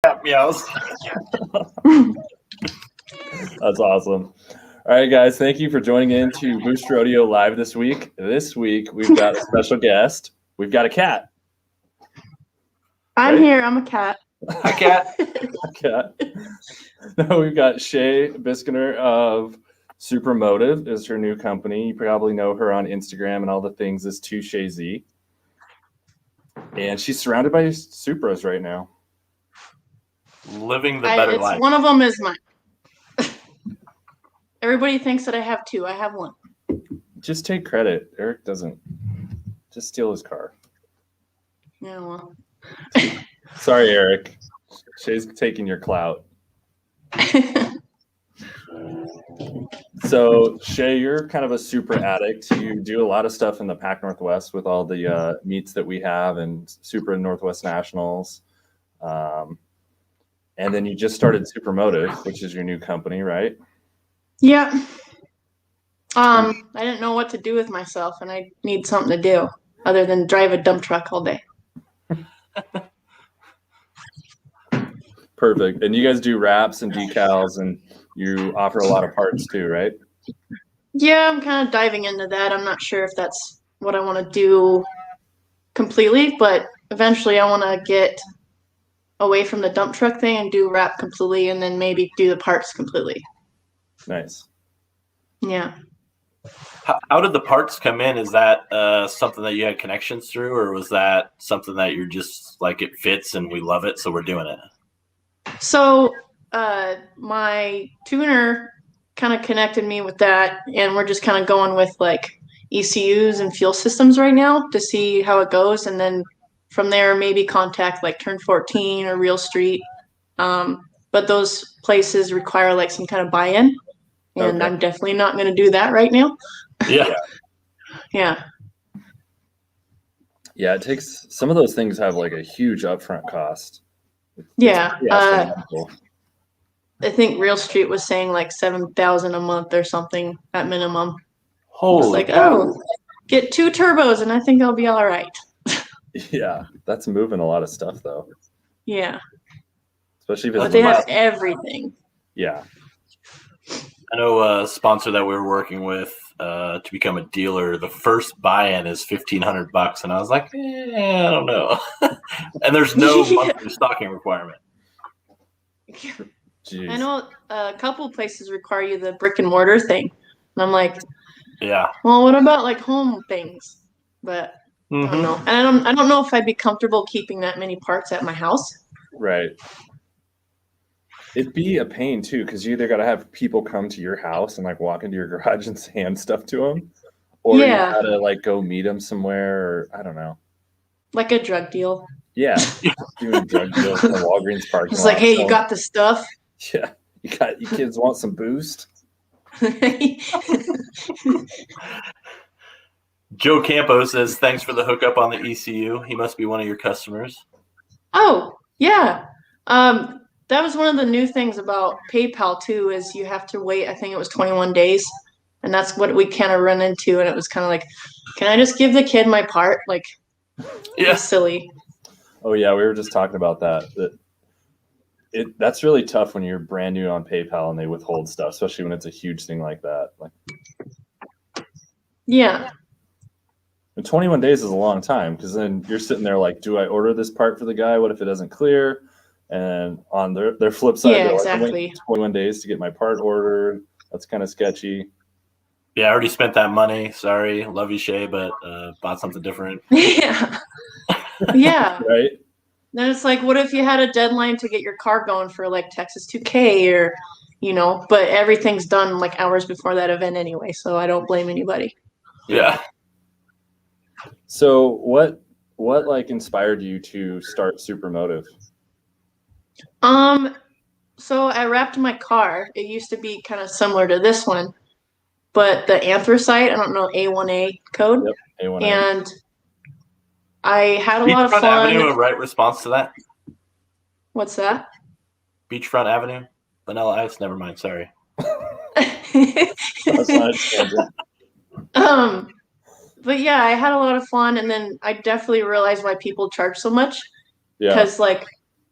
cat meows. That's awesome. All right, guys, thank you for joining in to BoostRodeo Live this week. This week, we've got a special guest. We've got a cat. I'm here. I'm a cat. Hi, cat. A cat. No, we've got Shay Bisconer of SupraMotive is her new company. You probably know her on Instagram and all the things as 2ShayZ. And she's surrounded by Supras right now. Living the better life. One of them is mine. Everybody thinks that I have two. I have one. Just take credit. Eric doesn't. Just steal his car. Yeah, well. Sorry, Eric. Shay's taking your clout. So, Shay, you're kind of a Supra addict. You do a lot of stuff in the Pac Northwest with all the meets that we have and Supra Northwest Nationals. And then you just started SupraMotive, which is your new company, right? Yeah. I didn't know what to do with myself, and I need something to do other than drive a dump truck all day. Perfect. And you guys do wraps and decals, and you offer a lot of parts too, right? Yeah, I'm kind of diving into that. I'm not sure if that's what I want to do completely, but eventually I want to get away from the dump truck thing and do wrap completely, and then maybe do the parts completely. Nice. Yeah. How did the parts come in? Is that something that you had connections through, or was that something that you're just like, it fits and we love it, so we're doing it? So my tuner kind of connected me with that, and we're just kind of going with like ECUs and fuel systems right now to see how it goes, and then from there maybe contact like Turn 14 or Real Street. But those places require like some kind of buy-in, and I'm definitely not going to do that right now. Yeah. Yeah. Yeah, it takes, some of those things have like a huge upfront cost. Yeah. Astronomical. I think Real Street was saying like $7,000 a month or something at minimum. Holy like, cow. oh, get 2 turbos and I think I'll be all right. Yeah, that's moving a lot of stuff though. Yeah. Especially if it's But they have everything. Yeah. I know a sponsor that we were working with to become a dealer, the first buy-in is $1,500, and I was like, I don't know. And there's no monthly stocking requirement. Jeez. I know a couple places require you the brick and mortar thing, and I'm like, yeah. Well, what about like home things? But I don't know, and I don't know if I'd be comfortable keeping that many parts at my house. Right. It'd be a pain too, because you either got to have people come to your house and like walk into your garage and hand stuff to them, or you got to like go meet them somewhere, or I don't know. Like a drug deal. Yeah, doing drug deals in the Walgreens parking lot. It's like, hey, you got the stuff? Yeah, you kids want some Boost? Joe Campo says, thanks for the hookup on the ECU. He must be one of your customers. Oh, yeah. That was one of the new things about PayPal too, is you have to wait, I think it was 21 days. And that's what we kind of run into. And it was kind of like, can I just give the kid my part? Like, yeah, silly. Oh yeah, we were just talking about that. That's really tough when you're brand new on PayPal and they withhold stuff, especially when it's a huge thing like that. Like, yeah. And 21 days is a long time, because then you're sitting there like, do I order this part for the guy? What if it doesn't clear? And on their flip side, they're exactly. like, 21 days to get my part ordered. That's kind of sketchy. Yeah, I already spent that money. Sorry. Love you, Shay, but bought something different. Yeah. Yeah. Right? Then it's like, what if you had a deadline to get your car going for like Texas 2K or, but everything's done like hours before that event anyway, so I don't blame anybody. Yeah. So what like inspired you to start SupraMotive? So I wrapped my car. It used to be kind of similar to this one, but the anthracite, I don't know, A1A code. Yep, A1A. And I had a lot of fun. Beachfront Avenue, a right response to that? What's that? Beachfront Avenue? Vanilla Ice? Never mind, sorry. That's not a tangent. But yeah, I had a lot of fun, and then I definitely realized why people charge so much. Yeah. Because like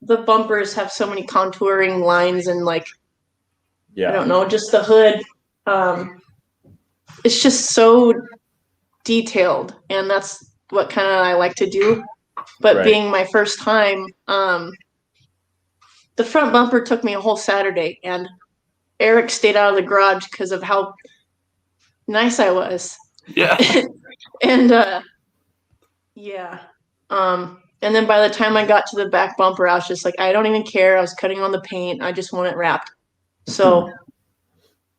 the bumpers have so many contouring lines and like, Yeah. I don't know, just the hood. It's just so detailed, and that's what kind of I like to do. But being my first time, the front bumper took me a whole Saturday, and Eric stayed out of the garage because of how nice I was. Yeah. And yeah. And then by the time I got to the back bumper, I was just like, I don't even care. I was cutting on the paint. I just want it wrapped. So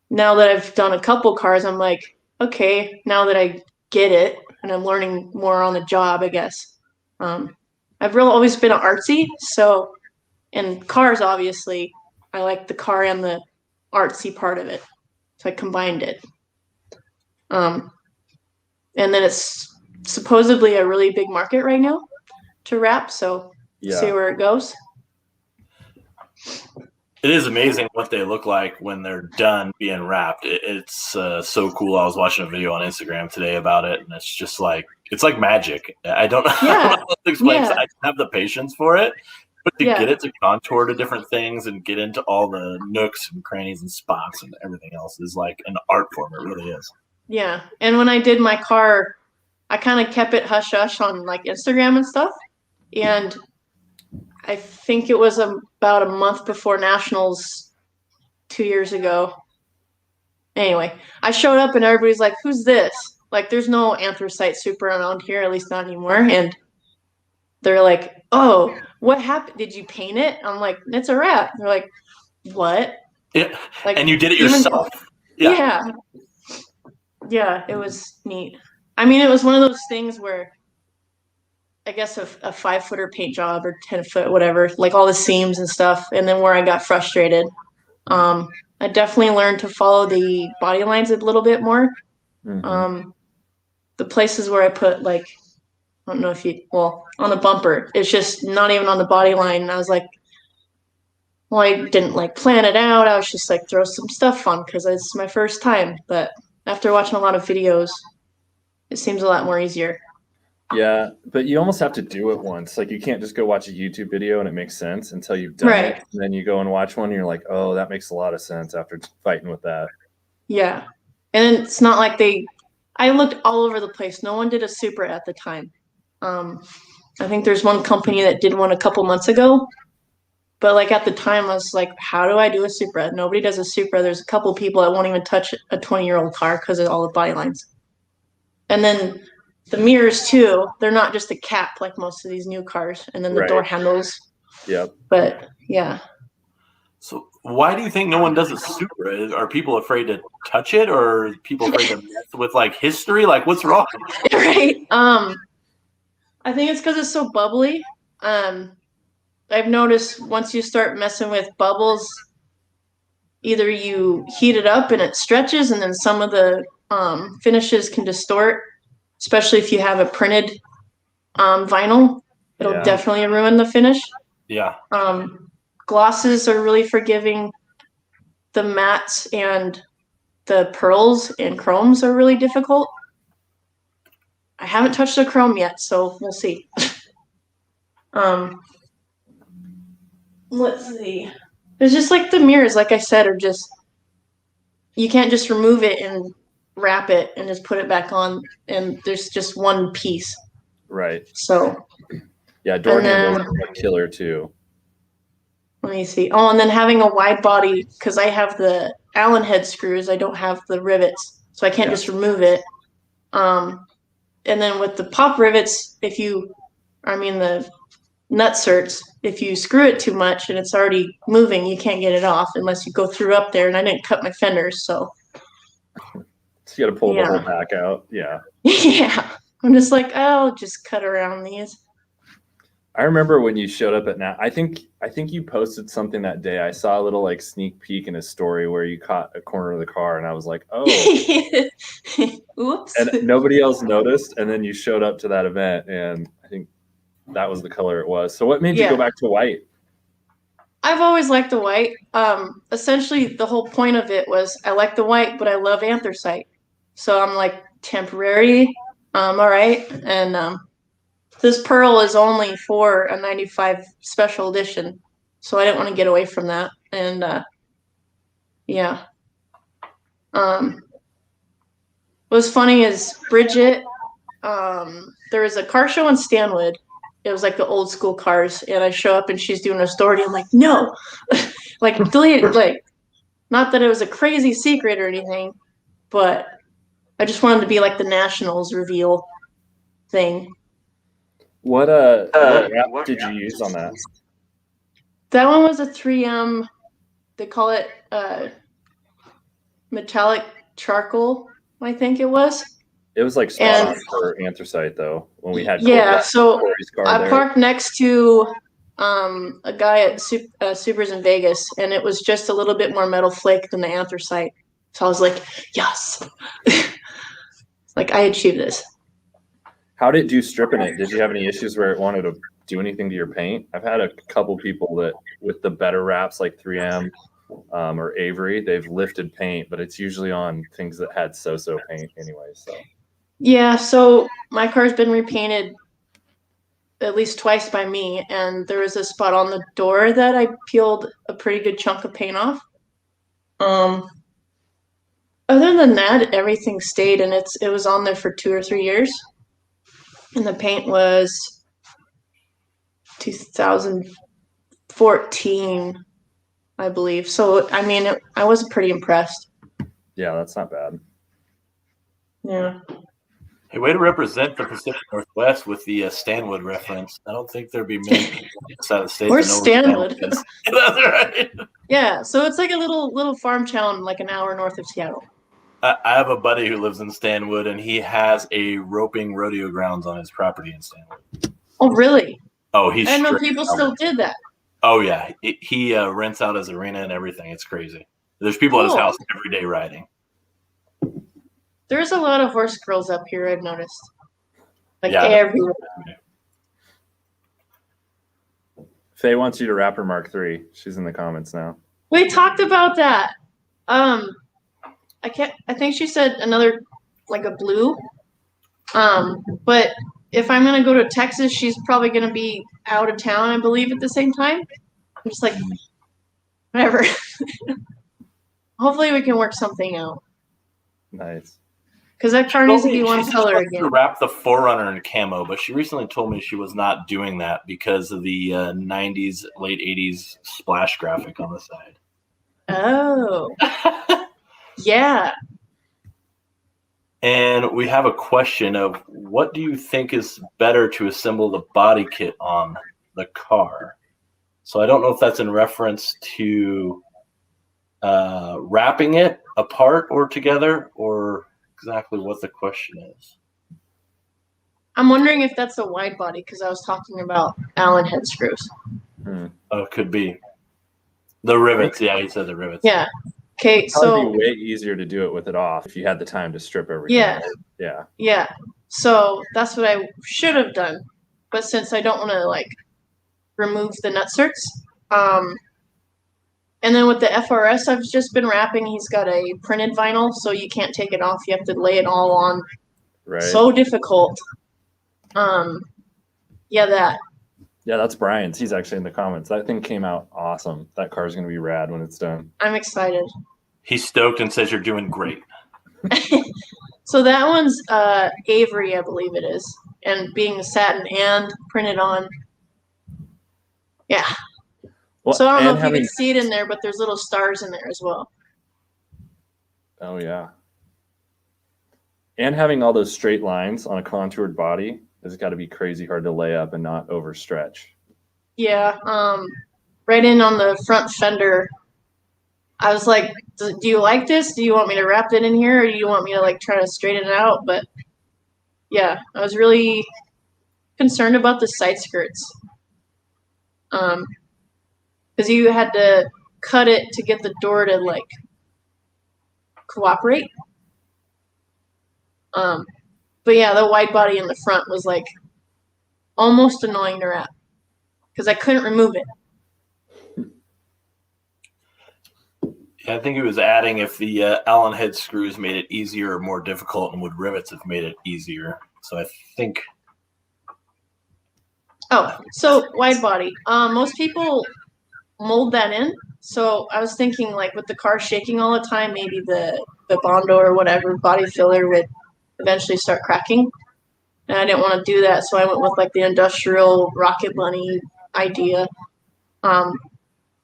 now that I've done a couple cars, I'm like, okay, now that I get it and I'm learning more on the job, I guess. I've really always been artsy. So, and cars, obviously, I like the car and the artsy part of it. So I combined it. And then it's supposedly a really big market right now to wrap. So see where it goes. It is amazing what they look like when they're done being wrapped. It's so cool. I was watching a video on Instagram today about it, and it's just like it's like magic. I don't know how to explain. I don't have the patience for it, but to get it to contour to different things and get into all the nooks and crannies and spots and everything else is like an art form. It really is. Yeah, and when I did my car, I kind of kept it hush hush on like Instagram and stuff, and I think it was about a month before Nationals 2 years ago. Anyway, I showed up and everybody's like, who's this? Like, there's no anthracite Supra around here, at least not anymore. And they're like, oh, what happened? Did you paint it? I'm like, it's a wrap. They're like, what? Yeah. Like, and you did it yourself. Yeah, it was neat. I mean, it was one of those things where I guess a 5-footer paint job or 10-foot, whatever, like all the seams and stuff. And then where I got frustrated, I definitely learned to follow the body lines a little bit more. Mm-hmm. The places where I put like, I don't know if on the bumper, it's just not even on the body line. And I was like, well, I didn't like plan it out. I was just like, throw some stuff on because it's my first time. But after watching a lot of videos, it seems a lot more easier. Yeah, but you almost have to do it once. Like you can't just go watch a YouTube video and it makes sense until you've done it. And then you go and watch one and you're like, oh, that makes a lot of sense after fighting with that. Yeah. And it's not like I looked all over the place. No one did a Supra at the time. I think there's one company that did one a couple months ago. But like at the time, I was like, how do I do a Supra? Nobody does a Supra. There's a couple people that won't even touch a 20-year-old car because of all the body lines. And then the mirrors too, they're not just a cap like most of these new cars, and then the door handles. Yep. But yeah. So why do you think no one does a Supra? Are people afraid to touch it, or are people afraid to mess with like history? Like what's wrong? Right. I think it's because it's so bubbly. I've noticed once you start messing with bubbles, either you heat it up and it stretches, and then some of the finishes can distort. Especially if you have a printed vinyl, it'll definitely ruin the finish. Yeah. Glosses are really forgiving. The mattes and the pearls and chromes are really difficult. I haven't touched the chrome yet, so we'll see. Let's see. It's just like the mirrors, like I said, are just, you can't just remove it and wrap it and just put it back on, and there's just one piece. Right. So yeah, door handles are a killer too. Let me see. Oh, and then having a wide body, because I have the Allen head screws, I don't have the rivets, so I can't just remove it. And then with the pop rivets, the nut certs, if you screw it too much and it's already moving, you can't get it off unless you go through up there, and I didn't cut my fenders, so you got to pull the whole back out. Yeah. Yeah. I'm just like, I'll just cut around these. I remember when you showed up at I think you posted something that day. I saw a little like sneak peek in a story where you caught a corner of the car, and I was like, oh. Oops. And nobody else noticed, and then you showed up to that event, and I think that was the color it was. So what made you go back to white? I've always liked the white. Essentially, the whole point of it was I like the white, but I love anthracite. So I'm like, temporary, all right. And this pearl is only for a 95 special edition, so I didn't want to get away from that. And yeah. What's funny is Bridget, there was a car show in Stanwood. It was like the old school cars, and I show up and she's doing a story. I'm like, no, like delete it. Like, not that it was a crazy secret or anything, but I just wanted to be like the Nationals reveal thing. What wrap did you use on that? That one was a 3M. They call it metallic charcoal, I think it was. It was like spot on for anthracite though. When we had so I parked next to a guy at Supers in Vegas, and it was just a little bit more metal flake than the anthracite. So I was like, yes, like I achieved this. How did it do stripping it? Did you have any issues where it wanted to do anything to your paint? I've had a couple people that with the better wraps like 3M or Avery, they've lifted paint, but it's usually on things that had so-so paint anyway. So yeah, so my car's been repainted at least twice by me, and there was a spot on the door that I peeled a pretty good chunk of paint off. Other than that, everything stayed, and it was on there for 2 or 3 years. And the paint was 2014, I believe. So, I mean, I was pretty impressed. Yeah, that's not bad. Yeah. Hey, way to represent the Pacific Northwest with the Stanwood reference. I don't think there'd be many people outside the state. Where's Stanwood? That's right. Yeah, so it's like a little farm town, like an hour north of Seattle. I have a buddy who lives in Stanwood, and he has a roping rodeo grounds on his property in Stanwood. Oh, really? Oh, I didn't know people still did that. Oh, yeah. He rents out his arena and everything. It's crazy. There's people at his house every day riding. There's a lot of horse girls up here, I've noticed. Like everywhere. Faye wants you to wrap her Mark III. She's in the comments now. We talked about that. I think she said another, like a blue. But if I'm gonna go to Texas, she's probably gonna be out of town, I believe, at the same time. I'm just like, whatever. Hopefully we can work something out. Nice. Because that car needs to be one color again. To wrap the 4Runner in camo, but she recently told me she was not doing that because of the 90s, late 80s splash graphic on the side. Oh. Yeah. And we have a question of what do you think is better to assemble the body kit on the car? So I don't know if that's in reference to wrapping it apart or together, or exactly what the question is. I'm wondering if that's a wide body because I was talking about Allen head screws. Oh, could be. The rivets. Yeah, he said the rivets. Yeah. Okay, so it'd be way easier to do it with it off if you had the time to strip everything. Yeah. Yeah. Yeah. So that's what I should have done. But since I don't want to like remove the nutserts, and then with the FRS I've just been wrapping, he's got a printed vinyl, so you can't take it off. You have to lay it all on. Right. So difficult. Yeah, that. Yeah, that's Brian's. He's actually in the comments. That thing came out awesome. That car's going to be rad when it's done. I'm excited. He's stoked and says you're doing great. So that one's Avery, I believe it is, and being satin and printed on. Yeah. Well, so I don't know if you can see it in there, but there's little stars in there as well. Oh, yeah. And having all those straight lines on a contoured body has got to be crazy hard to lay up and not overstretch. Yeah. Right in on the front fender. I was like, do you like this? Do you want me to wrap it in here, or do you want me to like try to straighten it out? But yeah, I was really concerned about the side skirts. Because you had to cut it to get the door to like cooperate. But yeah, the wide body in the front was like almost annoying to wrap because I couldn't remove it. Yeah, I think he was adding if the Allen head screws made it easier or more difficult, and would rivets have made it easier. So I think Oh, so wide body. Most people mold that in. So I was thinking, like, with the car shaking all the time, maybe the Bondo or whatever body filler would eventually start cracking. And I didn't want to do that, so I went with like the industrial rocket bunny idea.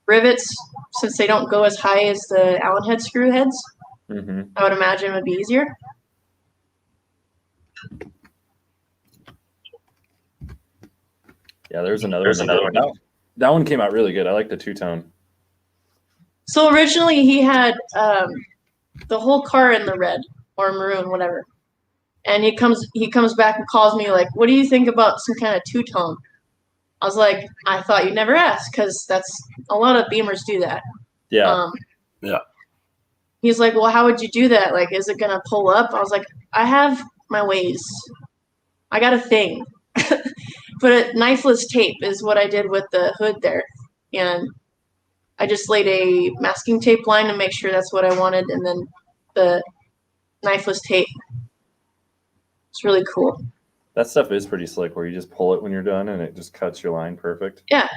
Rivets, since they don't go as high as the Allen head screw heads, I would imagine would be easier. Yeah, there's another one. That one came out really good. I like the two-tone. So originally he had the whole car in the red or maroon, whatever. And he comes back and calls me like, "What do you think about some kind of two-tone?" I was like, "I thought you'd never ask, because that's a lot of Beamers do that." Yeah. Yeah. He's like, "Well, how would you do that? Like, is it gonna pull up?" I was like, "I have my ways. I got a thing." But a knifeless tape is what I did with the hood there, and I just laid a masking tape line to make sure that's what I wanted, and then the knifeless tape. It's really cool. That stuff is pretty slick, where you just pull it when you're done and it just cuts your line perfect. Yeah,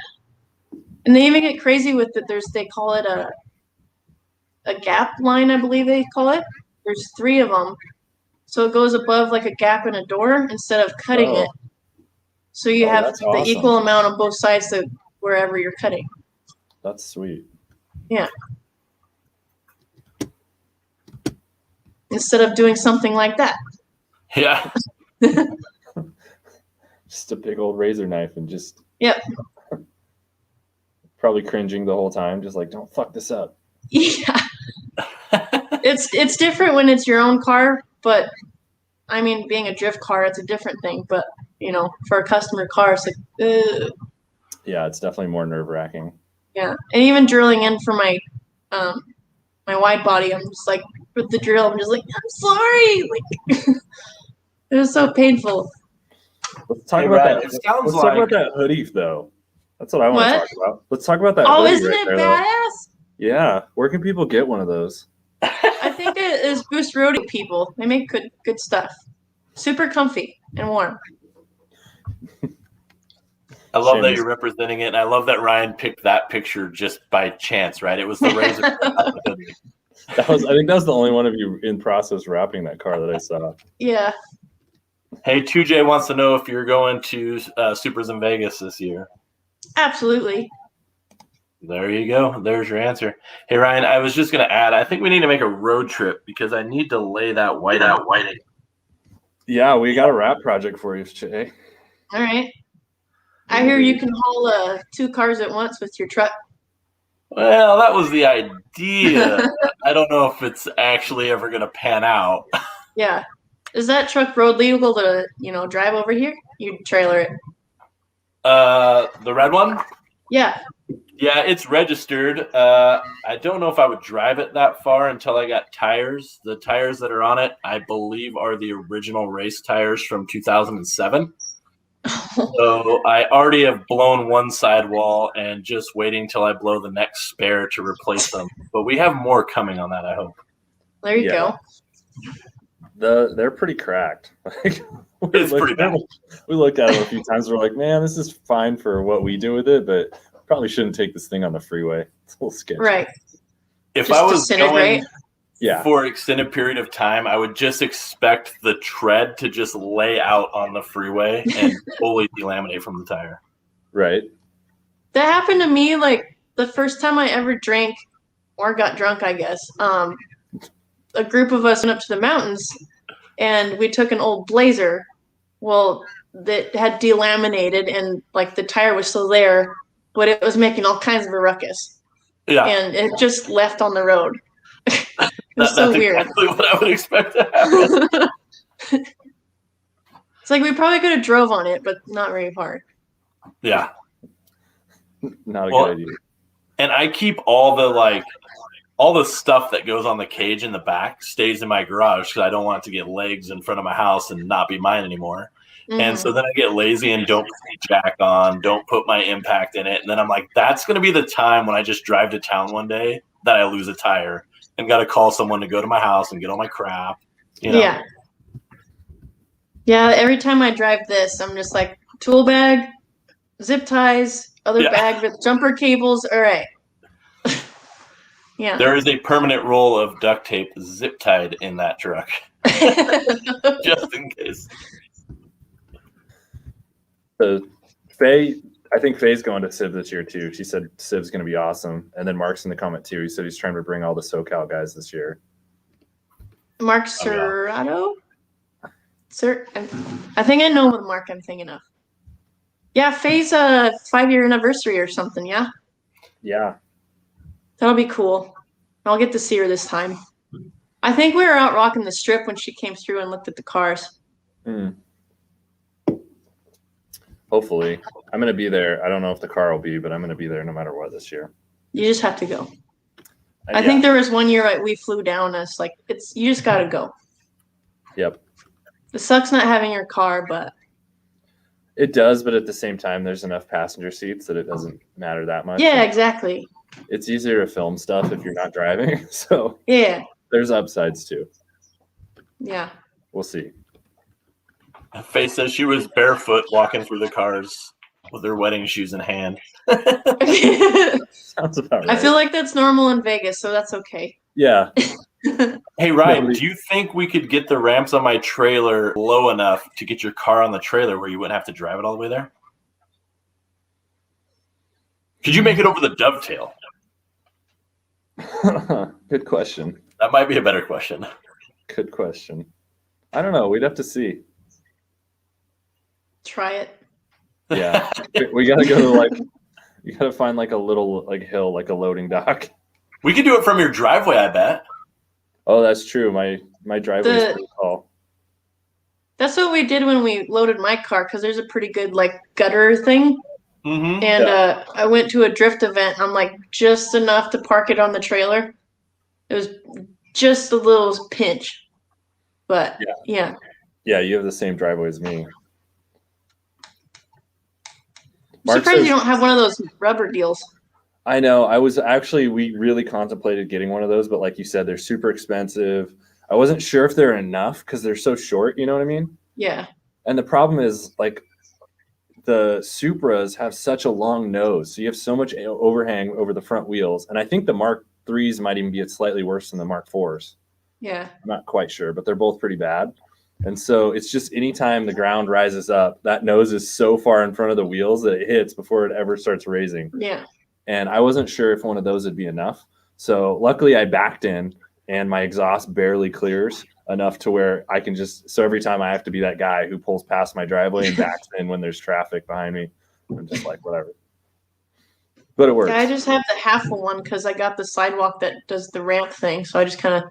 and they even get crazy with it. They call it a gap line, I believe they call it. There's 3 of them, so it goes above like a gap in a door instead of cutting it. So you have that's the awesome. equal amount on both sides to wherever you're cutting. That's sweet. Yeah. Instead of doing something like that. Yeah. Just a big old razor knife and just. Yep. Probably cringing the whole time, just like, don't fuck this up. Yeah. It's different when it's your own car, but I mean, being a drift car, it's a different thing. But you know, for a customer car, it's like, ugh. Yeah, it's definitely more nerve-wracking. Yeah, and even drilling in for my my wide body, I'm just like, with the drill, I'm just like, I'm sorry, like it was so painful. Let's talk Hey, about Ryan, that. it sounds Let's talk about that hoodie, though. That's what I want to talk about. Let's talk about that. Oh, hoodie isn't right it there, badass? though. Yeah, where can people get one of those? I think it is BoostRodeo people. They make good stuff. Super comfy and warm. I love that you're representing it, and I love that Ryan picked that picture just by chance, right? It was the razor. I think that was the only one of you in process wrapping that car that I saw. Yeah. Hey, 2J wants to know if you're going to Supers in Vegas this year. Absolutely. There you go. There's your answer. Hey, Ryan, I was just going to add, I think we need to make a road trip because I need to lay that white out. Yeah, we got a wrap project for you, Shay. All right. I hear you can haul 2 cars at once with your truck. Well, that was the idea. I don't know if it's actually ever going to pan out. Yeah. Is that truck road legal to, drive over here? You trailer it. The red one? Yeah. Yeah, it's registered. I don't know if I would drive it that far until I got tires. The tires that are on it, I believe, are the original race tires from 2007. So I already have blown one sidewall and just waiting till I blow the next spare to replace them. But we have more coming on that, I hope. There you go. They're pretty cracked. It's pretty bad. We looked at them a few times. We're like, man, this is fine for what we do with it, but probably shouldn't take this thing on the freeway. It's a little sketchy. Right. If just I was going yeah. for an extended period of time, I would just expect the tread to just lay out on the freeway and fully delaminate from the tire. Right. That happened to me like the first time I ever drank or got drunk, I guess. A group of us went up to the mountains and we took an old Blazer. Well, that had delaminated and like the tire was still there, but it was making all kinds of a ruckus. Yeah. And it just left on the road. It's so that's weird. Exactly what I would expect to happen. It's like we probably could have drove on it, but not very far. Yeah. Not a good idea. And I keep all the stuff that goes on the cage in the back stays in my garage because I don't want it to get legs in front of my house and not be mine anymore. Mm-hmm. And so then I get lazy and don't put the jack on, don't put my impact in it. And then I'm like, that's going to be the time when I just drive to town one day that I lose a tire and got to call someone to go to my house and get all my crap. Yeah. Yeah, every time I drive this, I'm just like, tool bag, zip ties, other bag with jumper cables. All right. Yeah. There is a permanent roll of duct tape zip tied in that truck, just in case. So Faye, I think Faye's going to Civ this year too. She said Civ's going to be awesome. And then Mark's in the comment too. He said he's trying to bring all the SoCal guys this year. Mark Serrato? Sir, I think I know what Mark I'm thinking of. Yeah, Faye's 5-year anniversary or something, yeah? Yeah. That'll be cool. I'll get to see her this time. I think we were out rocking the strip when she came through and looked at the cars. Hopefully. I'm going to be there. I don't know if the car will be, but I'm going to be there no matter what this year. You just have to go. I think there was one year we flew down us. Like, you just got to go. Yep. It sucks not having your car, but. It does, but at the same time, there's enough passenger seats that it doesn't matter that much. Yeah, exactly. It's easier to film stuff if you're not driving. So yeah, there's upsides too. Yeah. We'll see. Faye says she was barefoot walking through the cars with her wedding shoes in hand. Sounds about right. I feel like that's normal in Vegas, so that's okay. Yeah. Hey, Ryan, do you think we could get the ramps on my trailer low enough to get your car on the trailer where you wouldn't have to drive it all the way there? Could you make it over the dovetail? Good question. That might be a better question. Good question. I don't know. We'd have to see. Try it. Yeah. We got to go to you got to find like a little hill, like a loading dock. We could do it from your driveway, I bet. Oh, that's true. My driveway is pretty tall. That's what we did when we loaded my car, because there's a pretty good gutter thing. Mm-hmm. And I went to a drift event. I'm like, just enough to park it on the trailer. It was just a little pinch. But yeah. Yeah, you have the same driveway as me. I'm surprised you don't have one of those rubber deals. I know. We really contemplated getting one of those, but like you said, they're super expensive. I wasn't sure if they're enough because they're so short, you know what I mean? Yeah. And the problem is the Supras have such a long nose, so you have so much overhang over the front wheels. And I think the Mark IIIs might even be slightly worse than the Mark IVs. Yeah. I'm not quite sure, but they're both pretty bad. And so it's just anytime the ground rises up, that nose is so far in front of the wheels that it hits before it ever starts raising. Yeah. And I wasn't sure if one of those would be enough. So luckily I backed in and my exhaust barely clears enough to where I can so every time I have to be that guy who pulls past my driveway and backs in when there's traffic behind me, I'm just like, whatever. But it works. Yeah, I just have the half of one because I got the sidewalk that does the ramp thing. So I just kind of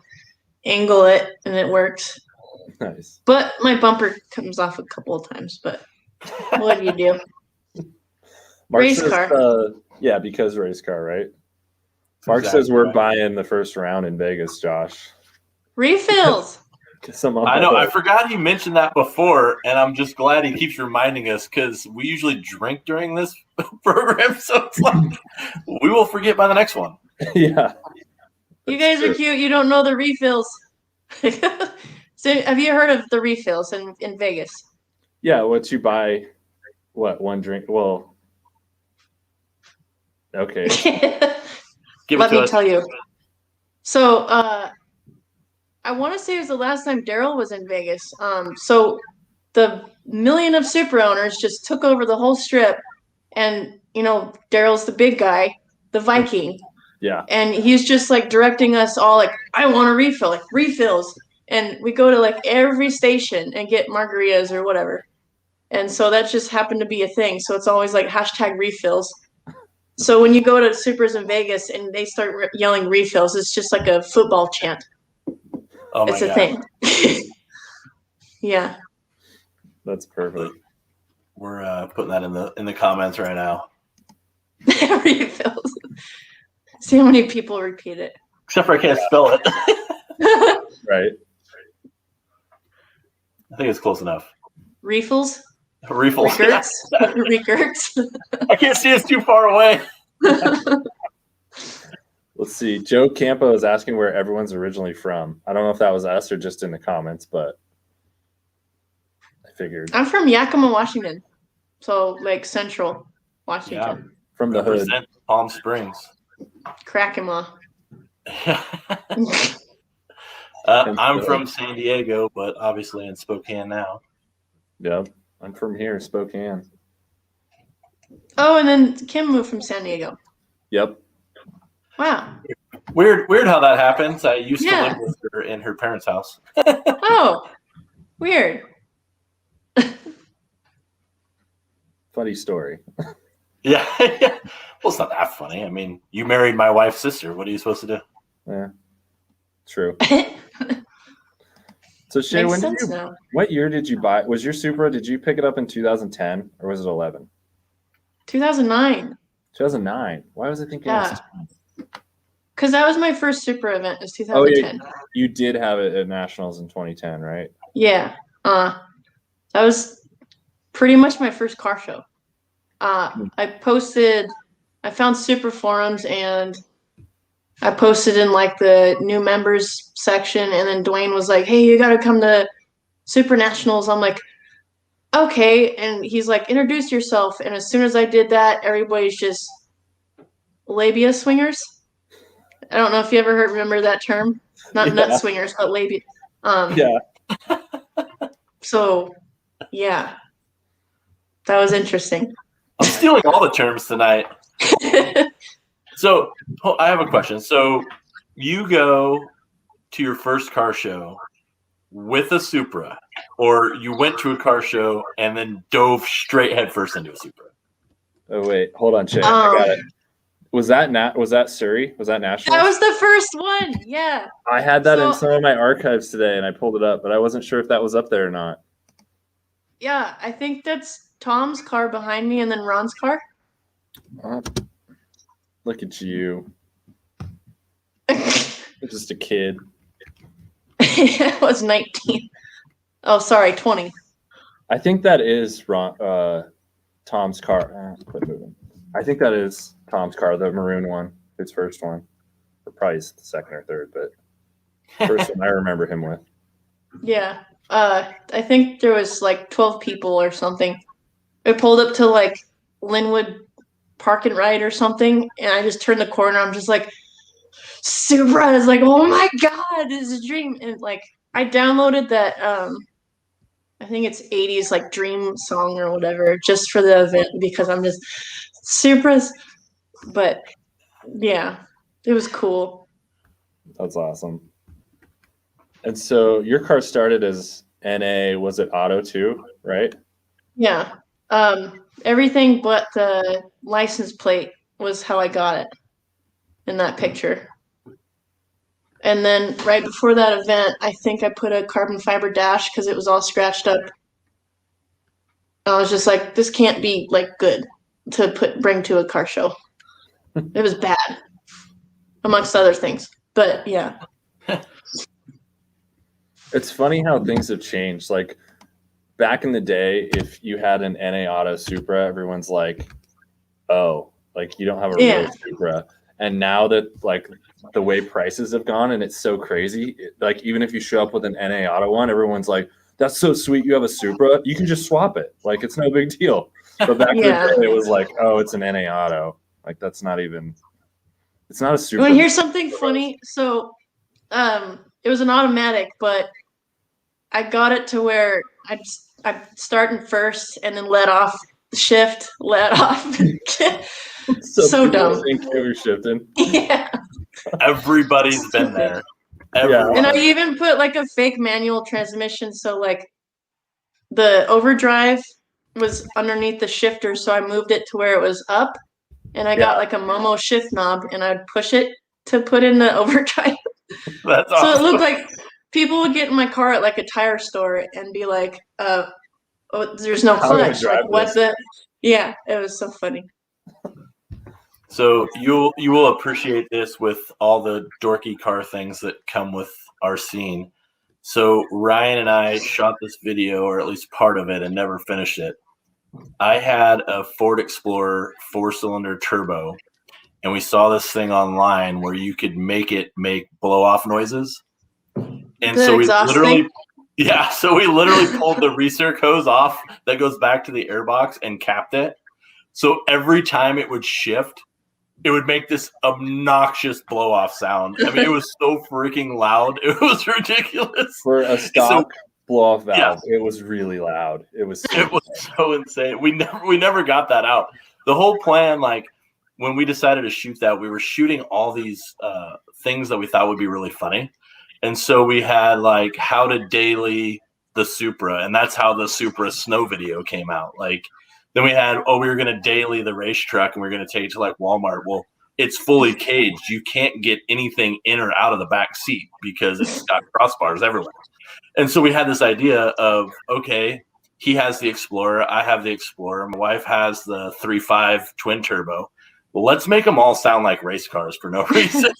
angle it and it works. Nice. But my bumper comes off a couple of times, but what do you do? Race car. Yeah, because race car, right? Mark says we're buying the first round in Vegas, Josh. Refills. I know. I forgot he mentioned that before, and I'm just glad he keeps reminding us because we usually drink during this program, so it's like we will forget by the next one. Yeah. You guys are cute. You don't know the refills. So have you heard of the refills in Vegas? Yeah, what you buy, one drink? Well, okay. Let me tell you. So I want to say it was the last time Daryl was in Vegas. So the million of Supra owners just took over the whole strip, and Daryl's the big guy, the Viking. Yeah. And he's just directing us all I want a refill, refills. And we go to every station and get margaritas or whatever. And so that just happened to be a thing. So it's always hashtag refills. So when you go to Supras in Vegas and they start yelling refills, it's just like a football chant. Oh my it's a thing. Yeah. That's perfect. We're putting that in the comments right now. Refills. See how many people repeat it. Except for I can't spell it. Right. I think it's close enough. Refills? Refills. Regurts? Regurts? I can't see, it's too far away. Let's see. Joe Campo is asking where everyone's originally from. I don't know if that was us or just in the comments, but I figured. I'm from Yakima, Washington. So Central. Washington. From the hood. Represent Palm Springs. Crackema. I'm from San Diego, but obviously in Spokane now. Yep. I'm from here, Spokane. Oh, and then Kim moved from San Diego. Yep. Wow. Weird how that happens. I used to Yeah. live with her in her parents' house. Oh, weird. Funny story. Yeah. Well, it's not that funny. I mean, you married my wife's sister. What are you supposed to do? Yeah. True. So Shay, Makes when did sense you? now. What year did you buy? Was your Supra? Did you pick it up in 2010 or was it 11? 2009. 2009. Why was I thinking? It was Because that was my first Supra event. It was Oh, 2010. yeah. You did have it at Nationals in 2010, right? Yeah. That was pretty much my first car show. I found Supra forums and I posted in like the new members section, and then Dwayne was like, "Hey, you got to come to Supra Nationals." I'm like, "Okay." And he's like, "Introduce yourself." And as soon as I did that, everybody's just labia swingers. I don't know if you ever remember that term. Not nut swingers, but labia. Yeah. So, yeah. That was interesting. I'm stealing all the terms tonight. So I have a question. So you go to your first car show with a Supra, or you went to a car show and then dove straight headfirst into a Supra? Oh wait, hold on, Shay. I got it. Was that Surrey? Was that National? That was the first one. Yeah. I had that in some of my archives today, and I pulled it up, but I wasn't sure if that was up there or not. Yeah, I think that's Tom's car behind me, and then Ron's car. Look at you. Just a kid. I was 19. Oh, sorry, 20. I think that is Tom's car. Quit moving. I think that is Tom's car, the maroon one, his first one. Or probably the second or third, but first one I remember him with. Yeah. I think there was like 12 people or something. I pulled up to like Linwood Park and Ride or something, and I just turned the corner. I'm just like, Supra is like, oh my God, this is a dream. And like, I downloaded that, I think it's 80s like dream song or whatever, just for the event because I'm just Supras. But yeah, it was cool. That's awesome. And so your car started as NA, was it auto too, right? Yeah. Everything but the license plate was how I got it in that picture. And then right before that event, I think I put a carbon fiber dash because it was all scratched up. I was just like, this can't be like good to bring to a car show. It was bad, amongst other things. But yeah. It's funny how things have changed. Like back in the day, if you had an NA Auto Supra, everyone's like, oh, like you don't have a real Supra. And now that like the way prices have gone and it's so crazy, like even if you show up with an NA Auto one, everyone's like, that's so sweet. You have a Supra. You can just swap it. Like it's no big deal. But back in the day, it was like, oh, it's an NA Auto. Like that's not even, it's not a Supra. Well, here's something funny. So it was an automatic, but I got it to where I'd start in first and then let off the shift, let off. So dumb. Think you were shifting. Yeah. Everybody's been there. And I even put like a fake manual transmission, so like the overdrive was underneath the shifter, so I moved it to where it was up, and I got like a Momo shift knob, and I'd push it to put in the overdrive. That's so awesome. It looked like people would get in my car at like a tire store and be like, oh, there's no clutch. Like what the? Yeah, it was so funny. So you will appreciate this with all the dorky car things that come with our scene. So Ryan and I shot this video, or at least part of it, and never finished it. I had a Ford Explorer 4-cylinder turbo, and we saw this thing online where you could make it make blow-off noises. And so we literally pulled the recirc hose off that goes back to the airbox and capped it. So every time it would shift, it would make this obnoxious blow-off sound. I mean, it was so freaking loud. It was ridiculous. For a stock blow-off valve, it was really loud. It was so insane. We never got that out. The whole plan, like when we decided to shoot that, we were shooting all these things that we thought would be really funny. And so we had like how to daily the Supra, and that's how the Supra snow video came out. Like then we had, we were going to daily the race truck and we are going to take it to like Walmart. Well, it's fully caged. You can't get anything in or out of the back seat because it's got crossbars everywhere. And so we had this idea of, okay, he has the Explorer, I have the Explorer, my wife has the 3.5 twin turbo. Well, let's make them all sound like race cars for no reason.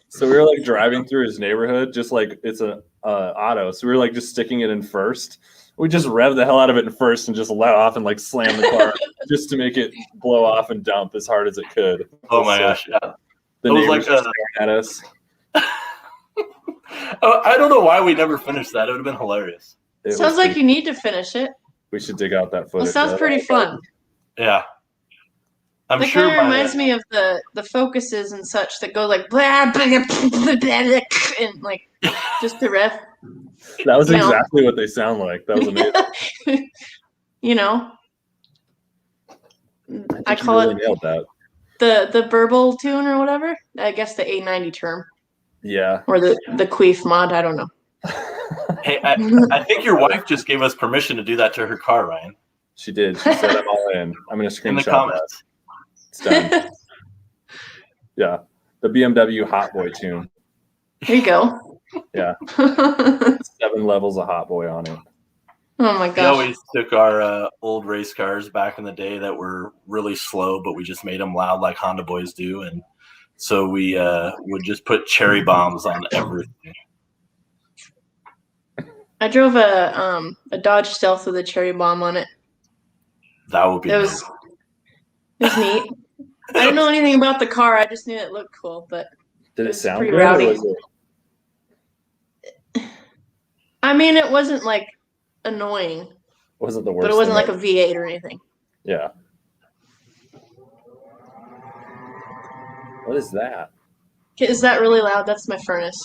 So we were like driving through his neighborhood, just like it's an auto. So we were like just sticking it in first. We just rev the hell out of it in first and just let off and like slam the car just to make it blow off and dump as hard as it could. Oh my gosh! Yeah, the neighbors like staring at us. I don't know why we never finished that. It would have been hilarious. Sounds like you need to finish it. We should dig out that footage. It sounds pretty fun. Yeah. I'm that sure kind of reminds me of the focuses and such that go like blah, blah, blah, blah, and like just the riff. That was exactly what they sound like. That was amazing. You know, I call really nailed that. The burble tune or whatever. I guess the 890 term. Yeah. Or the queef mod. I don't know. Hey, I think your wife just gave us permission to do that to her car, Ryan. She did. She said I'm all in. I'm going to screenshot in the comments. That. It's done. Yeah. The BMW Hot Boy tune. There you go. Yeah. 7 levels of Hot Boy on it. Oh my gosh. We always took our old race cars back in the day that were really slow, but we just made them loud like Honda boys do. And so we would just put cherry bombs on everything. I drove a Dodge Stealth with a cherry bomb on it. That would be It was neat. I didn't know anything about the car. I just knew it looked cool, but did it sound pretty good? rowdy. Or was it... I mean, it wasn't like annoying. Wasn't the worst? But it wasn't like a V8 or anything. Yeah. What is that? Is that really loud? That's my furnace.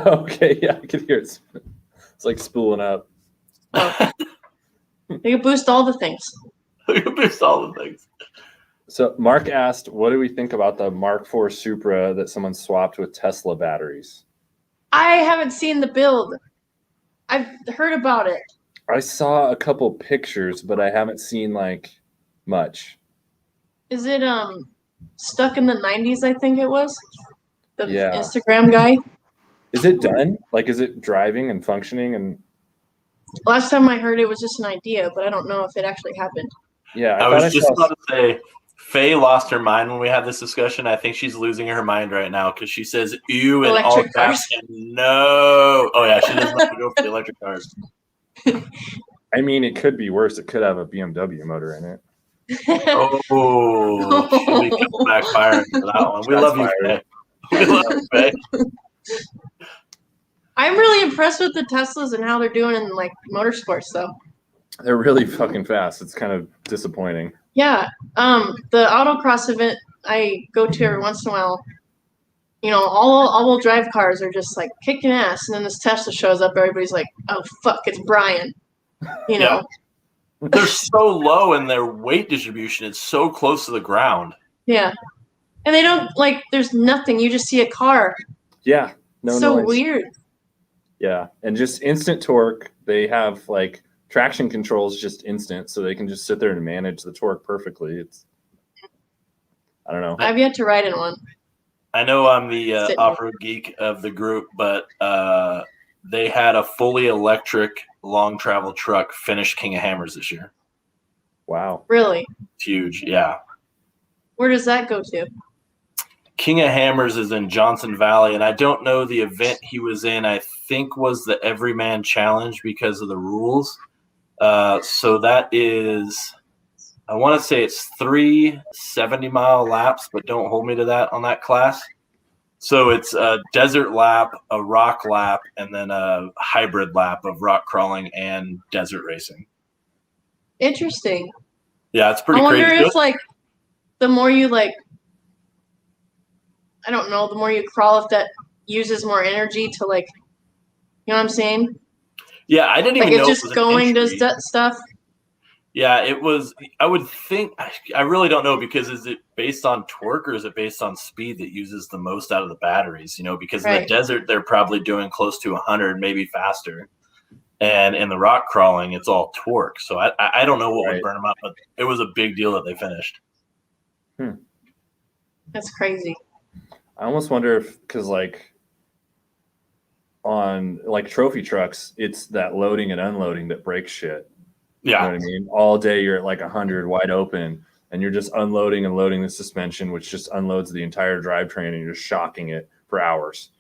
Okay, yeah, I can hear it. It's like spooling up. Oh. You can boost all the things. You can boost all the things. So Mark asked, what do we think about the Mark IV Supra that someone swapped with Tesla batteries? I haven't seen the build. I've heard about it. I saw a couple pictures, but I haven't seen like much. Is it stuck in the 90s, I think it was? The Instagram guy? Is it done? Like, is it driving and functioning? And last time I heard it was just an idea, but I don't know if it actually happened. Yeah, I was just about to say, Faye lost her mind when we had this discussion. I think she's losing her mind right now because she says ew and all that. No. Oh, yeah, she doesn't have to go for the electric cars. I mean, it could be worse. It could have a BMW motor in it. Oh, she comes backfiring for that one. We love you, Faye. We love you, Faye. I'm really impressed with the Teslas and how they're doing in like motorsports, though. They're really fucking fast. It's kind of disappointing. Yeah. The autocross event I go to every once in a while, you know, all-wheel drive cars are just like kicking ass, and then this Tesla shows up. Everybody's like, "Oh fuck, it's Brian," you know. Yeah. They're so low in their weight distribution; it's so close to the ground. Yeah, and they don't like. There's nothing. You just see a car. Yeah, no so noise. Weird. Yeah, and just instant torque. They have like traction controls just instant, so they can just sit there and manage the torque perfectly. It's, I don't know. I've yet to ride in one. I know I'm the off-road geek of the group, but they had a fully electric long travel truck finish King of Hammers this year. Wow. Really? It's huge, yeah. Where does that go to? King of Hammers is in Johnson Valley, and I don't know the event he was in. I think was the Everyman Challenge because of the rules. So that is, I want to say it's 3 70-mile laps, but don't hold me to that on that class. So it's a desert lap, a rock lap, and then a hybrid lap of rock crawling and desert racing. Interesting. Yeah, it's pretty I wonder crazy. if like the more you like, I don't know, the more you crawl, if that uses more energy to like, you know what I'm saying? Yeah, I didn't Like even it know it just was an going does entry. that stuff. Yeah, it was. I would think. I really don't know, because is it based on torque or is it based on speed that uses the most out of the batteries? You know, because in the Right. desert they're probably doing close to 100, maybe faster, and in the rock crawling it's all torque. So I don't know what would burn them up, but it was a big deal that they finished. That's crazy. I almost wonder if, because like on like trophy trucks, it's that loading and unloading that breaks shit. Yeah. You know what I mean? All day you're at like 100 wide open, and you're just unloading and loading the suspension, which just unloads the entire drivetrain, and you're just shocking it for hours.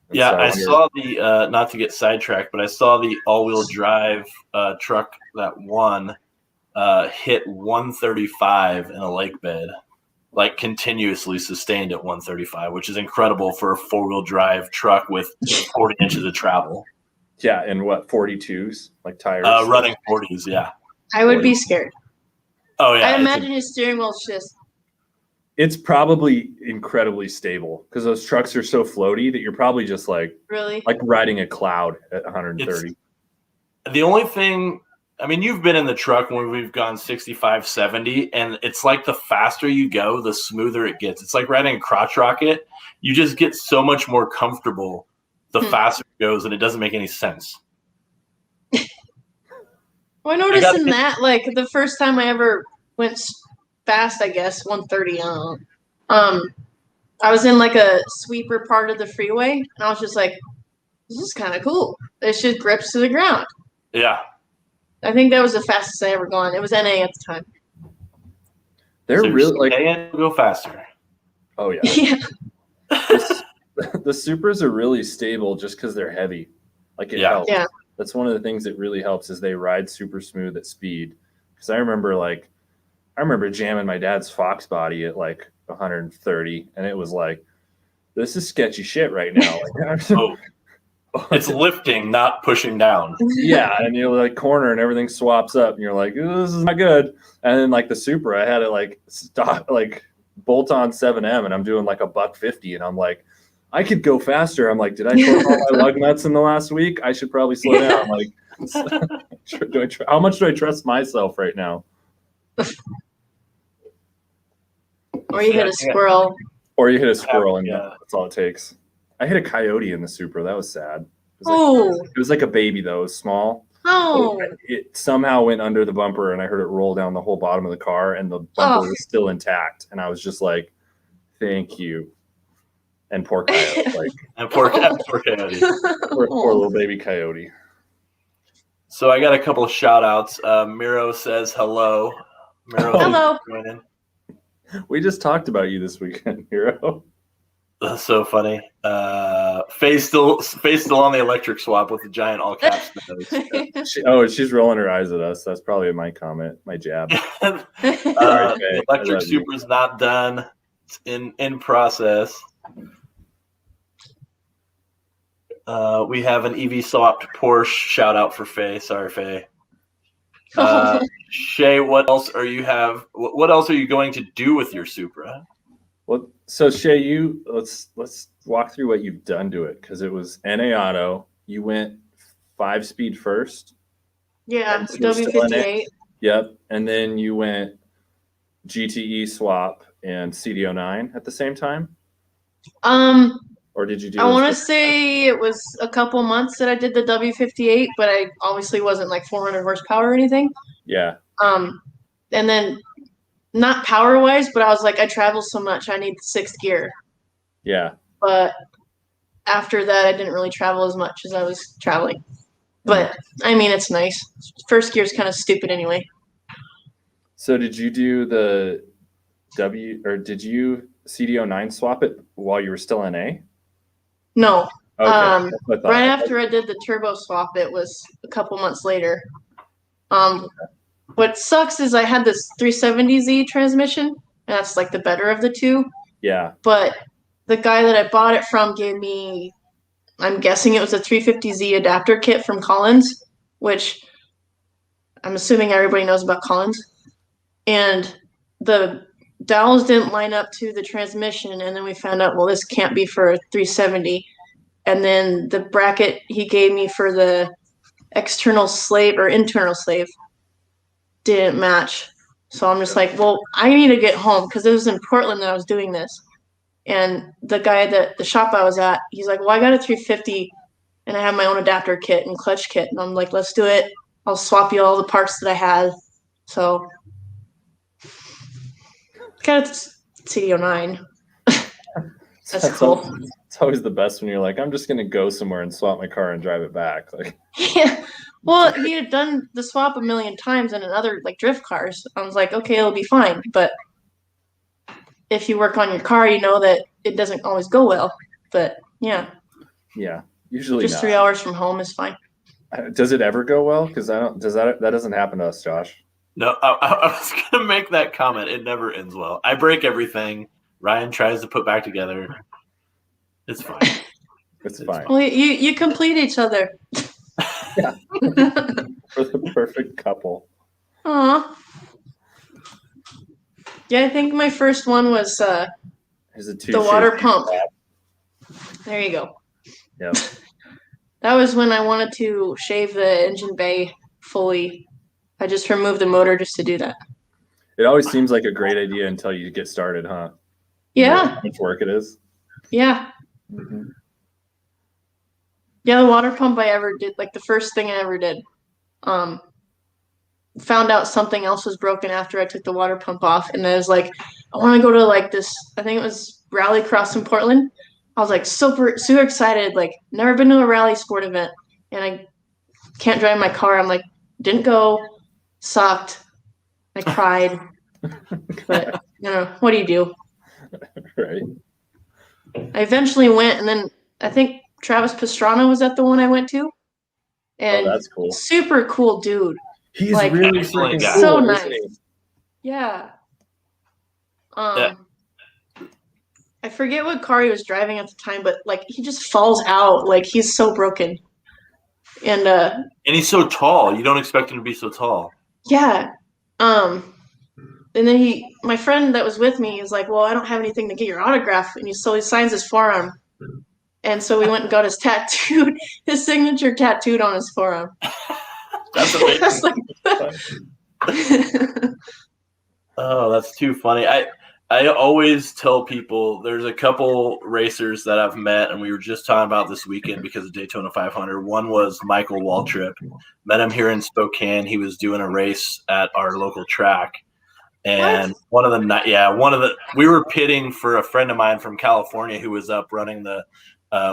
And Yeah, so I saw the not to get sidetracked, but I saw the all-wheel drive truck that won hit 135 in a lake bed, like continuously sustained at 135, which is incredible for a four-wheel drive truck with 40 inches of travel. Yeah, and what, 42s, like tires? Running 40s, yeah. I would be scared. Oh yeah, I imagine his steering wheel's just. It's probably incredibly stable because those trucks are so floaty that you're probably just like riding a cloud at 130. The only thing, I mean, you've been in the truck when we've gone 65, 70, and it's like the faster you go, the smoother it gets. It's like riding a crotch rocket. You just get so much more comfortable the faster it goes, and it doesn't make any sense. Well, I noticed in that, like, the first time I ever went fast, I guess, 130, I don't know. I was in, like, a sweeper part of the freeway, and I was just like, this is kind of cool. It just grips to the ground. Yeah. I think that was the fastest I ever gone. It was NA at the time. They're so really, like... go faster. Oh, yeah. Yeah. The Supras are really stable just because they're heavy. Like, it helps. Yeah. That's one of the things that really helps is they ride super smooth at speed. Because I remember jamming my dad's Fox body at like 130, and it was like, this is sketchy shit right now. Like, it's lifting, not pushing down. Yeah, and you're like corner and everything swaps up, and you're like, this is not good. And then like the Supra, I had it like stop, like bolt on 7M, and I'm doing like $150, and I'm like, I could go faster. I'm like, did I torque all my lug nuts in the last week? I should probably slow down. I'm like, how much do I trust myself right now? Or you hit a squirrel. Or you hit a squirrel, and that's all it takes. I hit a coyote in the Supra. That was sad. It was like a baby, though. It was small. Oh. It somehow went under the bumper, and I heard it roll down the whole bottom of the car, and the bumper was still intact. And I was just like, thank you. And poor coyote. And poor coyote. Poor little baby coyote. So I got a couple of shout outs. Miro says hello. Miro, hello. We just talked about you this weekend, Miro. That's so funny. Faye's still on the electric swap with the giant all caps nose. She's rolling her eyes at us. That's probably my comment, my jab. The electric Supra's not done. It's in process. We have an EV swapped Porsche shout out for Faye. Sorry, Faye. Shay, what else are you going to do with your Supra? Well, so Shay, let's walk through what you've done to it, because it was NA Auto. You went 5-speed first. Yeah, W58. Yep, and then you went GTE swap and CDO9 at the same time. Or did you do? I want to say it was a couple months that I did the W58, but I obviously wasn't like 400 horsepower or anything. Yeah. And then not power wise, but I was like, I travel so much, I need the 6th gear. Yeah. But after that, I didn't really travel as much as I was traveling. But I mean, it's nice. First gear is kind of stupid anyway. So did you do the did you CDO9 swap it while you were still in A? No. Okay. Right after I did the turbo swap, it was a couple months later. What sucks is I had this 370Z transmission, and that's like the better of the two. Yeah. But the guy that I bought it from gave me, I'm guessing it was a 350Z adapter kit from Collins, which I'm assuming everybody knows about Collins. and the dowels didn't line up to the transmission, and then we found out, well, this can't be for a 370. And then the bracket he gave me for the external slave or internal slave didn't match. So I'm just like, well, I need to get home because it was in Portland that I was doing this. And the guy the shop I was at, he's like, well, I got a 350 and I have my own adapter kit and clutch kit. And I'm like, let's do it. I'll swap you all the parts that I had. So got a CD09. That's cool. It's always the best when you're like, I'm just going to go somewhere and swap my car and drive it back. Like, yeah. Well, he had done the swap a million times in other like drift cars. I was like, okay, it'll be fine. But if you work on your car, you know that it doesn't always go well. But yeah. Yeah, usually just not. 3 hours from home is fine. Does it ever go well? Because that doesn't happen to us, Josh. No, I was gonna make that comment. It never ends well. I break everything. Ryan tries to put back together. It's fine. It's fine. Well, you complete each other. Yeah. For the perfect couple. Aw. Yeah, I think my first one was the water pump. There you go. Yep. That was when I wanted to shave the engine bay fully. I just removed the motor just to do that. It always seems like a great idea until you get started, huh? Yeah. You know how much work it is. Yeah. Mm-hmm. Yeah, the water pump I ever did, like the first thing I ever did. Found out something else was broken after I took the water pump off, and I was like, I want to go to like this, I think it was Rallycross in Portland. I was like super excited, like never been to a rally sport event, and I can't drive my car. I'm like, didn't go, sucked. I cried, but you know, what do you do? Right. I eventually went, and then I think Travis Pastrana was at the one I went to, and that's cool. Super cool dude. He's like, really freaking cool, so nice. Yeah. Yeah. I forget what car he was driving at the time, but like he just falls out. Like he's so broken. And he's so tall. You don't expect him to be so tall. Yeah. And then my friend that was with me is like, well, I don't have anything to get your autograph. And so he signs his forearm. And so we went and got his signature tattooed on his forearm. That's amazing. Oh, that's too funny. I always tell people there's a couple racers that I've met, and we were just talking about this weekend because of Daytona 500. One was Michael Waltrip. Met him here in Spokane. He was doing a race at our local track. And we were pitting for a friend of mine from California who was up running the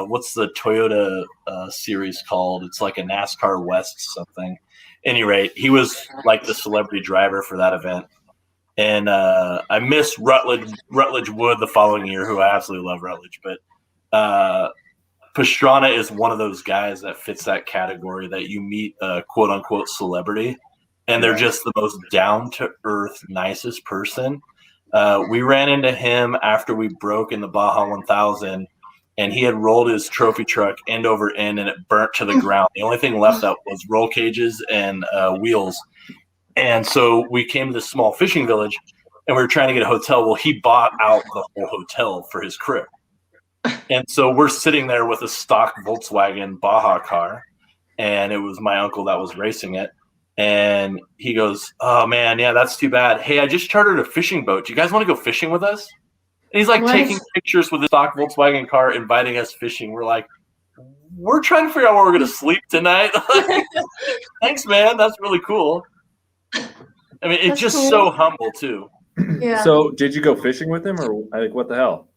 what's the Toyota series called? It's like a NASCAR West something. Any rate, he was like the celebrity driver for that event. And I missed Rutledge Wood the following year, who I absolutely love Rutledge. But Pastrana is one of those guys that fits that category that you meet a quote-unquote celebrity, and they're just the most down-to-earth, nicest person. We ran into him after we broke in the Baja 1000, and he had rolled his trophy truck end over end, and it burnt to the ground. The only thing left up was roll cages and wheels. And so we came to this small fishing village, and we were trying to get a hotel. Well, he bought out the whole hotel for his crew. And so we're sitting there with a stock Volkswagen Baja car, and it was my uncle that was racing it. And he goes, oh, man, yeah, that's too bad. Hey, I just chartered a fishing boat. Do you guys want to go fishing with us? And he's like taking pictures with the stock Volkswagen car, inviting us fishing. We're like, we're trying to figure out where we're going to sleep tonight. Thanks, man. That's really cool. I mean, it's just so humble, too. Yeah. So did you go fishing with him, or like what the hell?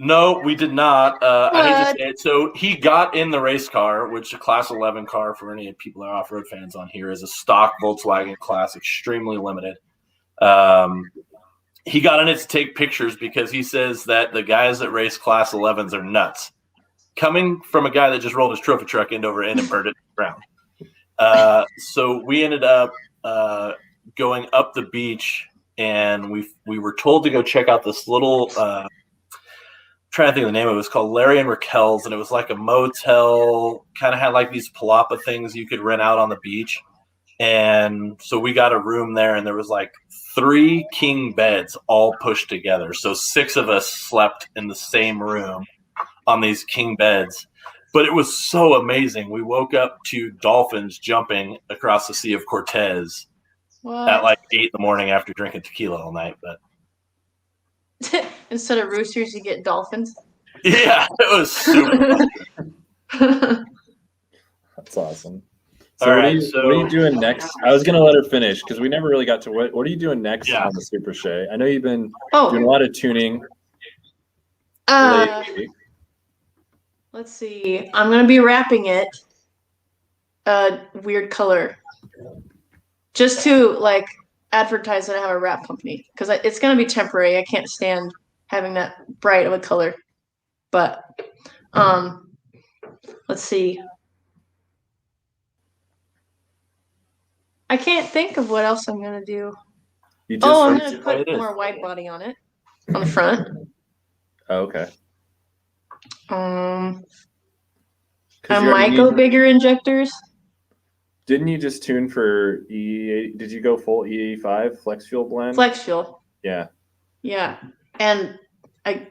No, we did not. I hate to say it. So he got in the race car, which a Class 11 car, for any people that are off-road fans on here, is a stock Volkswagen Class, extremely limited. He got in it to take pictures because he says that the guys that race Class 11s are nuts. Coming from a guy that just rolled his trophy truck end over end and burned it to the ground. So we ended up going up the beach, and we were told to go check out this little trying to think of the name of it. It was called Larry and Raquel's, and it was like a motel, kind of had like these palapa things you could rent out on the beach. And so we got a room there, and there was like 3 king beds all pushed together. So 6 of us slept in the same room on these king beds. But it was so amazing. We woke up to dolphins jumping across the Sea of Cortez at like 8 in the morning after drinking tequila all night. But instead of roosters, you get dolphins. yeah, it was super fun. That's awesome. So, All what, right, what are you doing next? I was going to let her finish because we never really got to what are you doing next Yeah. on the Super Shay? I know you've been doing a lot of tuning lately. Let's see. I'm going to be wrapping it a weird color just to like advertise that I have a wrap company because it's going to be temporary. I can't stand having that bright of a color. But let's see. I can't think of what else I'm going to do. I'm going to put more wide body on it, on the front. Oh, okay. I might go bigger injectors. Didn't you just tune for E80? Did you go full E85 flex fuel blend? Flex fuel. Yeah. Yeah. And I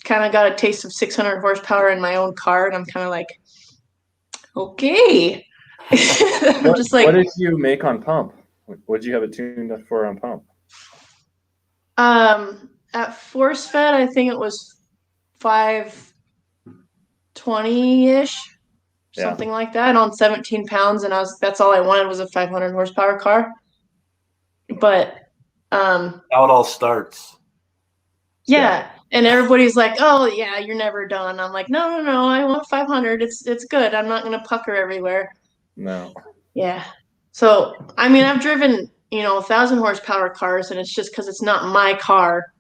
kind of got a taste of 600 horsepower in my own car, and I'm kind of like, okay. I'm just like, what did you make on pump? What did you have it tuned for on pump? At force fed, I think it was 520-ish, something like that, on 17 pounds, and that's all I wanted was a 500 horsepower car. But how it all starts. Yeah. And everybody's like, "Oh yeah, you're never done." I'm like, "No, I want 500. It's good. I'm not gonna pucker everywhere." No. Yeah. So I mean, I've driven 1,000 horsepower cars, and it's just because it's not my car.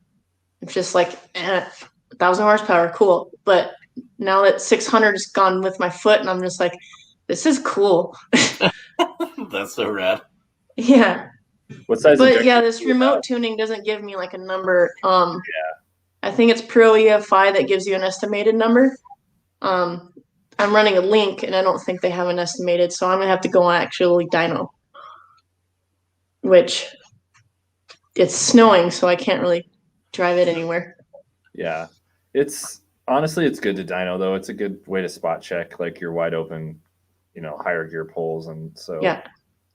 It's just like 1,000 horsepower, cool. But now that 600 has gone with my foot, and I'm just like, this is cool. That's so rad. Yeah. What size? But yeah, this remote tuning doesn't give me like a number. I think it's Pro EFI that gives you an estimated number. I'm running a Link, and I don't think they have an estimated, so I'm gonna have to go on actually dyno. Which it's snowing, so I can't really drive it anywhere. Yeah, it's honestly it's good to dyno though. It's a good way to spot check like your wide open, higher gear pulls, and so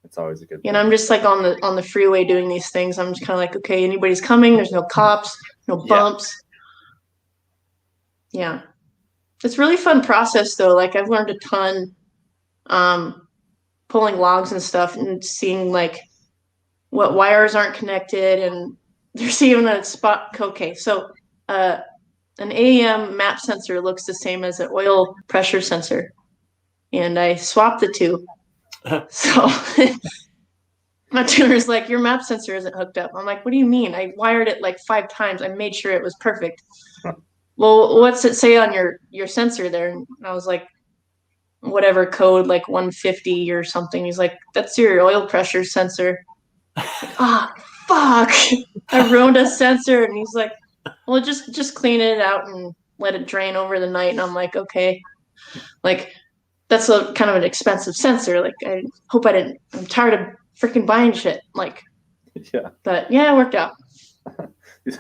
it's always a good. And I'm just like on the freeway doing these things. I'm just kind of like, okay, anybody's coming. There's no cops, no bumps. Yeah. It's a really fun process though. Like I've learned a ton, pulling logs and stuff and seeing like what wires aren't connected, and there's even a spot. Okay, so an AEM map sensor looks the same as an oil pressure sensor, and I swapped the two. So my tuner's like, your map sensor isn't hooked up. I'm like, what do you mean? I wired it like 5 times. I made sure it was perfect. Well, what's it say on your sensor there? And I was like, whatever code, like 150 or something. He's like, that's your oil pressure sensor. Ah, fuck. I ruined a sensor. And he's like, well, just clean it out and let it drain over the night. And I'm like, okay. Like, that's a kind of an expensive sensor. Like, I hope I'm tired of freaking buying shit. Like, yeah. But yeah, it worked out.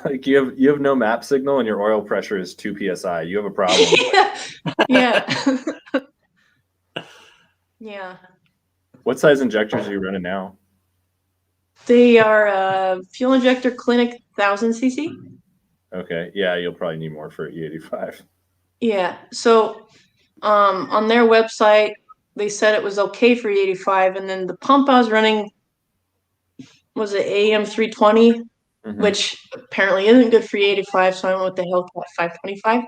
Like you have no map signal and your oil pressure is 2 psi. You have a problem. Yeah. Yeah. What size injectors are you running now? They are fuel injector clinic 1000 cc. Okay. Yeah, you'll probably need more for E85. Yeah. So on their website, they said it was okay for E85, and then the pump I was running was an AM 320, which apparently isn't good for E85, so I went with the Hellcat 525.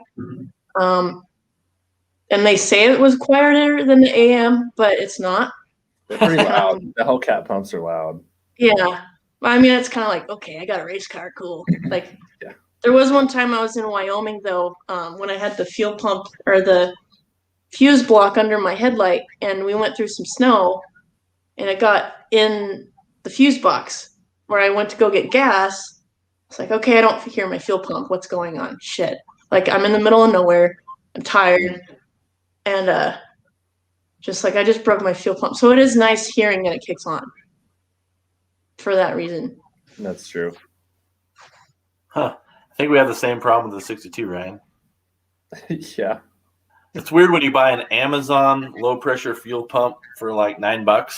And they say it was quieter than the AM, but it's not. They're pretty loud. The Hellcat pumps are loud. Yeah. I mean, it's kind of like, okay, I got a race car, cool. Like, there was one time I was in Wyoming, though, when I had the fuel pump or the fuse block under my headlight, and we went through some snow, and it got in the fuse box where I went to go get gas. It's like, okay, I don't hear my fuel pump. What's going on? Shit. Like, I'm in the middle of nowhere. I'm tired. And just like, I just broke my fuel pump. So it is nice hearing that it kicks on. for that reason. That's true. Huh. I think we have the same problem with the 62, Ryan. Yeah. It's weird when you buy an Amazon low pressure fuel pump for like $9.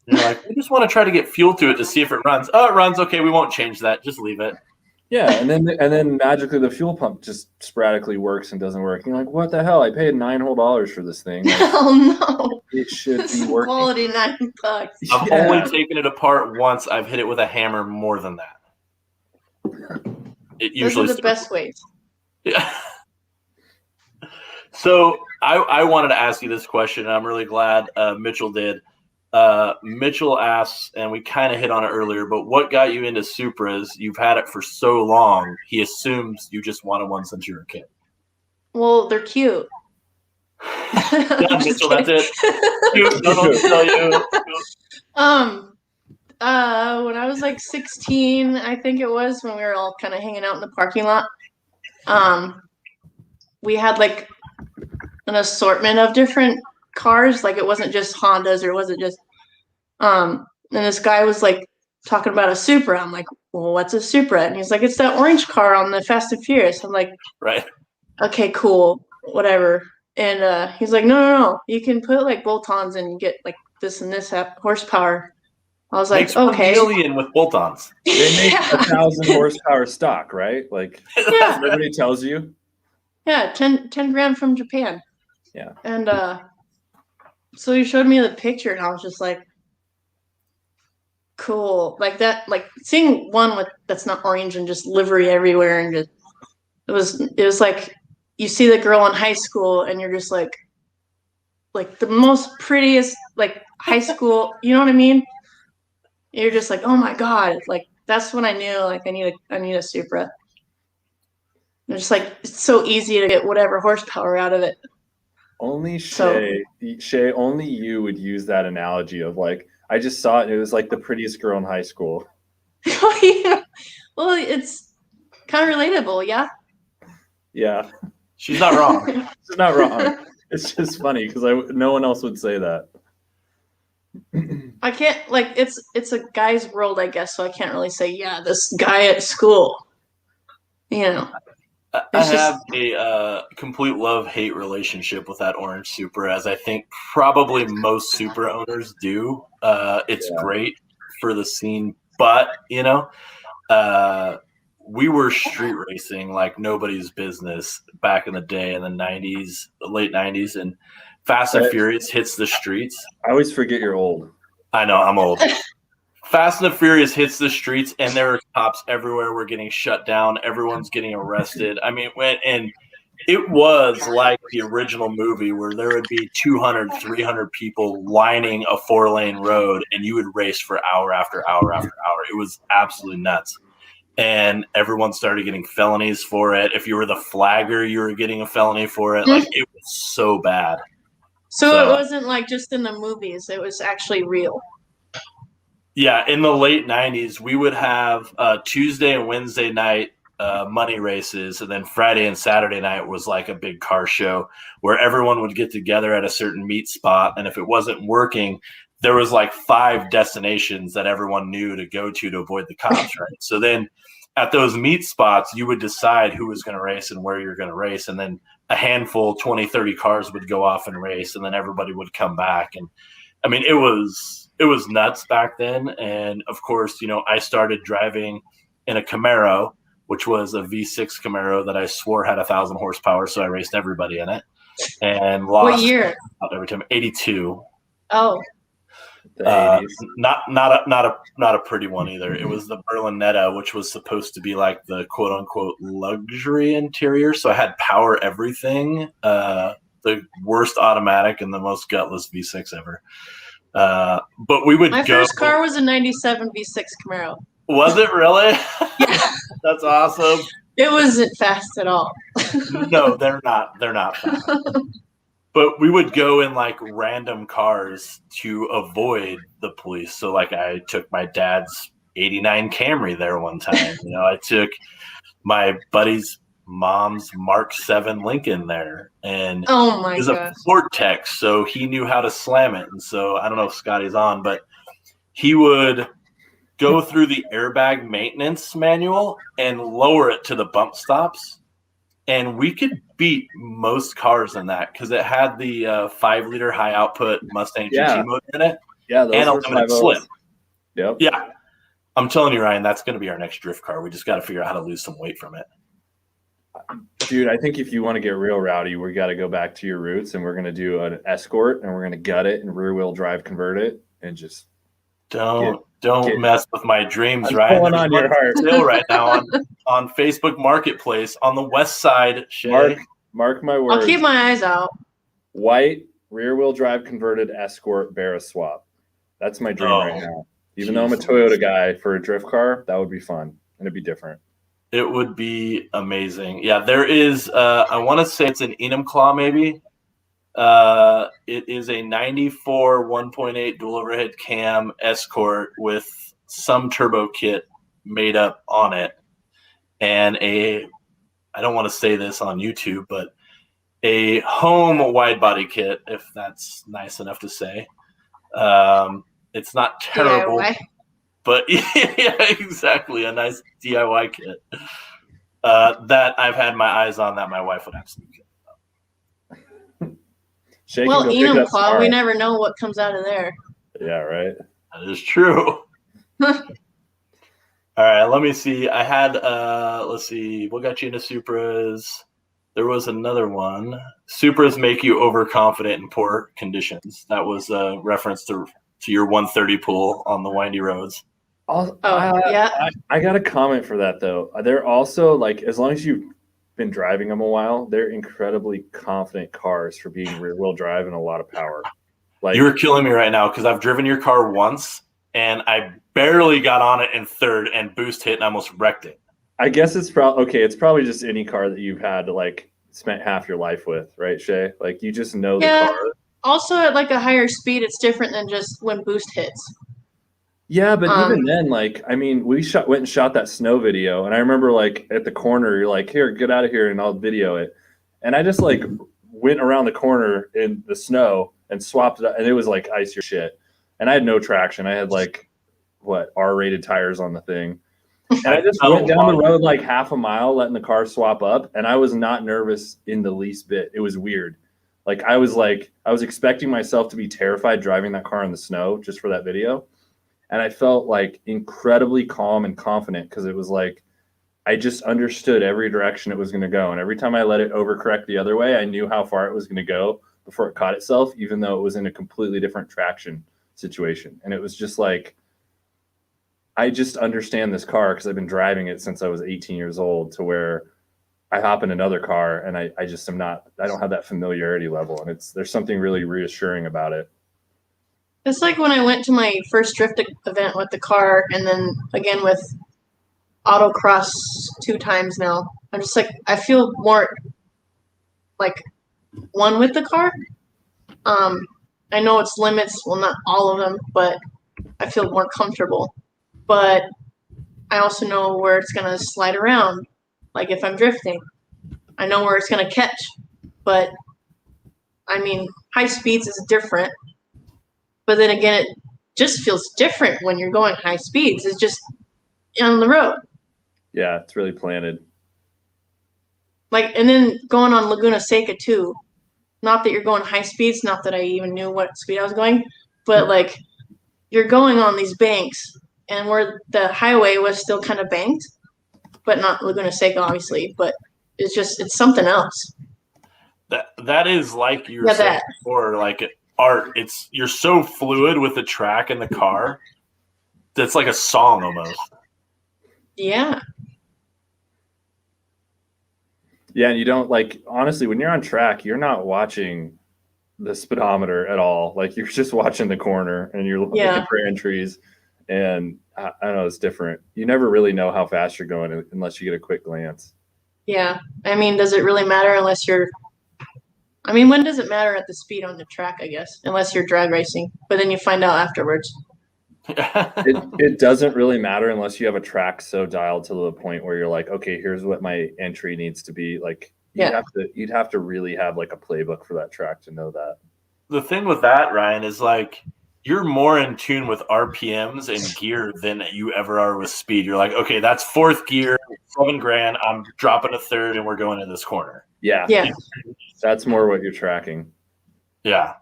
You're like, we just want to try to get fuel to it to see if it runs. Oh, it runs. Okay, we won't change that. Just leave it. Yeah, and then magically the fuel pump just sporadically works and doesn't work. And you're like, what the hell? I paid $9 whole for this thing. Like, Oh no! it should This be is working. quality $9. I've only taken it apart once. I've hit it with a hammer more than that. It Those usually are the best ways. Yeah. So I wanted to ask you this question, and I'm really glad Mitchell did. Mitchell asks, and we kind of hit on it earlier, but what got you into Supras? You've had it for so long. He assumes you just wanted one since you were a kid. Well, they're cute. Yeah, Mitchell, that's it. Cute, don't tell you. When I was like 16, I think it was, when we were all kind of hanging out in the parking lot, we had like an assortment of different cars. Like it wasn't just Hondas, or it wasn't just and this guy was like talking about a Supra. I'm like, well, what's a Supra? And he's like, it's that orange car on the Fast and Furious. I'm like, Right. Okay, cool, whatever. And he's like, no, you can put like bolt-ons and get like this and this horsepower. I was like, Makes okay. 1 million with bolt-ons. They make Yeah. 1,000 horsepower stock, right? Like Yeah. everybody tells you. Yeah, 10 grand from Japan. Yeah. And so he showed me the picture, and I was just like, cool. Like that, like seeing one with that's not orange and just livery everywhere, and just it was like you see the girl in high school and you're just like the most prettiest like high school, you know what I mean? You're just like, oh my God. Like that's when I knew like I need a Supra. And just like it's so easy to get whatever horsepower out of it. Only Shay, only you would use that analogy of like, I just saw it and it was like the prettiest girl in high school. Yeah. Well, it's kind of relatable, yeah. Yeah. She's not wrong. It's not wrong. It's just funny because no one else would say that. I can't like it's a guy's world, I guess, so I can't really say, yeah, this guy at school. You know. I have a complete love-hate relationship with that orange Supra, as I think probably most Supra owners do. It's great for the scene, but you know, we were street racing like nobody's business back in the day in the 90s, the late 90s, and Fast and Furious hits the streets. I always forget you're old. I know, I'm old. Fast and the Furious hits the streets, and there are cops everywhere. We're getting shut down. Everyone's getting arrested. I mean, and it was like the original movie where there would be 200, 300 people lining a 4-lane road, and you would race for hour after hour after hour. It was absolutely nuts. And everyone started getting felonies for it. If you were the flagger, you were getting a felony for it. Like, it was so bad. So it wasn't like just in the movies. It was actually real. Yeah, in the late 90s, we would have Tuesday and Wednesday night money races, and then Friday and Saturday night was like a big car show where everyone would get together at a certain meet spot, and if it wasn't working, there was like 5 destinations that everyone knew to go to avoid the cops, right? So then at those meet spots, you would decide who was going to race and where you're going to race, and then a handful, 20, 30 cars would go off and race, and then everybody would come back. And I mean, it was nuts back then. And of course, you know, I started driving in a Camaro, which was a V6 Camaro that I swore had 1,000 horsepower. So I raced everybody in it and lost. What year? Every time. 82. Oh, not a pretty one either. It was the Berlinetta, which was supposed to be like the quote unquote luxury interior. So I had power everything. The worst automatic and the most gutless V6 ever. But we would my first car was a 97 V6 Camaro. Was it really? Yeah. That's awesome. It wasn't fast at all. No, they're not fast. But we would go in like random cars to avoid the police. So like I took my dad's 89 Camry there one time. You know, I took my buddy's mom's Mark 7 Lincoln there, and oh my it was a Vortex, so he knew how to slam it. And so I don't know if Scotty's on, but he would go through the airbag maintenance manual and lower it to the bump stops. And we could beat most cars in that because it had the 5-liter high output Mustang GT motor in it. Yeah, those and a were limited 5.0s. slip. Yep. Yeah. I'm telling you, Ryan, that's going to be our next drift car. We just got to figure out how to lose some weight from it. Dude, I think if you want to get real rowdy, we got to go back to your roots, and we're going to do an Escort, and we're going to gut it and rear-wheel drive convert it, and just don't mess with my dreams, I'm Ryan. pulling on your heart. Still right now on Facebook Marketplace on the west side. Shay. Mark my words. I'll keep my eyes out. White rear-wheel drive converted Escort Barra swap. That's my dream right now. Even though I'm a Toyota guy, for a drift car, that would be fun, and it'd be different. It would be amazing. Yeah, there is. I want to say it's an Enumclaw, maybe. It is a 94 1.8 dual overhead cam Escort with some turbo kit made up on it, and I don't want to say this on YouTube, but a home wide body kit, if that's nice enough to say. It's not terrible. DIY. But yeah, exactly. A nice DIY kit that I've had my eyes on that my wife would absolutely get. Well, Enumclaw, we never know what comes out of there. Yeah, right. That is true. All right, let me see. I had, let's see, what got you into Supras? There was another one. Supras make you overconfident in poor conditions. That was a reference to your 130 pool on the windy roads. Yeah. I got a comment for that, though. They're also, like, as long as you've been driving them a while, they're incredibly confident cars for being rear-wheel drive and a lot of power. Like, you were killing me right now because I've driven your car once, and I barely got on it in third, and boost hit and almost wrecked it. I guess it's probably okay. It's probably just any car that you've had like spent half your life with, right, Shay? Like you just know the car. Also, at like a higher speed, it's different than just when boost hits. Yeah, but even then, like, I mean, we went and shot that snow video, and I remember like at the corner, you're like, "Here, get out of here," and I'll video it. And I just like went around the corner in the snow and swapped it up, and it was like ice your shit. And I had no traction. I had like R-rated tires on the thing. And I just went down the road like half a mile, letting the car swap up, and I was not nervous in the least bit. It was weird. I was expecting myself to be terrified driving that car in the snow just for that video. And I felt like incredibly calm and confident because it was like I just understood every direction it was going to go. And every time I let it overcorrect the other way, I knew how far it was going to go before it caught itself, even though it was in a completely different traction situation. And it was just like, I just understand this car because I've been driving it since I was 18 years old, to where I hop in another car and I don't have that familiarity level. And there's something really reassuring about it. It's like when I went to my first drift event with the car, and then again with autocross 2 times now. I'm just like, I feel more like one with the car. I know it's limits, well, not all of them, but I feel more comfortable. But I also know where it's going to slide around. Like if I'm drifting, I know where it's going to catch. But I mean, high speeds is different. But then again, it just feels different when you're going high speeds. It's just on the road. Yeah, it's really planted. Like, and then going on Laguna Seca too. Not that you're going high speeds, not that I even knew what speed I was going, but like you're going on these banks, and where the highway was still kind of banked, but not Laguna Seca, obviously, but it's something else. That is like you were saying before, like art. You're so fluid with the track and the car. That's like a song almost. Yeah. Yeah, and you don't, like, honestly, when you're on track, you're not watching the speedometer at all. Like, you're just watching the corner, and you're looking for entries, and I don't know, it's different. You never really know how fast you're going unless you get a quick glance. Yeah. I mean, does it really matter unless you're – I mean, when does it matter at the speed on the track, I guess, unless you're drag racing? But then you find out afterwards. It doesn't really matter unless you have a track so dialed to the point where you're like, okay, here's what my entry needs to be. Like you'd have to really have like a playbook for that track to know that. The thing with that, Ryan, is like you're more in tune with RPMs and gear than you ever are with speed. You're like, okay, that's fourth gear, $7,000. I'm dropping a third, and we're going in this corner. Yeah. That's more what you're tracking. Yeah.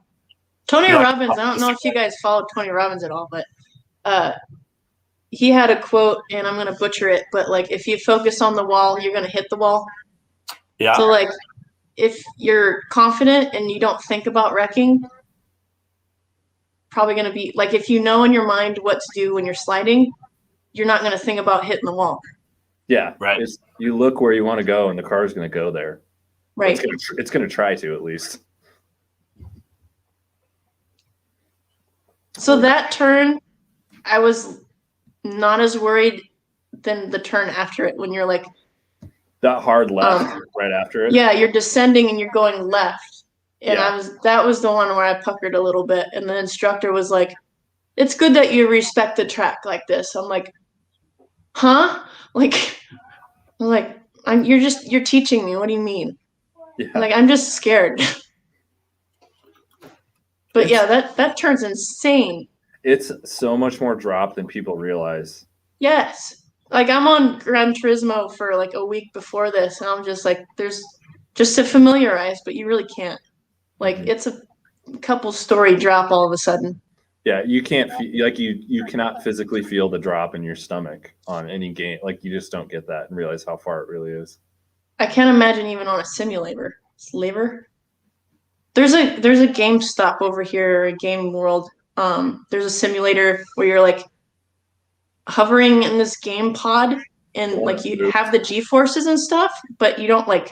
Tony Robbins. I don't know if you guys follow Tony Robbins at all, but he had a quote, and I'm gonna butcher it, but like, if you focus on the wall, you're gonna hit the wall. Yeah. So like, if you're confident and you don't think about wrecking, probably going to be like, if you know in your mind what to do when you're sliding, you're not going to think about hitting the wall. Yeah, right. You look where you want to go, and the car is going to go there. Right. It's going to try to, at least. So that turn, I was not as worried than the turn after it, when you're like that hard left right after it. Yeah, you're descending and you're going left. And Yeah. that was the one where I puckered a little bit. And the instructor was like, it's good that you respect the track like this. I'm like, huh? Like, you're teaching me. What do you mean? Yeah. Like, I'm just scared. But yeah, that turn's insane. It's so much more drop than people realize. Yes. Like, I'm on Gran Turismo for like a week before this, and I'm just like, there's just to familiarize, but you really can't. Like, it's a couple story drop all of a sudden. Yeah, you can't you cannot physically feel the drop in your stomach on any game. Like, you just don't get that and realize how far it really is. I can't imagine even on a simulator. There's a GameStop over here, a Game World. There's a simulator where you're like hovering in this game pod, and like you have the G forces and stuff, but you don't like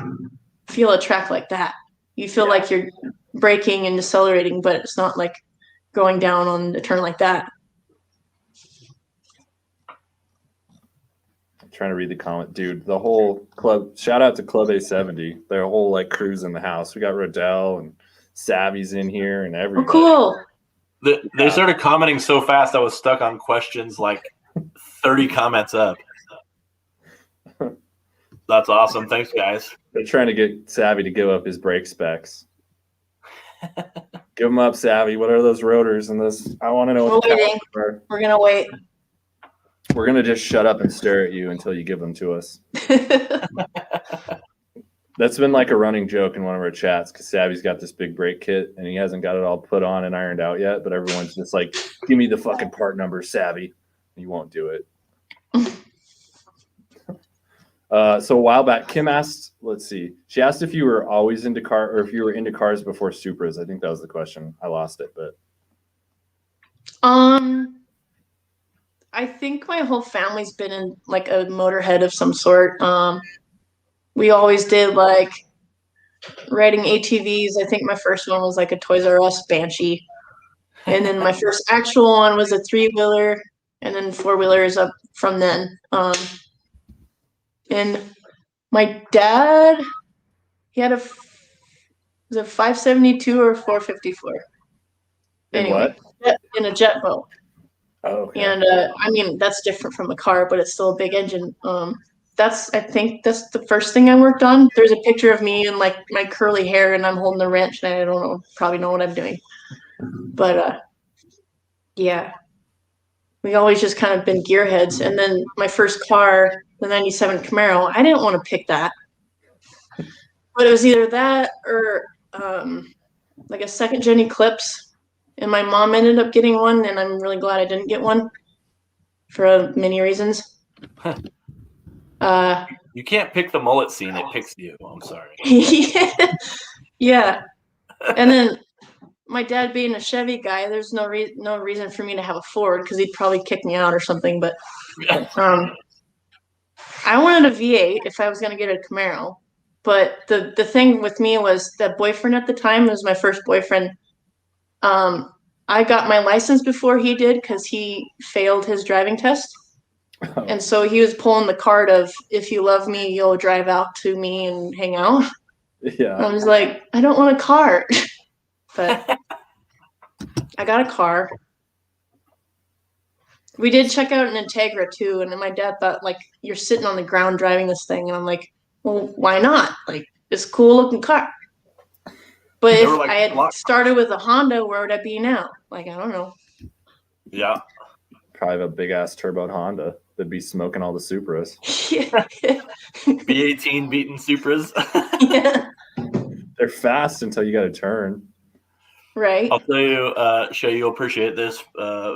feel a track like that. You feel like you're braking and decelerating, but it's not like going down on a turn like that. I'm trying to read the comment, dude. The whole club. Shout out to Club A70. Their whole like crew's in the house. We got Rodell and Savvy's in here and everybody. Oh, cool. They started commenting so fast, I was stuck on questions like 30 comments up. That's awesome. Thanks, guys. They're trying to get Savvy to give up his brake specs. Give them up, Savvy. What are those rotors and this? I want to know what We're waiting. We're gonna wait. We're gonna just shut up and stare at you until you give them to us. That's been like a running joke in one of our chats, because Savvy's got this big brake kit and he hasn't got it all put on and ironed out yet, but everyone's just like, give me the fucking part number, Savvy. You won't do it. So a while back, Kim asked, let's see. She asked if you were always into car, or if you were into cars before Supras. I think that was the question. I lost it, but. I think my whole family's been in like a motorhead of some sort. We always did like riding ATVs. I think my first one was like a Toys R Us Banshee. And then my first actual one was a 3-wheeler, and then 4-wheelers up from then. And my dad, he had was it 572 or 454? Anyway, in a jet boat. Oh, okay. And I mean, that's different from a car, but it's still a big engine. I think that's the first thing I worked on. There's a picture of me and like my curly hair, and I'm holding the wrench, and I probably know what I'm doing. But yeah, we always just kind of been gearheads. And then my first car, the 97 Camaro, I didn't want to pick that, but it was either that or like a second-gen Eclipse. And my mom ended up getting one, and I'm really glad I didn't get one for many reasons. You can't pick the mullet scene; it picks you. I'm sorry. Yeah. And then my dad being a Chevy guy, there's no reason for me to have a Ford, because he'd probably kick me out or something. But I wanted a V8 if I was going to get a Camaro. But the thing with me was that boyfriend at the time was my first boyfriend. I got my license before he did, because he failed his driving test. Oh. And so he was pulling the card of, if you love me, you'll drive out to me and hang out. Yeah. I was like, I don't want a car. But I got a car. We did check out an Integra too, and then my dad thought, like, you're sitting on the ground driving this thing, and I'm like, well, why not? Like, it's a cool looking car. But if I had started with a Honda, where would I be now? Like, I don't know. Yeah. Probably a big ass turbo Honda that'd be smoking all the Supras. B18 beating Supras. Yeah. They're fast until you got to turn. Right. I'll tell you, Shay, you'll appreciate this.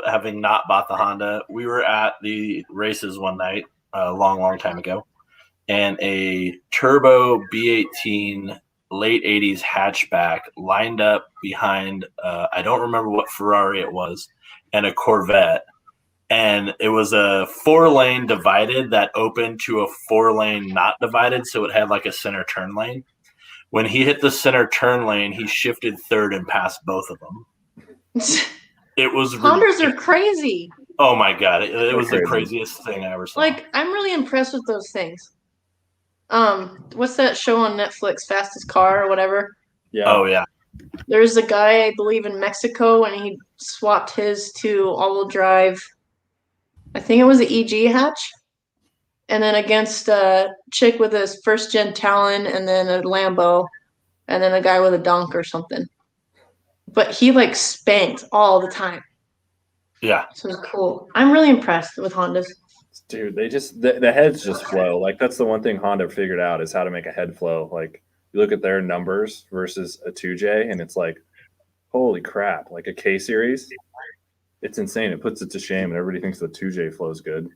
Having not bought the Honda, we were at the races one night a long time ago, and a turbo B18 late 80s hatchback lined up behind, I don't remember what Ferrari it was, and a Corvette. And it was a 4-lane divided that opened to a 4-lane not divided, so it had like a center turn lane. When he hit the center turn lane, he shifted third and passed both of them. It was Hondas are crazy. Oh my god, it was the craziest thing I ever saw. Like, I'm really impressed with those things. What's that show on Netflix, Fastest Car or whatever? Yeah. Oh yeah. There's a guy, I believe, in Mexico, and he swapped his to all-wheel drive. I think it was the EG hatch. And then against a chick with a first-gen Talon, and then a Lambo, and then a guy with a Donk or something. But he, like, spanked all the time. Yeah. So it was cool. I'm really impressed with Hondas. Dude, they just the heads just flow. Like, that's the one thing Honda figured out is how to make a head flow. Like, you look at their numbers versus a 2J, and it's like, holy crap! Like a K series, it's insane. It puts it to shame, and everybody thinks the 2J flows good.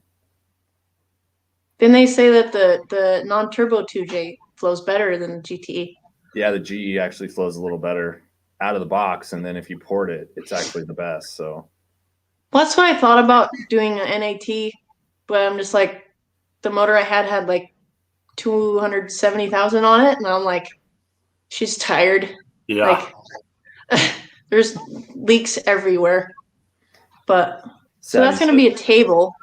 Then they say that the non-turbo 2J flows better than the GTE. Yeah, the GE actually flows a little better out of the box, and then if you port it, it's actually the best. So Well, that's why I thought about doing an NAT, but I'm just like, the motor I had like 270,000 on it, and I'm like, she's tired. Yeah. Like, there's leaks everywhere. But so Savvy that's going to be a table.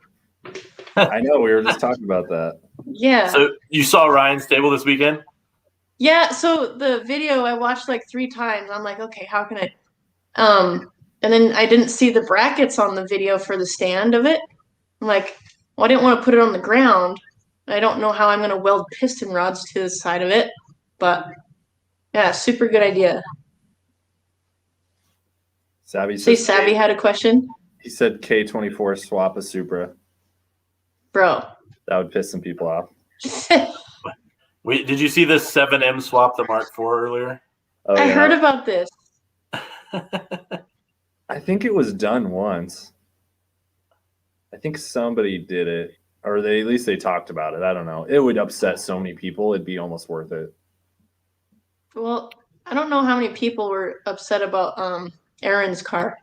I know, we were just talking about that. Yeah. So you saw Ryan's table this weekend? Yeah, so the video I watched like 3 times. I'm like, okay, how can I and then I didn't see the brackets on the video for the stand of it. I'm like, well, I didn't want to put it on the ground. I don't know how I'm going to weld piston rods to the side of it, but yeah, super good idea. Savvy Say says Savvy had a question? he said K24 swap a Supra. Bro. That would piss some people off. Did you see this 7M swap the Mark IV earlier? Oh, I yeah. heard about this. I think it was done once. I think somebody did it, or at least they talked about it. I don't know. It would upset so many people. It'd be almost worth it. Well, I don't know how many people were upset about Aaron's car,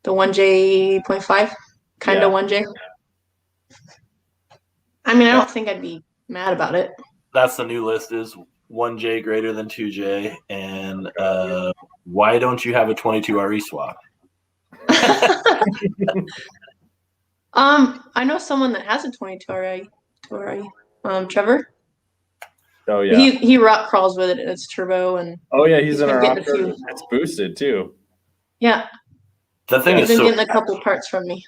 the 1J.5, kind of 1J. I mean, I don't think I'd be mad about it. That's the new list is 1J greater than 2J, and why don't you have a 22 RE swap? I know someone that has a 22 RE. Trevor. Oh yeah. He rock crawls with it, and it's turbo, and oh yeah, he's in our getting offer. It's boosted too. Yeah. The thing He's is been so getting a couple parts from me.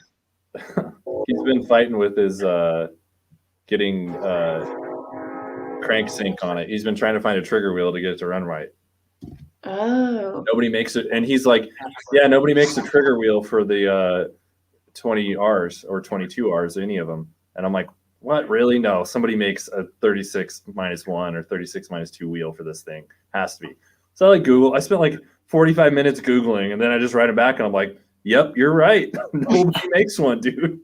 He's been fighting with his getting crank sync on it. He's been trying to find a trigger wheel to get it to run right. Oh. Nobody makes it, and he's like, yeah, nobody makes a trigger wheel for the 20Rs or 22Rs, any of them. And I'm like, what? Really? No, somebody makes a 36-1 or 36-2 wheel for this thing. Has to be. So I Google. I spent like 45 minutes Googling, and then I just write it back, and I'm like, yep, you're right. Nobody makes one, dude.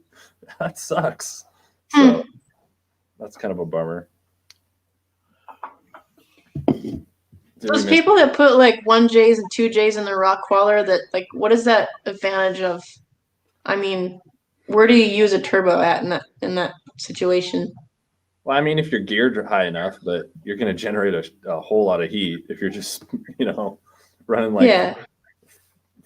That sucks. So that's kind of a bummer. Those people that put like 1Js and 2Js in the rock crawler, that like, what is that advantage of? I mean, where do you use a turbo at in that situation? Well, I mean, if you're geared high enough, but you're going to generate a whole lot of heat if you're just, running like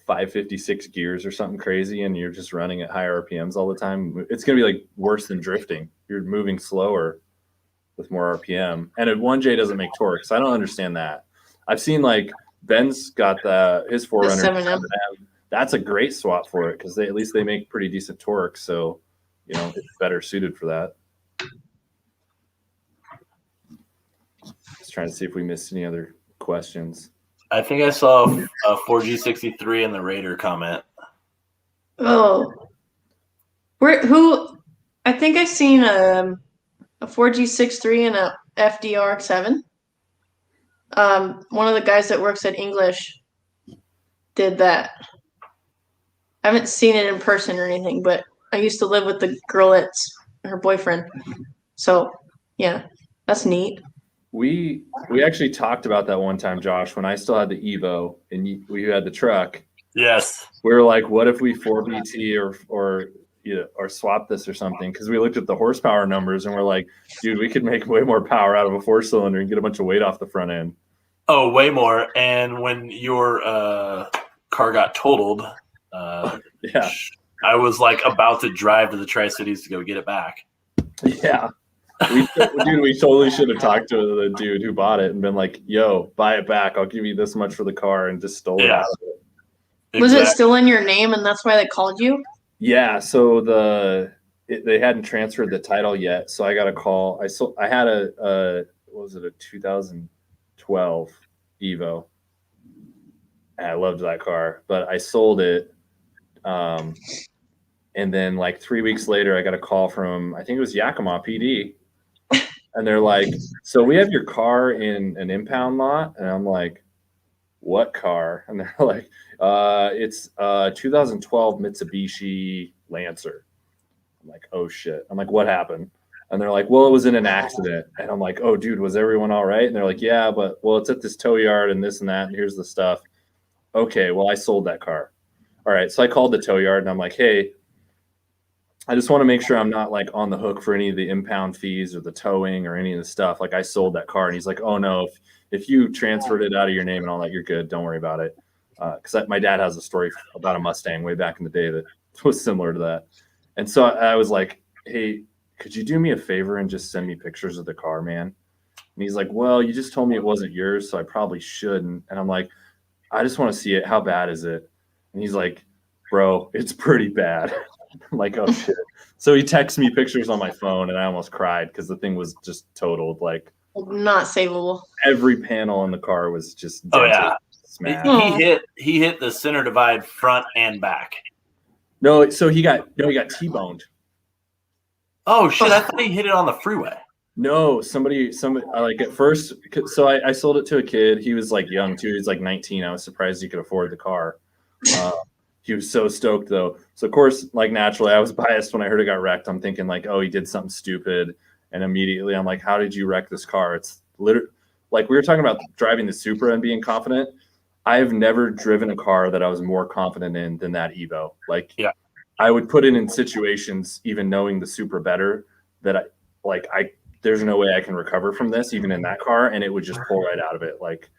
556 gears or something crazy, and you're just running at high RPMs all the time. It's going to be like worse than drifting. You're moving slower with more RPM, and a 1J doesn't make torque. So I don't understand that. I've seen like Ben's got his 4Runner 7M. That's a great swap for it because at least they make pretty decent torque. So, it's better suited for that. Just trying to see if we missed any other questions. I think I saw a 4G63 in the Raider comment. Oh, I think I seen a 4G63 and a FDRX7. One of the guys that works at English did that. I haven't seen it in person or anything, but I used to live with the girl that's her boyfriend. So yeah, that's neat. We actually talked about that one time, Josh, when I still had the Evo and we had the truck. Yes. We were like, what if we 4BT or swap this or something? Because we looked at the horsepower numbers and we're like, dude, we could make way more power out of a 4-cylinder and get a bunch of weight off the front end. Oh, way more. And when your car got totaled, yeah, I was like about to drive to the Tri-Cities to go get it back. Yeah. We totally should have talked to the dude who bought it and been like, yo, buy it back. I'll give you this much for the car, and just stole it out of it. Exactly. Was it still in your name and that's why they called you? Yeah. So they hadn't transferred the title yet. So I got a call. I had a 2012 Evo. And I loved that car, but I sold it. And then like 3 weeks later, I got a call from, I think it was Yakima PD. And they're like, so we have your car in an impound lot. And I'm like, what car? And they're like, it's a 2012 Mitsubishi Lancer. I'm like, oh shit. I'm like, what happened? And they're like, well, it was in an accident. And I'm like, oh dude, was everyone all right? And they're like, yeah, but well, it's at this tow yard and this and that. And here's the stuff. Okay, well, I sold that car. All right. So I called the tow yard and I'm like, hey, I just want to make sure I'm not like on the hook for any of the impound fees or the towing or any of the stuff. Like I sold that car. And he's like, oh no, if you transferred it out of your name and all that, you're good. Don't worry about it. Because my dad has a story about a Mustang way back in the day that was similar to that. And so I was like, hey, could you do me a favor and just send me pictures of the car, man? And he's like, well, you just told me it wasn't yours, so I probably shouldn't. And I'm like, I just want to see it. How bad is it? And he's like, bro, it's pretty bad. I'm like, oh shit. So he texts me pictures on my phone and I almost cried because the thing was just totaled. Like not savable. Every panel in the car was just dented, oh yeah, smashed. He hit the center divide front and back. No, so he got T-boned. Oh shit! I thought he hit it on the freeway. No, somebody like at first. So I sold it to a kid. He was like young too. He was like 19. I was surprised he could afford the car. He was so stoked though. So of course, like naturally, I was biased when I heard it got wrecked. I'm thinking like, oh, he did something stupid. And immediately I'm like, how did you wreck this car? It's literally like we were talking about driving the Supra and being confident. I've never driven a car that I was more confident in than that Evo. Like, yeah, I would put it in situations, even knowing the Supra better, that there's no way I can recover from this, even in that car. And it would just pull right out of it. Like,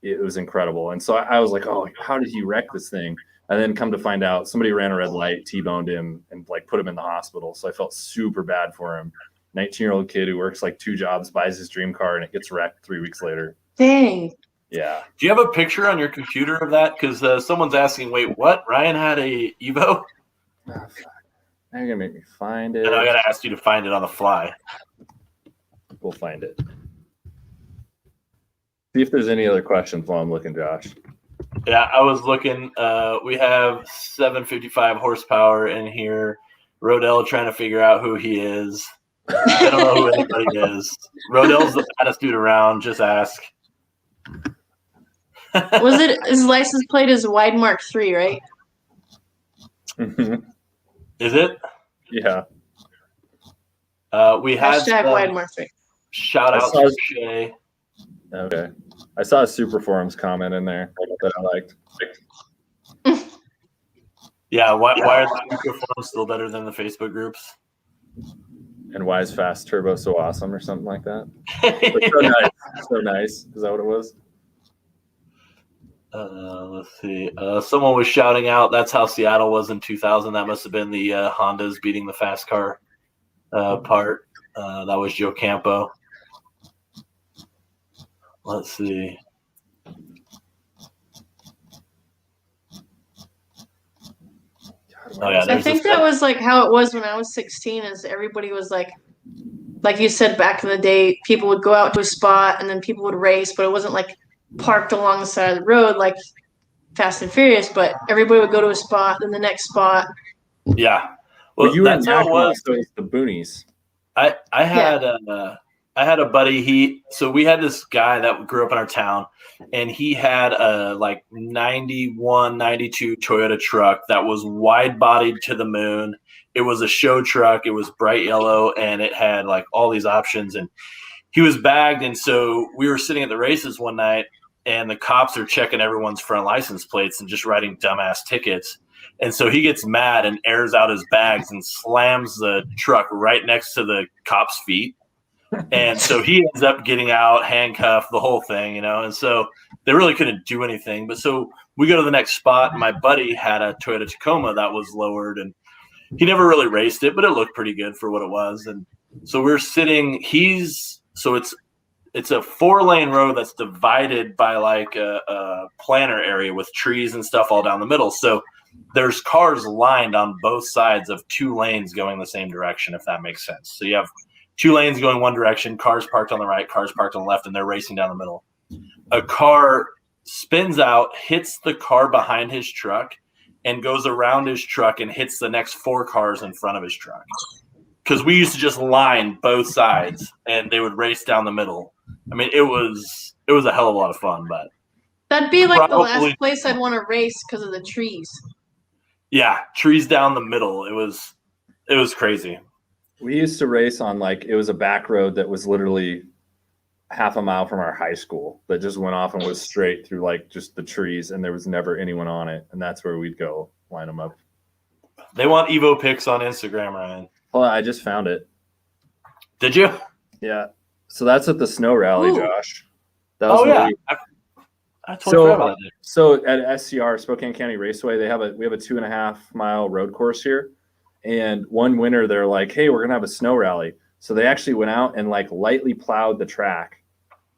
it was incredible. And so I was like, oh, how did he wreck this thing? And then come to find out somebody ran a red light, T-boned him and like put him in the hospital. So I felt super bad for him. 19-year-old kid who works like 2 jobs, buys his dream car, and it gets wrecked 3 weeks later. Dang. Yeah. Do you have a picture on your computer of that? Because someone's asking, wait, what? Ryan had a Evo? Oh, fuck. Now you're going to make me find it. And I got to ask you to find it on the fly. We'll find it. See if there's any other questions while I'm looking, Josh. Yeah, I was looking. We have 755 horsepower in here. Rodell trying to figure out who he is. I don't know who anybody is. Rodell's the baddest dude around. Just ask. Was it his license plate is Wide Mark 3, right? Mm-hmm. Is it? Yeah. We had Wide Mark 3. Shout out to Shay. Okay. I saw a Super Forums comment in there that I liked. Yeah, why are the Super Forums still better than the Facebook groups? And why is Fast Turbo so awesome or something like that? So nice. So nice. Is that what it was? Let's see. Someone was shouting out, that's how Seattle was in 2000. That must have been the Hondas beating the fast car part. That was Joe Campo. Let's see. Oh, yeah, I think that was like how it was when I was 16, is everybody was like you said back in the day, people would go out to a spot and then people would race, but it wasn't like parked along the side of the road like Fast and Furious, but everybody would go to a spot, then the next spot. Yeah. Well, you were in that's how it Yakima, was. so it's the boonies. I had a buddy. So we had this guy that grew up in our town, and he had a like 91, 92 Toyota truck that was wide bodied to the moon. It was a show truck. It was bright yellow, and it had like all these options. And he was bagged, and so we were sitting at the races one night, and the cops are checking everyone's front license plates and just writing dumbass tickets. And so he gets mad and airs out his bags and slams the truck right next to the cop's feet. And so he ends up getting out, handcuffed, the whole thing, And so they really couldn't do anything. But so we go to the next spot, and my buddy had a Toyota Tacoma that was lowered, and he never really raced it, but it looked pretty good for what it was. And so we're sitting. It's a 4-lane road that's divided by like a planter area with trees and stuff all down the middle. So there's cars lined on both sides of 2 lanes going the same direction, if that makes sense. So you have 2 lanes going one direction, cars parked on the right, cars parked on the left, and they're racing down the middle. A car spins out, hits the car behind his truck, and goes around his truck and hits the next 4 cars in front of his truck. Because we used to just line both sides, and they would race down the middle. I mean, it was a hell of a lot of fun, but That'd be like the last place I'd want to race because of the trees. Yeah, trees down the middle. It was crazy. We used to race on it was a back road that was literally half a mile from our high school that just went off and was straight through just the trees, and there was never anyone on it, and that's where we'd go line them up. They want Evo pics on Instagram, Ryan. Well, I just found it. Did you? Yeah. So that's at the snow rally, Josh. That was I totally forgot about that. So at SCR, Spokane County Raceway, we have a 2.5 mile road course here. And one winter, they're like, hey, we're going to have a snow rally. So they actually went out and lightly plowed the track,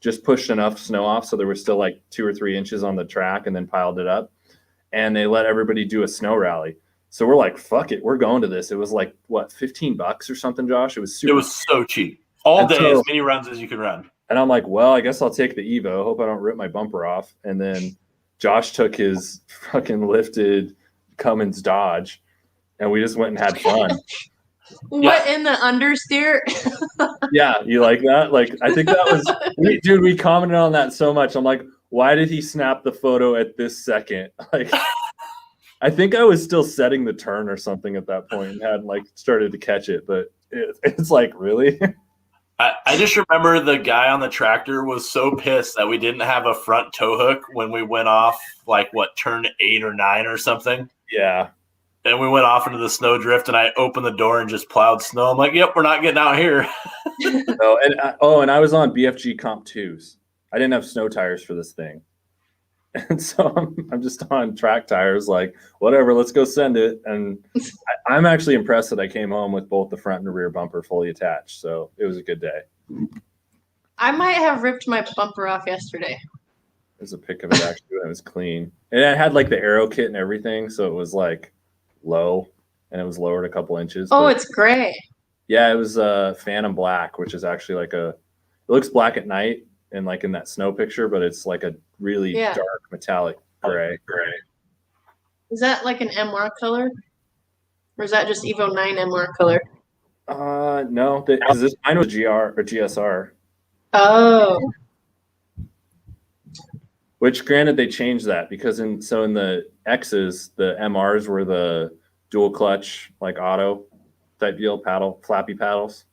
just pushed enough snow off. So there was still 2 or 3 inches on the track, and then piled it up. And they let everybody do a snow rally. So we're like, fuck it, we're going to this. It was $15 or something, Josh? It was super. It was so cheap. All day, as many runs as you could run. And I'm like, well, I guess I'll take the Evo. Hope I don't rip my bumper off. And then Josh took his fucking lifted Cummins Dodge, and we just went and had fun. What, in the understeer? Yeah, you like that? I think that was, we commented on that so much. I'm like, why did he snap the photo at this second? I think I was still setting the turn or something at that point and hadn't started to catch it, but it's really? I just remember the guy on the tractor was so pissed that we didn't have a front tow hook when we went off turn 8 or 9 or something. Yeah. And we went off into the snow drift, and I opened the door and just plowed snow. I'm like, yep, we're not getting out here. And I was on BFG Comp 2s. I didn't have snow tires for this thing. And so I'm just on track tires, whatever, let's go send it. And I'm actually impressed that I came home with both the front and the rear bumper fully attached. So it was a good day. I might have ripped my bumper off yesterday. There's a pic of it actually when it was clean. And it had the aero kit and everything. So it was low, and it was lowered a couple inches. Oh, it's gray. Yeah, it was Phantom Black, which is actually it looks black at night and in that snow picture, but it's a really dark metallic gray. Is that an MR color? Or is that just Evo 9 MR color? No, because mine was GR or GSR. Oh. Which, granted, they changed that because in the X's, the MRs were the dual clutch, auto type deal, flappy paddles,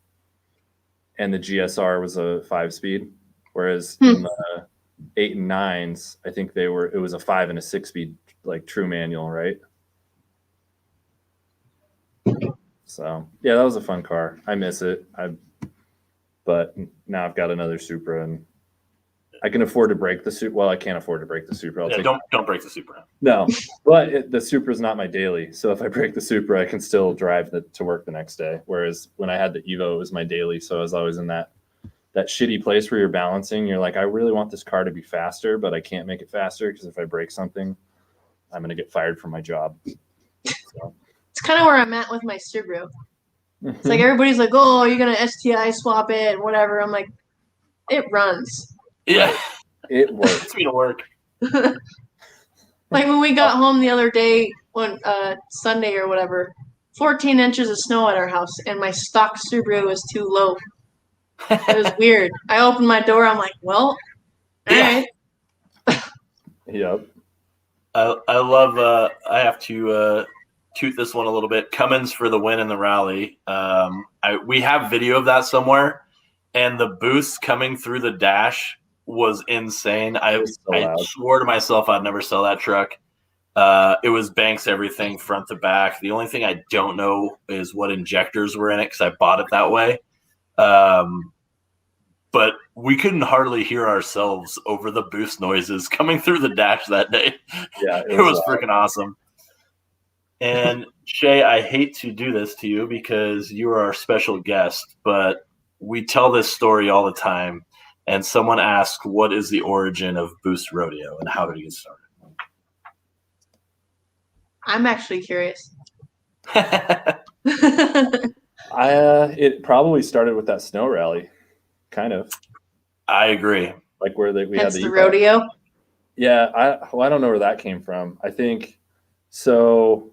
and the GSR was a 5-speed. Whereas in the 8 and 9s, I think it was a 5 and a 6-speed, true manual, right? So yeah, that was a fun car. I miss it. But now I've got another Supra, and I can afford to break the Supra. Well, I can't afford to break the Supra. Don't break the Supra. No, but the Supra is not my daily. So if I break the Supra, I can still drive to work the next day. Whereas when I had the Evo, it was my daily. So I was always in that shitty place where you're balancing. You're like, I really want this car to be faster, but I can't make it faster because if I break something, I'm going to get fired from my job. So. It's kind of where I'm at with my Subaru. It's everybody's like, oh, you're going to STI swap it and whatever. I'm like, it runs. Yeah. It works. It's going to work. When we got home the other day, when Sunday or whatever, 14 inches of snow at our house, and my stock Subaru was too low. It was weird. I opened my door. I'm like, well, all right. Yep. I love. I have to toot this one a little bit. Cummins for the win in the rally. We have video of that somewhere, and the boost coming through the dash was insane. I swore to myself I'd never sell that truck. It was Banks everything front to back. The only thing I don't know is what injectors were in it because I bought it that way. But we couldn't hardly hear ourselves over the boost noises coming through the dash that day. Yeah, it was freaking awesome. And Shay, I hate to do this to you because you are our special guest, but we tell this story all the time. And someone asked, what is the origin of BoostRodeo and how did it get started? I'm actually curious. It probably started with that snow rally. Kind of. I agree. Like where we had the rodeo. Yeah, I don't know where that came from. I think so.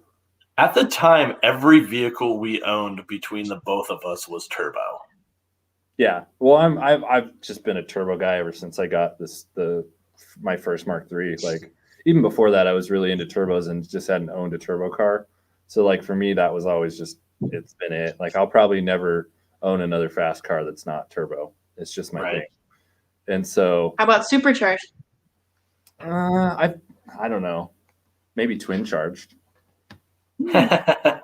At the time, every vehicle we owned between the both of us was turbo. Yeah. Well, I've just been a turbo guy ever since I got my first Mark III. Like even before that, I was really into turbos and just hadn't owned a turbo car. So like for me, that was always just it's been it. Like I'll probably never own another fast car that's not turbo. It's just my thing. And so how about supercharged? I don't know. Maybe twin charged. I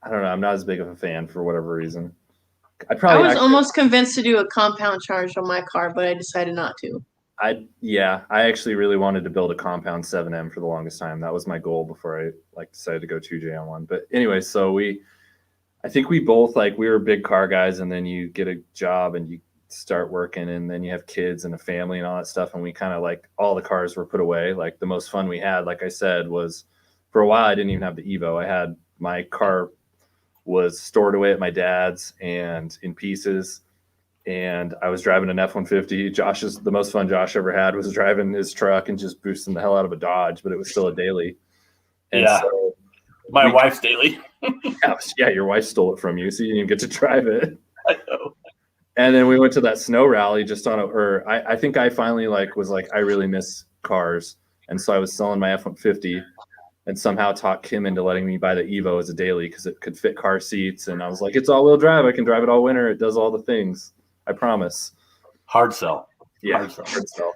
don't know. I'm not as big of a fan for whatever reason. I was almost convinced to do a compound charge on my car, but I decided not to. I actually really wanted to build a compound 7M for the longest time. That was my goal before I decided to go 2J on one. But anyway, so I think we both we were big car guys, and then you get a job and you start working, and then you have kids and a family and all that stuff. And we kind of all the cars were put away. Like the most fun we had, like I said, was for a while I didn't even have the Evo. I had my car was stored away at my dad's and in pieces, and I was driving an F-150. The most fun Josh ever had was driving his truck and just boosting the hell out of a Dodge, but it was still a daily. And so my wife's daily. Yeah, your wife stole it from you, so you didn't get to drive it. I know. And then we went to that snow rally just I think I finally was I really miss cars. And so I was selling my F-150 and somehow talked Kim into letting me buy the Evo as a daily because it could fit car seats. And I was like, it's all-wheel drive. I can drive it all winter. It does all the things. I promise. Hard sell. Yeah, hard sell.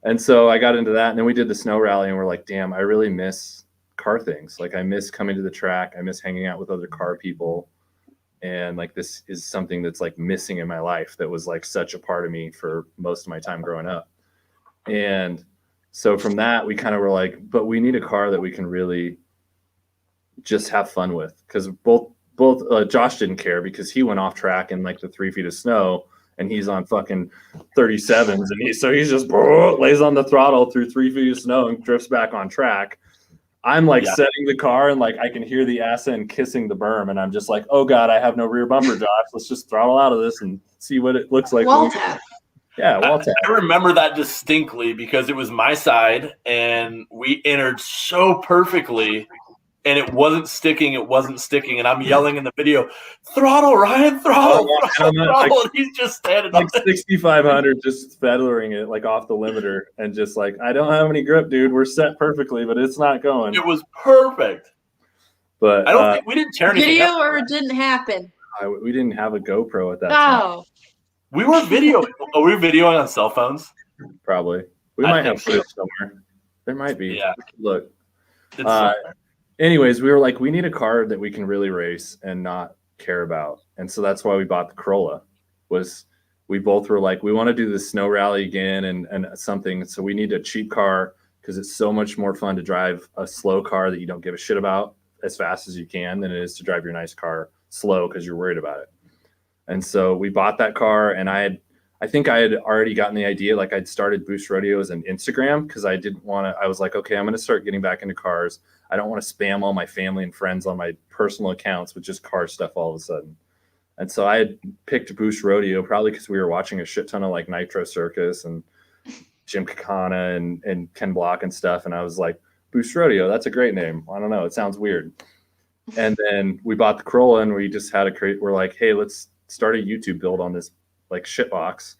And so I got into that. And then we did the snow rally, and we're like, damn, I really miss car things. Like I miss coming to the track. I miss hanging out with other car people. And this is something that's missing in my life that was such a part of me for most of my time growing up. And so from that, we kind of were but we need a car that we can really just have fun with. Because both Josh didn't care because he went off track in the 3 feet of snow, and he's on fucking 37s, and he's just lays on the throttle through 3 feet of snow and drifts back on track. I'm setting the car, and I can hear the ass end kissing the berm, and I'm just oh God, I have no rear bumper, Josh. Let's just throttle out of this and see what it looks like. Yeah, wall tap. I remember that distinctly because it was my side, and we entered so perfectly, and it wasn't sticking, and I'm yelling in the video, throttle, Ryan, throttle. And he's just standing 6,500, just feathering it off the limiter, and just I don't have any grip, dude. We're set perfectly, but it's not going. It was perfect. But I don't think we didn't tear anything video up. or it didn't happen. We didn't have a GoPro at that time. We were videoing. Are we videoing on cell phones? Probably. We might have footage somewhere. There might be. Yeah. Look. Anyways, we were we need a car that we can really race and not care about. And so that's why we bought the Corolla. We both were we want to do the snow rally again and something. So we need a cheap car because it's so much more fun to drive a slow car that you don't give a shit about as fast as you can than it is to drive your nice car slow because you're worried about it. And so we bought that car, and I think I had already gotten the idea. I'd started BoostRodeo as an Instagram because I didn't want to. I was okay, I'm going to start getting back into cars. I don't want to spam all my family and friends on my personal accounts with just car stuff all of a sudden. And so I had picked BoostRodeo probably because we were watching a shit ton of Nitro Circus and Jim Kakana and Ken Block and stuff. And I was BoostRodeo, that's a great name. I don't know, it sounds weird. And then we bought the Corolla, and we just had a create. We're like, hey, let's start a YouTube build on this like shitbox.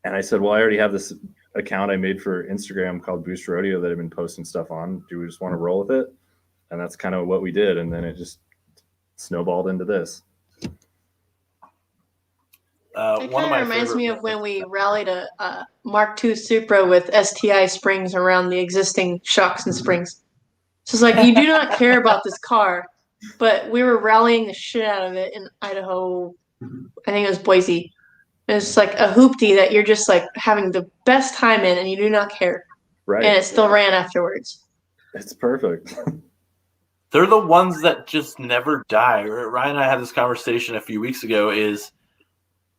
And I said, well, I already have this account I made for Instagram called BoostRodeo that I've been posting stuff on. Do we just want to roll with it? And that's kind of what we did. And then it just snowballed into this. It kind of reminds me of when we rallied a Mark II Supra with STI springs around the existing shocks and springs. So it's like, you do not care about this car, but we were rallying the shit out of it in Idaho. I think it was Boise. It's like a hoopty that you're just like having the best time in, and you do not care. Right. And it still ran afterwards. It's perfect. They're the ones that just never die. Ryan and I had this conversation a few weeks ago. Is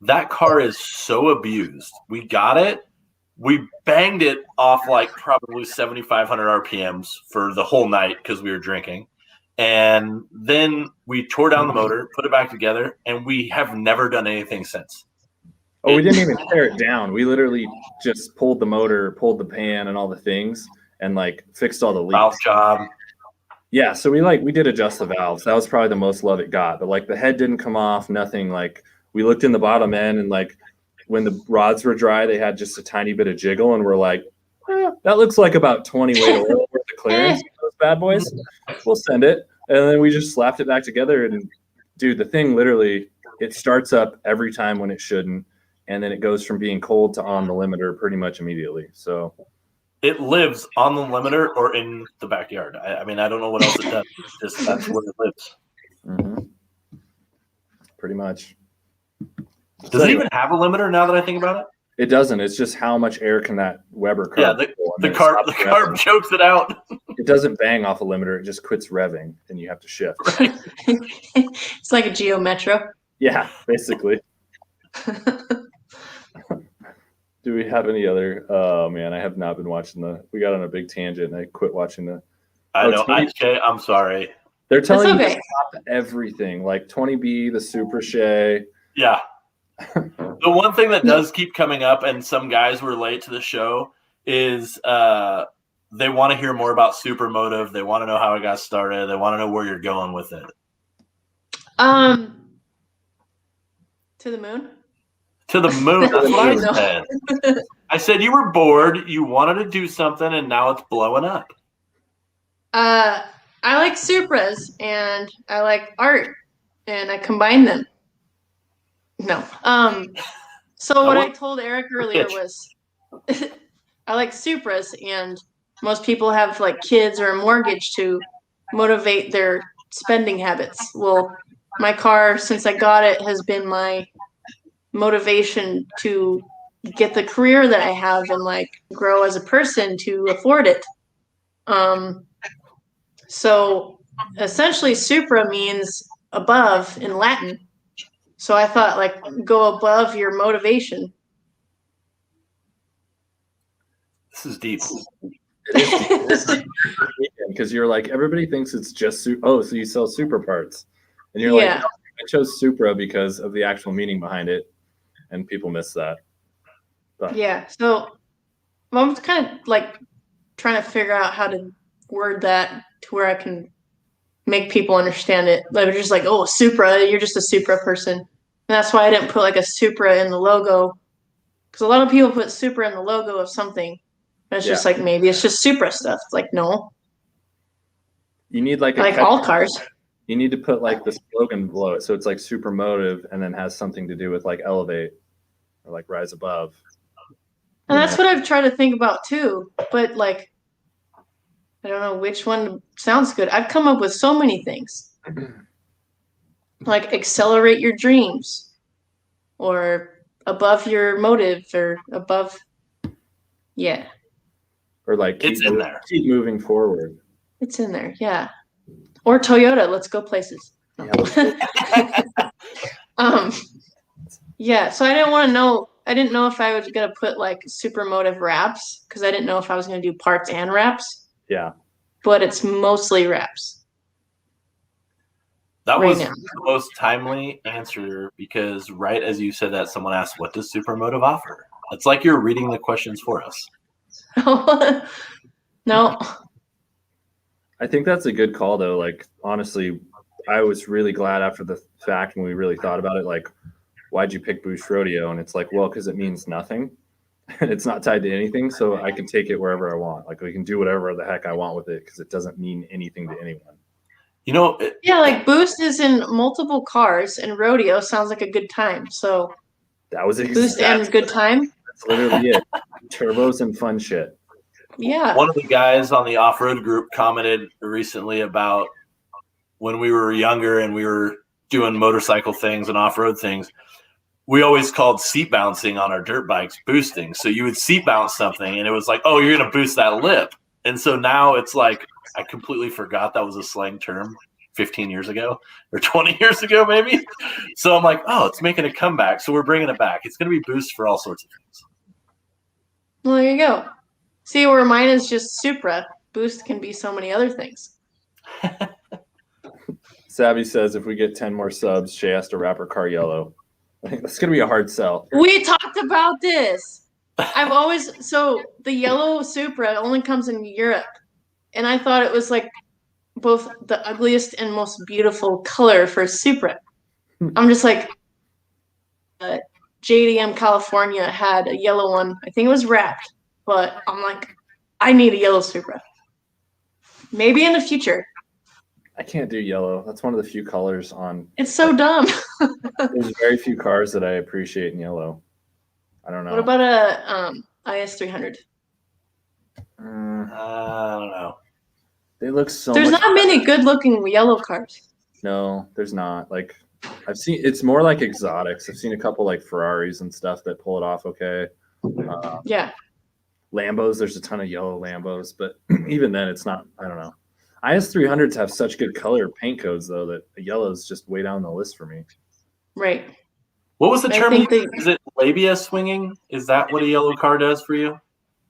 that car is so abused. We got it. We banged it off like probably 7,500 RPMs for the whole night because we were drinking. And then we tore down the motor, put it back together, and we have never done anything since. Oh, we didn't even tear it down. We literally just pulled the motor, pulled the pan and all the things, and like fixed all the leaks. Valve job. Yeah, so we did adjust the valves. That was probably the most love it got. But like the head didn't come off, nothing. Like we looked in the bottom end, and like when the rods were dry, they had just a tiny bit of jiggle, and we're like, that looks like about 20 weight of oil worth of clearance. Those bad boys, we'll send it. And then we just slapped it back together, and dude, the thing literally, it starts up every time when it shouldn't. And then it goes from being cold to on the limiter pretty much immediately. So it lives on the limiter or in the backyard. I mean, I don't know what else it does. Just that's where it lives. Mm-hmm. Pretty much. Does it even have a limiter now that I think about it? It doesn't. It's just how much air can that Weber carb? Yeah, the carb chokes it out. It doesn't bang off a limiter. It just quits revving, and you have to shift. Right. It's like a Geo Metro. Yeah, basically. Do we have any other? Oh man, I have not been watching we got on a big tangent, and I quit watching the. I know. I'm sorry. They're telling you to stop everything, like 20B, the Supra Shay. Yeah. The one thing that does keep coming up, and some guys were late to the show, is they want to hear more about SupraMotive. They want to know how it got started. They want to know where you're going with it. To the moon. To the moon. That's what I said. I said you were bored. You wanted to do something, and now it's blowing up. I like Supras, and I like art, and I combine them. No. So what I told Eric earlier was I like Supras, and most people have like kids or a mortgage to motivate their spending habits. Well, my car, since I got it, has been my motivation to get the career that I have and like grow as a person to afford it. So essentially Supra means above in Latin. So I thought like go above your motivation. This is deep. Because you're like, everybody thinks it's just so you sell Supra parts. And you're like, no, I chose Supra because of the actual meaning behind it. And people miss that. But. Yeah. So I'm kind of like trying to figure out how to word that to where I can make people understand it. Like just like, oh, Supra, you're just a Supra person. And that's why I didn't put like a Supra in the logo. Because a lot of people put Supra in the logo of something. And it's just like, maybe it's just Supra stuff. It's like, no. You need like all cars. You need to put like the slogan below it. So it's like SupraMotive and then has something to do with like elevate or like rise above. And that's what I've tried to think about too. But like, I don't know which one sounds good. I've come up with so many things. Like accelerate your dreams or above your motive or above. Yeah. Or like it's in there. Keep moving forward. It's in there. Yeah. Or Toyota, let's go places. Yeah, so I didn't know if I was going to put like SupraMotive wraps because I didn't know if I was going to do parts and wraps. Yeah. But it's mostly wraps. That was the most timely answer because right as you said that, someone asked, what does SupraMotive offer? It's like you're reading the questions for us. No. I think that's a good call, though. Like, honestly, I was really glad after the fact when we really thought about it. Like, why'd you pick BoostRodeo? And it's like, well, because it means nothing. And it's not tied to anything, so I can take it wherever I want. Like, we can do whatever the heck I want with it because it doesn't mean anything to anyone. You know, Yeah, like Boost is in multiple cars, and rodeo sounds like a good time. So that was Boost and good time. That's literally it. Turbos and fun shit. Yeah. One of the guys on the off-road group commented recently about when we were younger and we were doing motorcycle things and off-road things, we always called seat bouncing on our dirt bikes boosting. So you would seat bounce something and it was like, oh, you're going to boost that lip. And so now it's like, I completely forgot that was a slang term 15 years ago or 20 years ago, maybe. So I'm like, oh, it's making a comeback. So we're bringing it back. It's going to be boost for all sorts of things. Well, there you go. See, where mine is just Supra, Boost can be so many other things. Savvy says if we get 10 more subs, Shay has to wrap her car yellow. I think that's going to be a hard sell. We talked about this. So the yellow Supra only comes in Europe. And I thought it was like both the ugliest and most beautiful color for Supra. I'm just like, JDM California had a yellow one. I think it was wrapped. But I'm like, I need a yellow Supra. Maybe in the future. I can't do yellow. That's one of the few colors on. It's so dumb. There's very few cars that I appreciate in yellow. I don't know. What about a IS300? I don't know. They look so. There's much not better. many good-looking yellow cars. No, there's not. Like I've seen, it's more like exotics. I've seen a couple like Ferraris and stuff that pull it off okay. Yeah. Lambos, there's a ton of yellow Lambos, but even then, it's not. I don't know. IS300s have such good color paint codes though that a yellow is just way down the list for me. Right. What was the term? think they- Is it labia swinging? Is that what a yellow car does for you?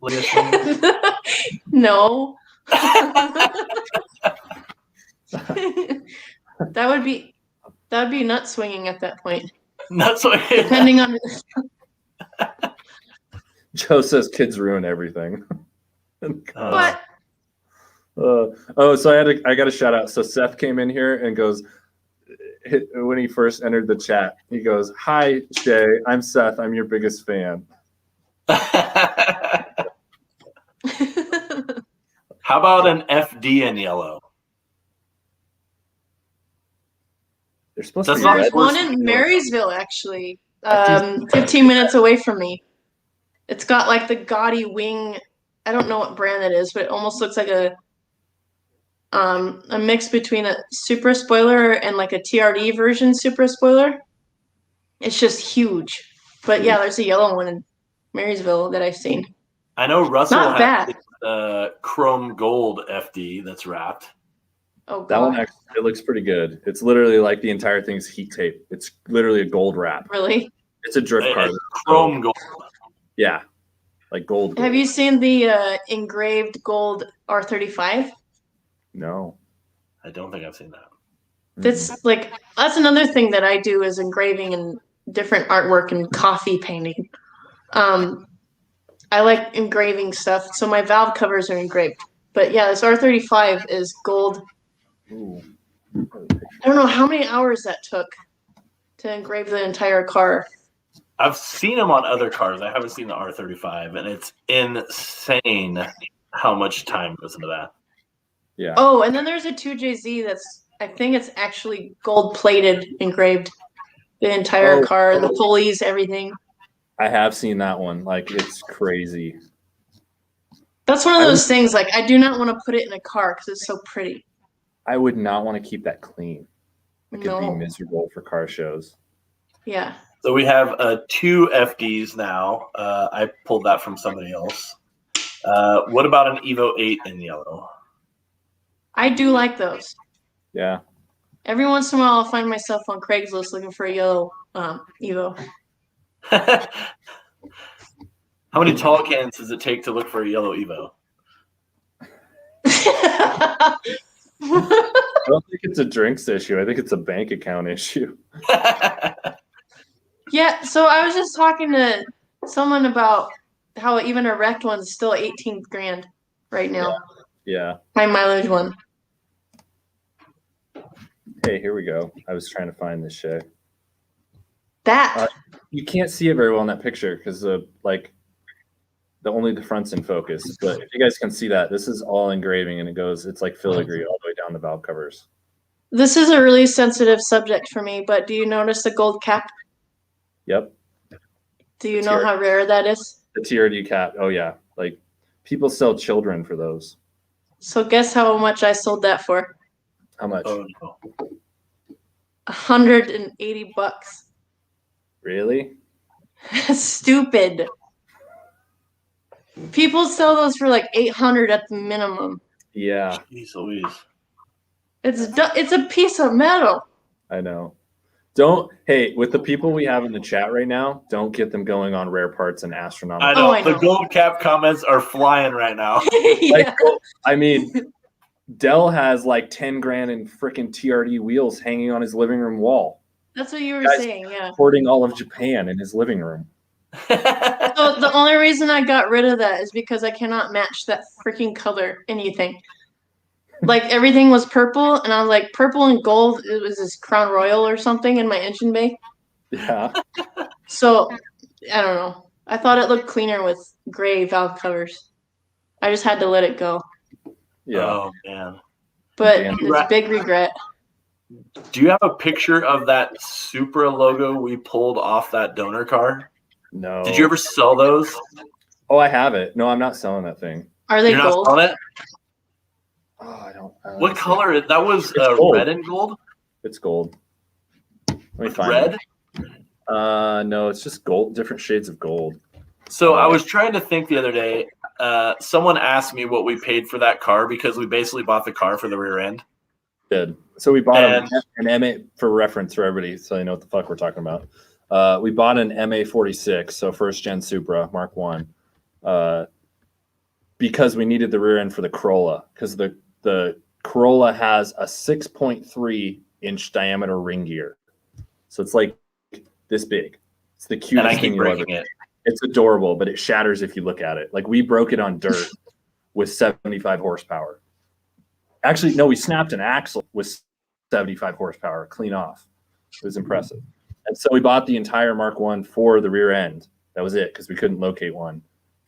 Labia swinging? No. that would be nut swinging at that point. That's what. Depending on Joe says kids ruin everything. what. So I got a shout out. So Seth came in here and goes, when he first entered the chat, he goes, "Hi, Shay. I'm Seth. I'm your biggest fan." How about an FD in yellow? They're supposed That's to be not- red. There's one in Marysville, actually, 15 minutes away from me. It's got like the gaudy wing. I don't know what brand it is, but it almost looks like a mix between a Supra spoiler and like a TRD version Supra spoiler. It's just huge. But yeah, there's a yellow one in Marysville that I've seen. I know Russell Not bad. has the chrome gold FD that's wrapped. Oh, That one God. actually, it looks pretty good. It's literally like the entire thing's heat tape. It's literally a gold wrap. Really? It's a drift car. It's chrome gold. Yeah, like gold. Have you seen the engraved gold R35? No. I don't think I've seen that. That's another thing that I do is engraving and different artwork and coffee painting. I like engraving stuff, so my valve covers are engraved. But yeah, this R35 is gold. Ooh. I don't know how many hours that took to engrave the entire car. I've seen them on other cars. I haven't seen the R35, and it's insane how much time goes into that. Yeah. Oh, and then there's a 2JZ I think it's actually gold plated, engraved. The entire car, the pulleys, everything. I have seen that one. Like, it's crazy. That's one of those things, like, I do not want to put it in a car because it's so pretty. I would not want to keep that clean. It could be No. miserable for car shows. Yeah. So we have 2 FDs now. I pulled that from somebody else. What about an Evo 8 in yellow? I do like those. Yeah. Every once in a while, I'll find myself on Craigslist looking for a yellow Evo. How many tall cans does it take to look for a yellow Evo? I don't think it's a drinks issue. I think it's a bank account issue. Yeah, so I was just talking to someone about how even a wrecked one's still 18 grand right now. Yeah. My mileage one. Hey, here we go. I was trying to find this Shay. That. You can't see it very well in that picture because only the front's in focus. But if you guys can see that, this is all engraving, and it's like filigree all the way down the valve covers. This is a really sensitive subject for me, but do you notice the gold cap? Yep. Do you know how rare that is? The TRD cap. Oh yeah, like people sell children for those. So guess how much I sold that for? How much? Oh no. $180. Really? Stupid. People sell those for like $800 at the minimum. Yeah. Jeez Louise. It's a piece of metal. I know. Hey, with the people we have in the chat right now, don't get them going on rare parts and astronomical. I know. I The know. gold cap comments are flying right now. Yeah. I mean, Dell has like 10 grand in freaking TRD wheels hanging on his living room wall. That's what you were Guy's saying, yeah. Hoarding all of Japan in his living room. So the only reason I got rid of that is because I cannot match that freaking color anything. Like everything was purple, and I was like, purple and gold. It was this Crown Royal or something in my engine bay. Yeah. So I don't know. I thought it looked cleaner with gray valve covers. I just had to let it go. Yeah. Oh man. But Damn. it's a big regret. Do you have a picture of that Supra logo we pulled off that donor car? No. Did you ever sell those? Oh, I have it. No, I'm not selling that thing. Are they You're not gold? selling it? Oh, I don't What see. color? That was gold. red and gold? It's gold. Let me With find red? it. No, it's just gold, different shades of gold. So I was trying to think the other day. Someone asked me what we paid for that car because we basically bought the car for the rear end. Did. So we bought And- an M8 for reference for everybody, so you know what the fuck we're talking about. We bought an MA46, so first gen Supra Mark 1, because we needed the rear end for the Corolla, because the Corolla has a 6.3 inch diameter ring gear, so it's like this big. It's the And cutest I thing keep you'll ever. breaking it. It's adorable, but it shatters if you look at it. Like we broke it on dirt with 75 horsepower. Actually, no, we snapped an axle with 75 horsepower, clean off. It was impressive. And so we bought the entire Mark 1 for the rear end. That was it, because we couldn't locate one.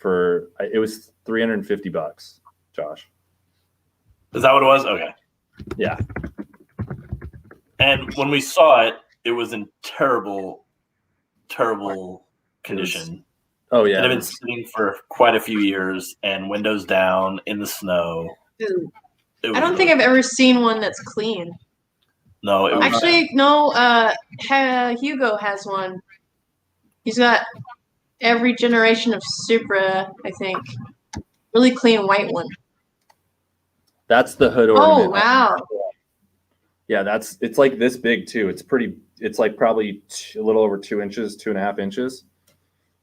It was $350, Josh. Is that what it was? Okay. Yeah. And when we saw it, it was in terrible, terrible condition. Oh It yeah. had been sitting for quite a few years and windows down in the snow. Dude, It was I don't think I've ever seen one that's clean. No, it was Actually, no. Hugo has one. He's got every generation of Supra, I think. Really clean white one. That's the hood Oh ornament. wow! Yeah, it's like this big too. It's like probably a little over 2 inches, 2.5 inches.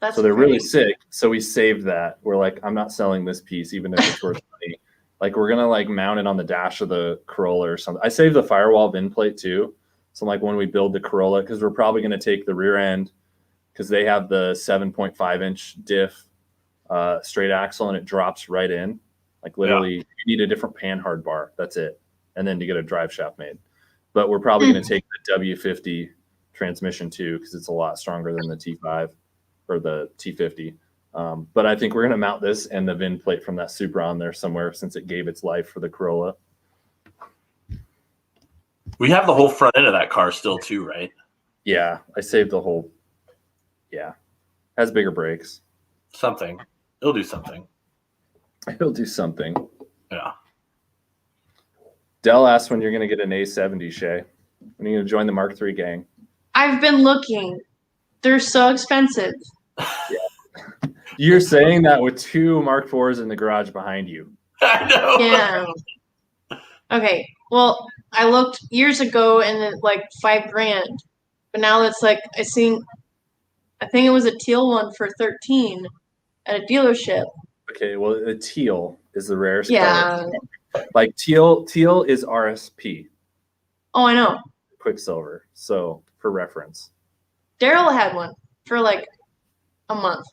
That's So they're really pretty. sick. So we saved that. We're like, I'm not selling this piece, even if it's worth money. Like we're gonna like mount it on the dash of the Corolla or something. I saved the firewall VIN plate too. So like when we build the Corolla, because we're probably gonna take the rear end, because they have the 7.5 inch diff straight axle and it drops right in. Like literally, you need a different pan hard bar. That's it. And then to get a drive shaft made. But we're probably gonna take the W50 transmission too, because it's a lot stronger than the T5 or the T50. But I think we're going to mount this and the VIN plate from that Supra on there somewhere, since it gave its life for the Corolla. We have the whole front end of that car still too, right? Yeah, I saved the whole. Yeah, has bigger brakes. Something. It'll do something. It'll do something. Yeah. Dell asked when you're going to get an A70, Shay. When are you going to join the Mark III gang? I've been looking. They're so expensive. You're saying that with 2 Mark IVs in the garage behind you. I know. Yeah. Okay. Well, I looked years ago and it like $5,000, but now it's like I think it was a teal one for 13 at a dealership. Okay, well, the teal is the rarest Yeah. color. Like teal is RSP, Oh, I know. Quicksilver. So for reference. Daryl had one for like a month.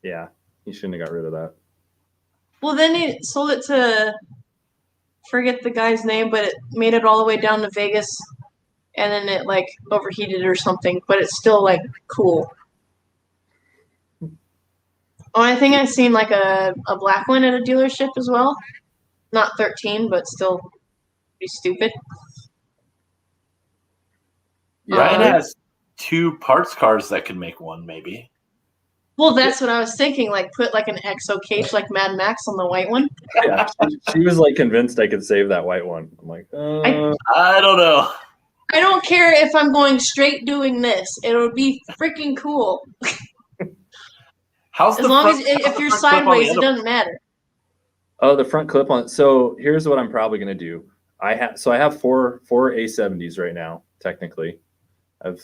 Yeah, he shouldn't have got rid of that. Well, then he sold it to, forget the guy's name, but it made it all the way down to Vegas and then it like overheated or something, but it's still like cool. Oh, I think I've seen like a black one at a dealership as well. Not 13, but still pretty stupid. Ryan has 2 parts cars that can make one, maybe. Well, that's what I was thinking. Like, put like an exo cage, like Mad Max, on the white one. Yeah, she was like convinced I could save that white one. I'm like, I don't know. I don't care if I'm going straight doing this. It'll be freaking cool. How's As long as if you're sideways, it doesn't matter. Oh, the front clip on. So here's what I'm probably gonna do. I have 4 A70s right now. Technically, I've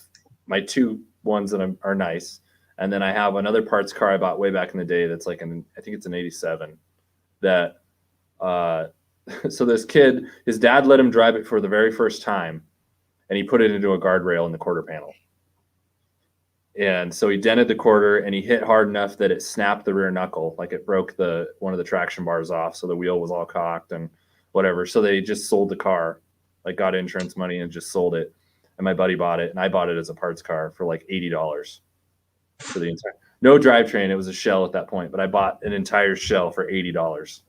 my 2 ones that are nice, and then I have another parts car I bought way back in the day. That's like I think it's an '87. That so this kid, his dad let him drive it for the very first time, and he put it into a guardrail in the quarter panel. And so he dented the quarter, and he hit hard enough that it snapped the rear knuckle, like it broke one of the traction bars off. So the wheel was all cocked and whatever. So they just sold the car, like got insurance money and just sold it. And my buddy bought it, and I bought it as a parts car for like $80 for the entire. No drivetrain. It was a shell at that point, but I bought an entire shell for $80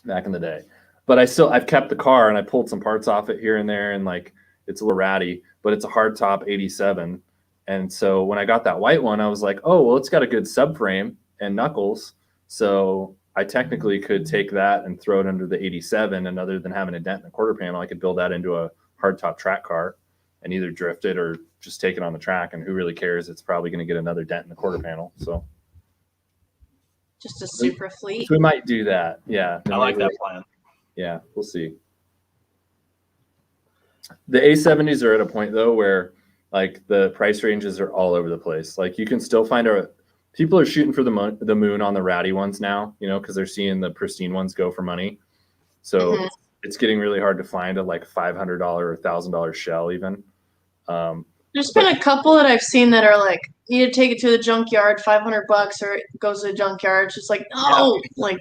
back in the day. But I've kept the car, and I pulled some parts off it here and there, and like it's a little ratty, but it's a hardtop '87. And so when I got that white one, I was like, oh, well, it's got a good subframe and knuckles. So I technically could take that and throw it under the '87. And other than having a dent in the quarter panel, I could build that into a hardtop track car and either drift it or just take it on the track. And who really cares? It's probably going to get another dent in the quarter panel. So just a Supra fleet. So we might do that. Yeah. I like that plan. Yeah, we'll see. The A70s are at a point, though, where like the price ranges are all over the place. Like you can still find people are shooting for the moon on the ratty ones now, because they're seeing the pristine ones go for money. So it's getting really hard to find a like $500 or $1,000 shell even. There's been a couple that I've seen that are like, you need to take it to the junkyard, $500, or it goes to the junkyard. It's just like, no, like.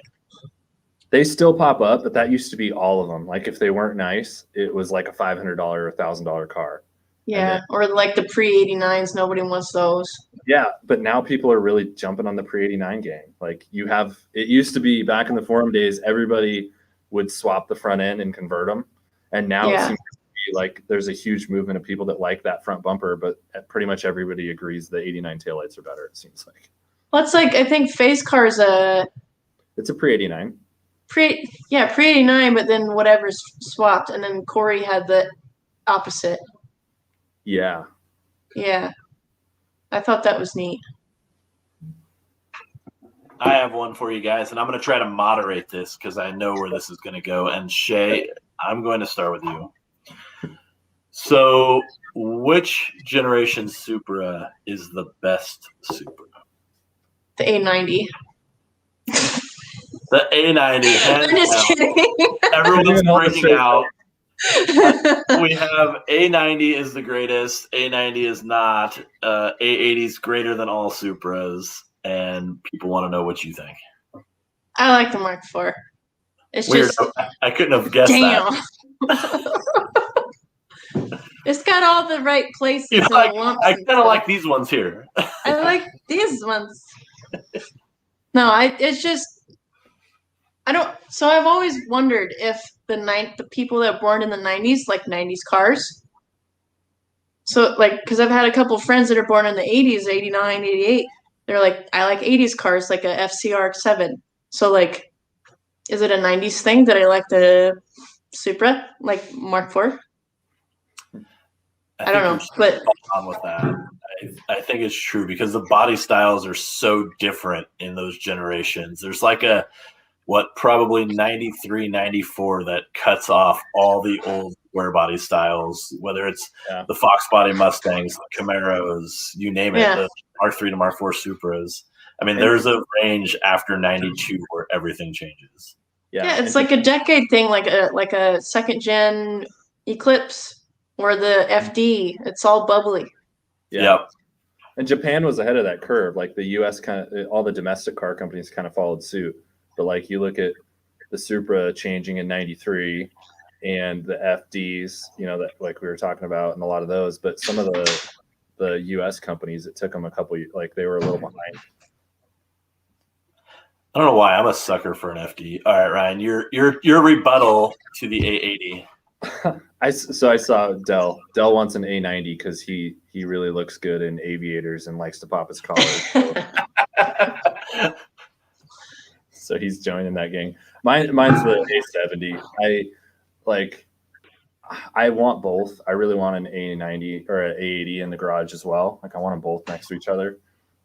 They still pop up, but that used to be all of them. Like if they weren't nice, it was like a $500 or $1,000 car. Yeah, or like the pre-89s, nobody wants those. Yeah, but now people are really jumping on the pre-89 gang. Like it used to be back in the forum days, everybody would swap the front end and convert them. And now it seems to be like there's a huge movement of people that like that front bumper, but pretty much everybody agrees the 89 taillights are better, it seems like. Well, it's like, I think Phase Car's it's a pre-89. Pre-89, but then whatever's swapped. And then Corey had the opposite. Yeah. Yeah. I thought that was neat. I have one for you guys, and I'm going to try to moderate this because I know where this is going to go. And Shay, I'm going to start with you. So which generation Supra is the best Supra? The A90. The A90. I'm just kidding. Everyone's freaking out. We have A90 is the greatest. A90 is not. A80 is greater than all Supras, and people want to know what you think. I like the Mark IV. It's Weird. just. I couldn't have guessed that. It's got all the right places. And lumps I kind of like these ones here. I like these ones. No, it's just. I don't. So I've always wondered if the people that were born in the 90s like 90s cars. So like, because I've had a couple friends that are born in the 80s, 89, 88. They're like, I like 80s cars, like a FCR7. So like, is it a 90s thing that I like the Supra, like Mark IV? I don't know, but on with that. I think it's true because the body styles are so different in those generations. There's like probably 93, 94 that cuts off all the old square body styles, whether it's the Fox body Mustangs, the Camaros, you name it, the Mark III to Mark IV Supras. I mean, there's a range after 92 where everything changes. Yeah, it's like a decade thing, like a second gen Eclipse or the FD. It's all bubbly. Yeah. Yep. And Japan was ahead of that curve. Like the US all the domestic car companies kind of followed suit. But like you look at the Supra changing in 93 and the FDs, that like we were talking about, and a lot of those. But some of the US companies, it took them a couple, like they were a little behind. I don't know why I'm a sucker for an FD. All right, Ryan, your rebuttal to the A80. I saw Dell. Dell wants an A90 because he really looks good in aviators and likes to pop his collar. So he's joining that gang. Mine's the A70. I want both. I really want an A90 or an A80 in the garage as well. Like I want them both next to each other.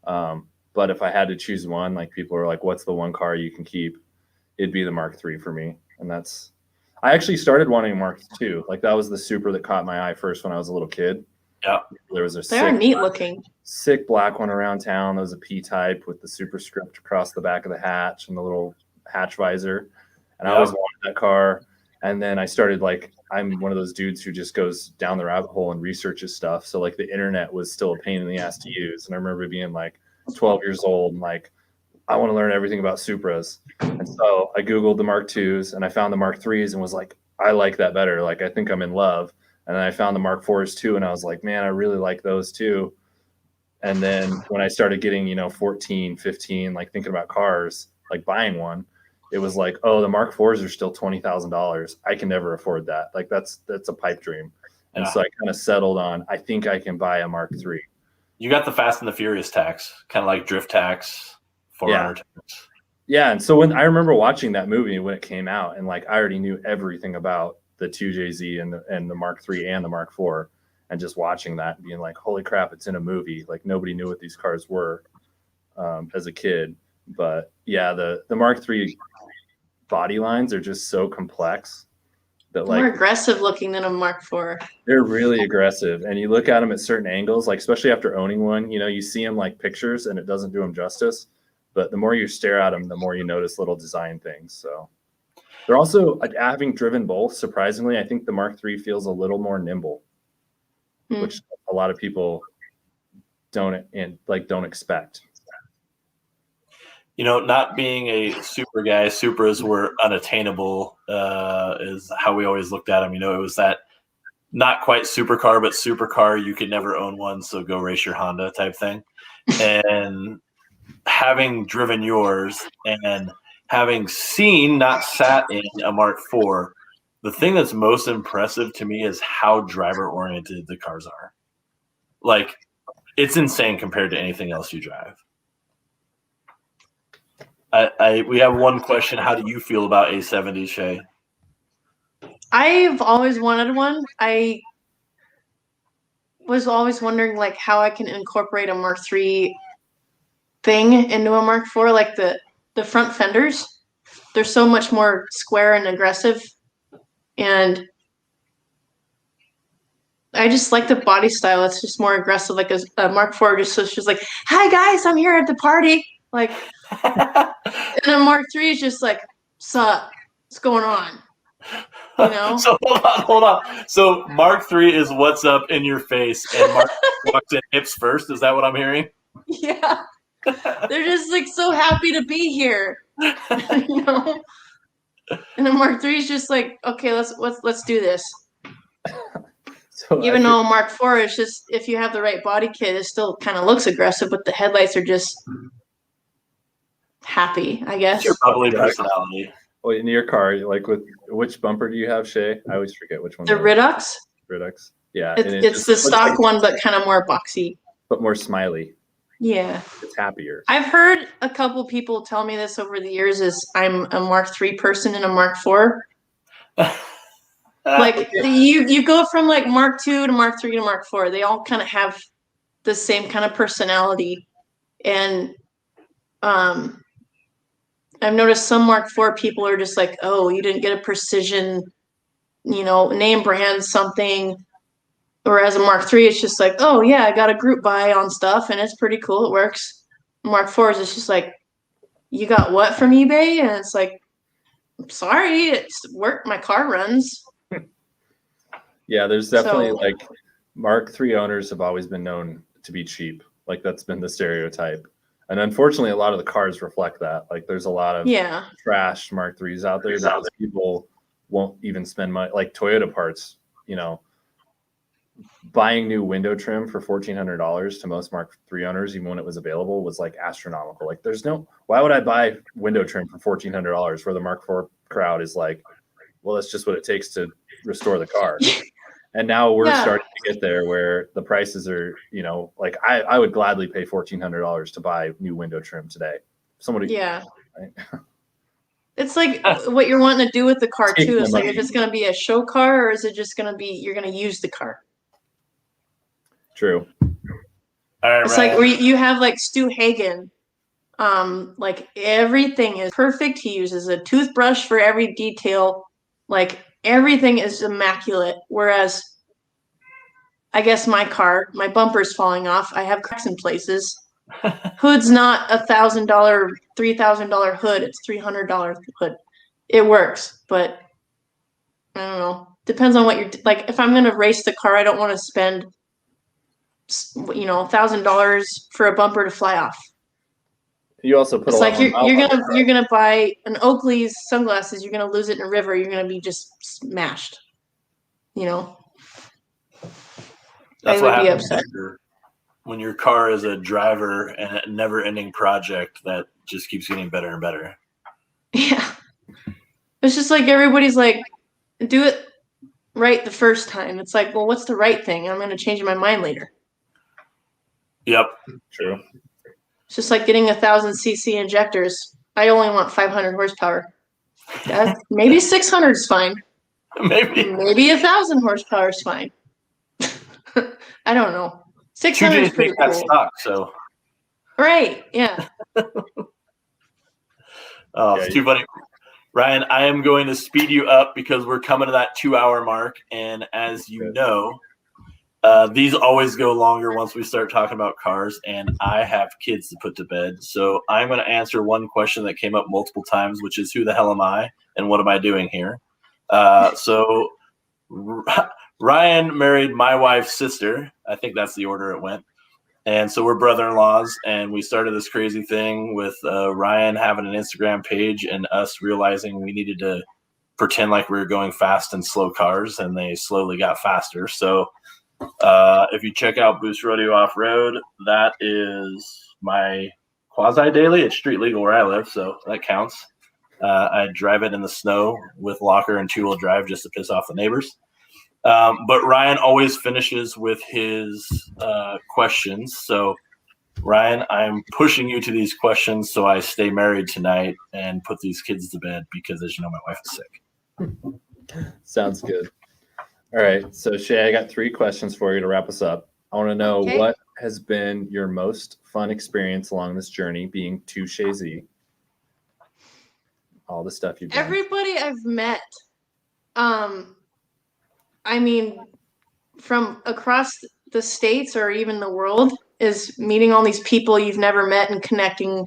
But if I had to choose one, like people are like, what's the one car you can keep? It'd be the Mark III for me. And I actually started wanting a Mark II. Like that was the Supra that caught my eye first when I was a little kid. Yeah. They are neat looking. Sick black one around town. There was a P-type with the superscript across the back of the hatch and the little hatch visor. And I always wanted that car. And then I started I'm one of those dudes who just goes down the rabbit hole and researches stuff. So like the internet was still a pain in the ass to use. And I remember being like 12 years old and like, I want to learn everything about Supras. And so I Googled the Mark IIs and I found the Mark IIIs and was like, I like that better. Like, I think I'm in love. And then I found the Mark IVs too. And I was like, man, I really like those too. And then when I started getting, 14, 15, like thinking about cars, like buying one, it was like, oh, the Mark IVs are still $20,000. I can never afford that. Like that's a pipe dream. And so I kind of settled on, I think I can buy a Mark III. You got the Fast and the Furious tax, kind of like drift tax, 400 tax. Yeah. And so when I remember watching that movie when it came out, and like I already knew everything about the 2JZ and the Mark III and the Mark IV, and just watching that and being like, holy crap, it's in a movie. Like nobody knew what these cars were as a kid. But yeah, the Mark III body lines are just so complex that more aggressive looking than a Mark IV. They're really aggressive. And you look at them at certain angles, like especially after owning one, you see them like pictures and it doesn't do them justice. But the more you stare at them, the more you notice little design things. So they're also, having driven both, surprisingly, I think the Mark III feels a little more nimble, which a lot of people don't expect. Not being a super guy, Supras were unattainable, is how we always looked at them. It was that not quite supercar, but supercar. You could never own one, so go race your Honda type thing. And having driven yours and having seen, not sat in a Mark IV, the thing that's most impressive to me is how driver oriented the cars are. Like, it's insane compared to anything else you drive. We have one question. How do you feel about A70, Shay? I've always wanted one. I was always wondering like how I can incorporate a Mark III thing into a Mark IV. Like the front fenders, they're so much more square and aggressive, and I just like the body style. It's just more aggressive. Like a Mark IV, just like, hi guys, I'm here at the party. Like, and then Mark III is just like, sup, what's going on? So hold on. So Mark III is what's up in your face, and Mark walks in hips first. Is that what I'm hearing? Yeah. They're just like so happy to be here. And then Mark III is just like, okay, let's do this. Even though Mark IV is just, if you have the right body kit, it still kind of looks aggressive, but the headlights are just happy, I guess. It's your bubbly personality. Well, in your car, like with which bumper do you have, Shay? I always forget which one. The Redux. Redux. Yeah. It's the stock one, but kind of more boxy. But more smiley. Yeah. It's happier. I've heard a couple people tell me this over the years is I'm a Mark III person and a Mark IV. Like you go from like Mark II to Mark III to Mark IV. They all kind of have the same kind of personality. And I've noticed some Mark IV people are just like, oh, you didn't get a precision, name brand something. Whereas a Mark III, it's just like, oh yeah, I got a group buy on stuff and it's pretty cool. It works. Mark IVs, it's just like, you got what from eBay? And it's like, I'm sorry, it's work. My car runs. Yeah, there's definitely like Mark III owners have always been known to be cheap. Like that's been the stereotype. And unfortunately, a lot of the cars reflect that. Like there's a lot of trash Mark IIIs out there that people won't even spend money. Like Toyota parts, buying new window trim for $1,400 to most Mark III owners, even when it was available, was like astronomical. Like why would I buy window trim for $1,400 where the Mark IV crowd is like, well, that's just what it takes to restore the car. And now we're starting to get there where the prices are, like I would gladly pay $1,400 to buy new window trim today. Right? It's like what you're wanting to do with the car too. It's like if it's going to be a show car or is it just going to be, you're going to use the car? True. All right, it's like where you have like Stu Hagen. Like everything is perfect. He uses a toothbrush for every detail. Like everything is immaculate. Whereas I guess my bumper's falling off. I have cracks in places. Hood's not $1,000, $3,000 hood. It's $300 hood. It works, but I don't know. Depends on what you're like. If I'm going to race the car, I don't want to spend $1,000 for a bumper to fly off. You also put it's like you're gonna buy an Oakley's sunglasses. You're gonna lose it in a river. You're gonna be just smashed. That's I would be upset. When your car is a driver and a never-ending project that just keeps getting better and better. Yeah, it's just like everybody's like, do it right the first time. It's like, well, what's the right thing? I'm gonna change my mind later. Yep, true. It's just like getting 1,000cc injectors. I only want 500 horsepower. Maybe 600 is fine. Maybe 1,000 horsepower is fine. I don't know. 600 is pretty cool. Stock, so. Right. Yeah. It's too funny. Ryan, I am going to speed you up because we're coming to that 2-hour mark, and as you know, these always go longer once we start talking about cars, and I have kids to put to bed. So I'm going to answer one question that came up multiple times, which is who the hell am I and what am I doing here? So Ryan married my wife's sister. I think that's the order it went. And so we're brother-in-laws, and we started this crazy thing with Ryan having an Instagram page and us realizing we needed to pretend like we were going fast in slow cars, and they slowly got faster. So if you check out BoostRodeo Off-Road, that is my quasi-daily. It's street legal where I live, so that counts. I drive it in the snow with locker and two-wheel drive just to piss off the neighbors. But Ryan always finishes with his questions. So, Ryan, I'm pushing you to these questions so I stay married tonight and put these kids to bed because, as you know, my wife is sick. Sounds good. All right. So, Shay, I got 3 questions for you to wrap us up. I want to know what has been your most fun experience along this journey being to Shay Z? All the stuff you've done. Everybody I've met, I mean, from across the states or even the world, is meeting all these people you've never met and connecting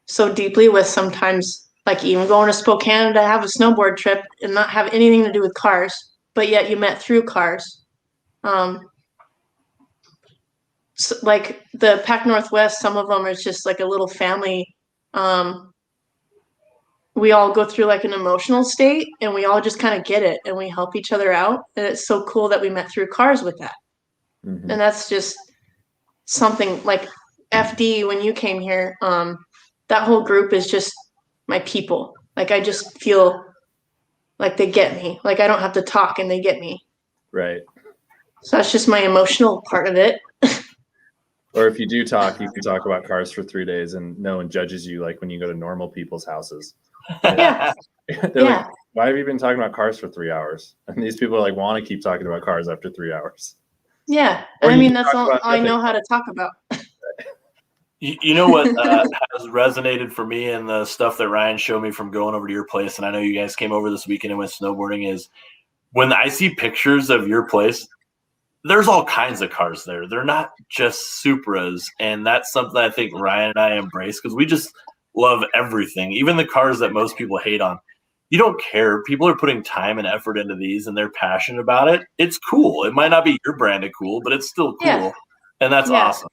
so deeply with. Sometimes, like even going to Spokane to have a snowboard trip and not have anything to do with cars, but yet you met through cars. So like the Pac Northwest, some of them is just like a little family. We all go through like an emotional state and we all just kind of get it and we help each other out. And it's so cool that we met through cars with that. Mm-hmm. And that's just something like FD when you came here. That whole group is just my people. Like I just feel like they get me. Like I don't have to talk and they get me. Right. So that's just my emotional part of it. Or if you do talk, you can talk about cars for 3 days and no one judges you like when you go to normal people's houses. Yeah. They're like, why have you been talking about cars for 3 hours? And these people like want to keep talking about cars after 3 hours. Yeah. I mean, that's all I know how to talk about. You know what has resonated for me and the stuff that Ryan showed me from going over to your place, and I know you guys came over this weekend and went snowboarding, is when I see pictures of your place, there's all kinds of cars there. They're not just Supras, and that's something I think Ryan and I embrace because we just love everything, even the cars that most people hate on. You don't care. People are putting time and effort into these, and they're passionate about it. It's cool. It might not be your brand of cool, but it's still cool, and that's awesome.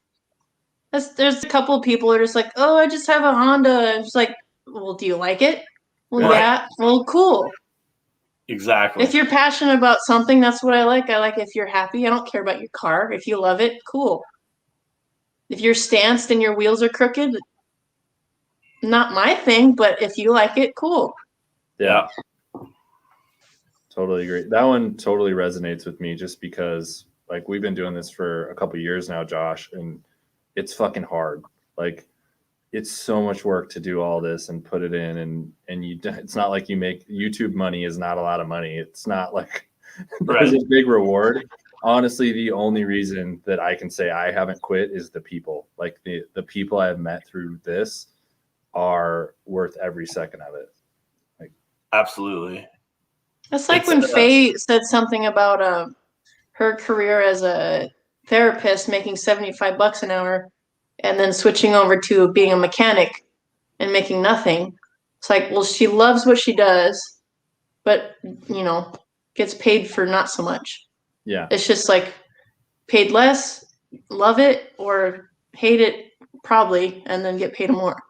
There's a couple of people that are just like, oh, I just have a Honda. It's like, well, do you like it? Well, yeah. Well, cool. Exactly. If you're passionate about something, that's what I like. I like if you're happy. I don't care about your car. If you love it, cool. If you're stanced and your wheels are crooked, not my thing, but if you like it, cool. Yeah. Totally agree. That one totally resonates with me just because like we've been doing this for a couple of years now, Josh, and it's fucking hard. Like it's so much work to do all this and put it in and you it's not like you make YouTube money is not a lot of money. It's not like there's a big reward. Honestly, the only reason that I can say I haven't quit is the people. Like the people I've met through this are worth every second of it. Like absolutely. It's like when Faye said something about her career as a therapist making $75 an hour and then switching over to being a mechanic and making nothing. It's like, well, she loves what she does, but, you know, gets paid for not so much. Yeah. It's just like paid less, love it, or hate it probably, and then get paid more.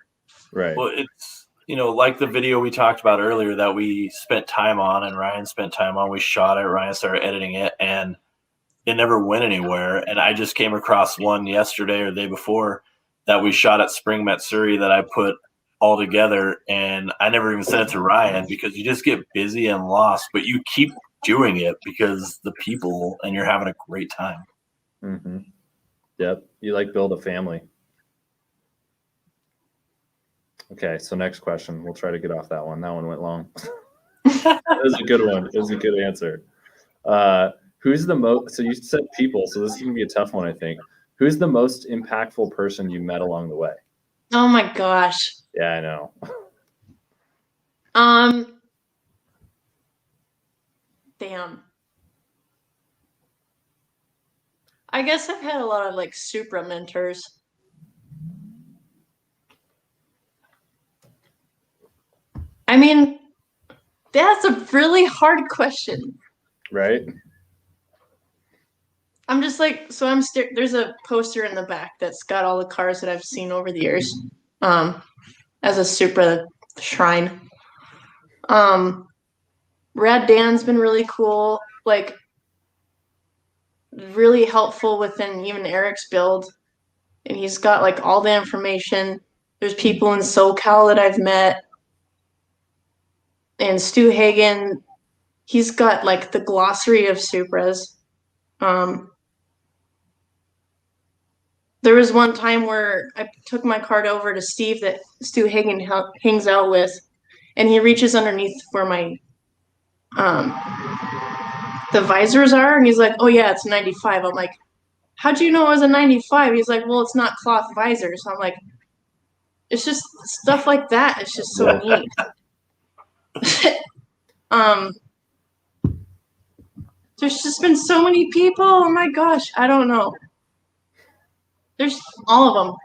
Right. Well, it's, you know, like the video we talked about earlier that we spent time on and Ryan spent time on. We shot it, Ryan started editing it, and it never went anywhere. And I just came across one yesterday or the day before that we shot at Spring Matsuri that I put all together, and I never even sent it to Ryan because you just get busy and lost, but you keep doing it because the people and you're having a great time. Mm-hmm. Yep. You like build a family. Okay, so next question. We'll try to get off that one. That one went long. It was a good one. It was a good answer. Who's the most? So you said people. So this is gonna be a tough one, I think. Who's the most impactful person you met along the way? Oh my gosh. Yeah, I know. Damn. I guess I've had a lot of like Supra mentors. I mean, that's a really hard question. Right? I'm just like, so there's a poster in the back that's got all the cars that I've seen over the years, as a Supra shrine. Rad Dan's been really cool, like really helpful within even Eric's build. And he's got like all the information. There's people in SoCal that I've met. And Stu Hagen, he's got like the glossary of Supras. There was one time where I took my card over to Steve that Stu Hagen hangs out with, and he reaches underneath where my the visors are, and he's like, "Oh yeah, it's 95." I'm like, "How'd you know it was a 95?" He's like, "Well, it's not cloth visors." I'm like, "It's just stuff like that. It's just so neat." There's just been so many people. Oh my gosh, I don't know. There's all of them.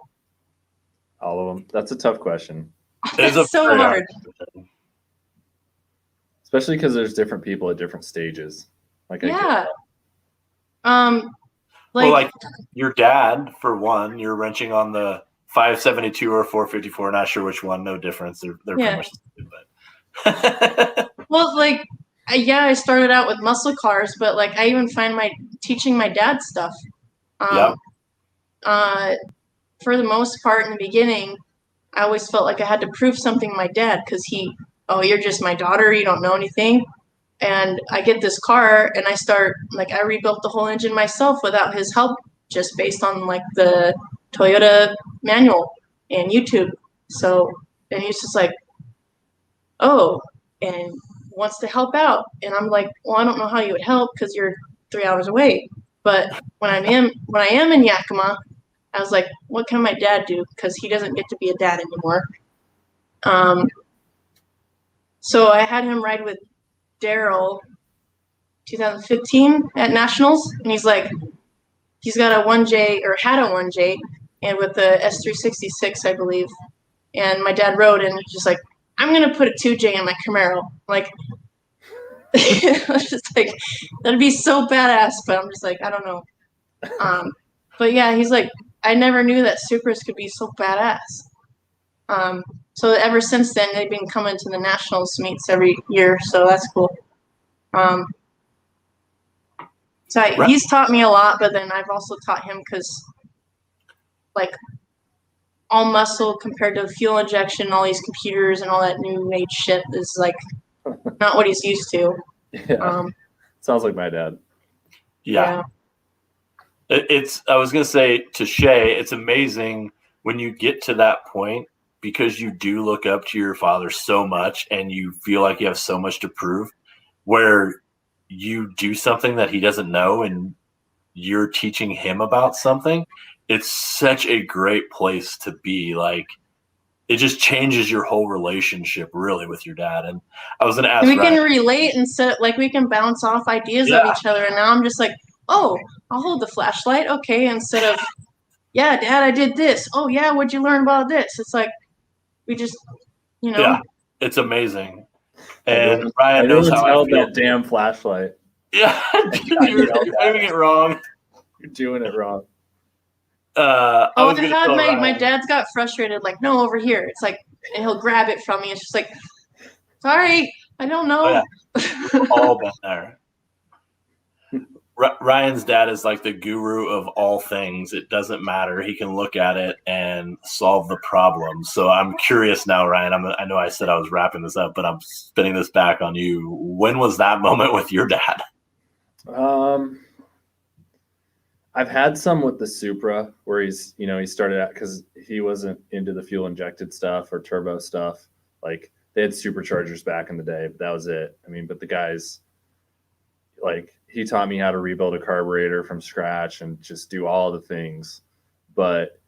All of them. That's a tough question. It's so hard. Especially because there's different people at different stages. Like yeah. Like your dad, for one, you're wrenching on the 572 or 454. Not sure which one. No difference. They're pretty much the same, but well, like, I started out with muscle cars, but like I even find teaching my dad stuff. For the most part, in the beginning, I always felt like I had to prove something to my dad because you're just my daughter, you don't know anything. And I get this car and I rebuilt the whole engine myself without his help, just based on like the Toyota manual and YouTube. So, and he's just like, oh, and wants to help out. And I'm like, well, I don't know how you would help because you're 3 hours away. But when I am in Yakima, I was like, what can my dad do? Because he doesn't get to be a dad anymore. So I had him ride with Daryl 2015 at Nationals. And he's like, he's got a 1J or had a 1J and with the S366, I believe. And my dad rode and he's just like, I'm going to put a 2J in my Camaro. Like, I was just like, that'd be so badass. But I'm just like, I don't know. But yeah, he's like, I never knew that Supras could be so badass. So ever since then, they've been coming to the Nationals meets every year. So that's cool. So he's taught me a lot, but then I've also taught him because, like, all muscle compared to fuel injection, all these computers and all that new age shit is like not what he's used to. Yeah. Sounds like my dad. Yeah. I was going to say to Shay, it's amazing when you get to that point because you do look up to your father so much and you feel like you have so much to prove where you do something that he doesn't know and you're teaching him about something. It's such a great place to be. Like, it just changes your whole relationship really with your dad. And I was going to ask, we can relate instead, like we can bounce off ideas of each other. And now I'm just like, oh, I'll hold the flashlight. Okay. Instead of, yeah, Dad, I did this. Oh yeah. What'd you learn about this? It's like, we just, Yeah, it's amazing. And Ryan knows how I feel. That damn flashlight. Yeah, you're doing it wrong. You're doing it wrong. My dad's got frustrated, like, no, over here. It's like, and he'll grab it from me. It's just like, sorry, I don't know. Oh, yeah. We've all been there. Ryan's dad is like the guru of all things. It doesn't matter. He can look at it and solve the problem. So I'm curious now, Ryan. I know I said I was wrapping this up, but I'm spinning this back on you. When was that moment with your dad? I've had some with the Supra where he started out because he wasn't into the fuel injected stuff or turbo stuff. Like, they had superchargers back in the day, but that was it. I mean, but the guys, like, he taught me how to rebuild a carburetor from scratch and just do all the things. But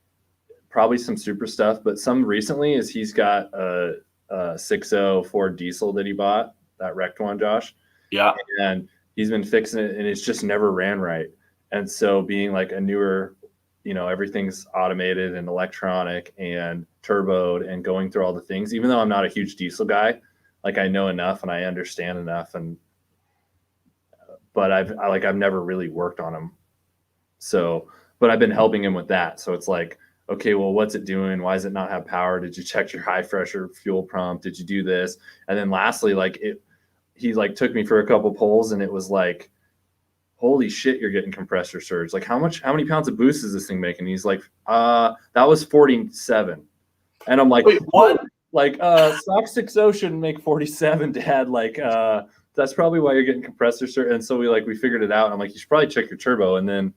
probably some Supra stuff. But some recently is he's got a 6.0 Ford diesel that he bought, that wrecked one, Josh. Yeah. And he's been fixing it, and it's just never ran right. And so being like a newer, everything's automated and electronic and turboed and going through all the things, even though I'm not a huge diesel guy, like, I know enough and I understand enough, but I've never really worked on them. So, but I've been helping him with that. So it's like, okay, well, what's it doing? Why does it not have power? Did you check your high pressure fuel pump? Did you do this? And then lastly, he took me for a couple pulls, and it was like, holy shit, you're getting compressor surge. Like, how many pounds of boost is this thing making? He's like, that was 47. And I'm like, wait, what? Like, stock 6.0 shouldn't make 47, Dad. Like, that's probably why you're getting compressor surge. And so we figured it out. And I'm like, you should probably check your turbo. And then,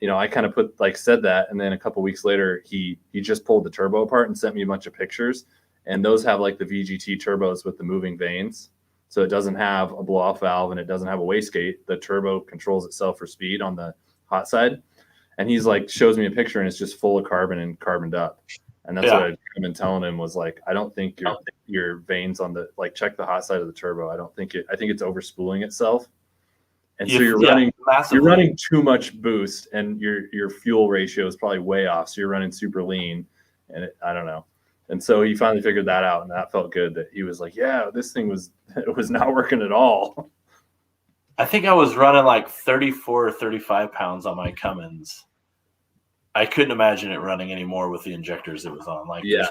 I kind of said that. And then a couple weeks later, he just pulled the turbo apart and sent me a bunch of pictures. And those have like the VGT turbos with the moving vanes. So it doesn't have a blow-off valve and it doesn't have a wastegate. The turbo controls itself for speed on the hot side. And he's like, shows me a picture, and it's just full of carbon and carboned up. And that's what I've been telling him was like, I don't think your vanes on the, like, check the hot side of the turbo. I think it's overspooling itself. And so you're running too much boost, and your fuel ratio is probably way off. So you're running super lean, and I don't know. And so he finally figured that out, and that felt good that he was like, yeah, this thing was not working at all. I think I was running like 34 or 35 pounds on my Cummins. I couldn't imagine it running anymore with the injectors it was on. Like, yeah,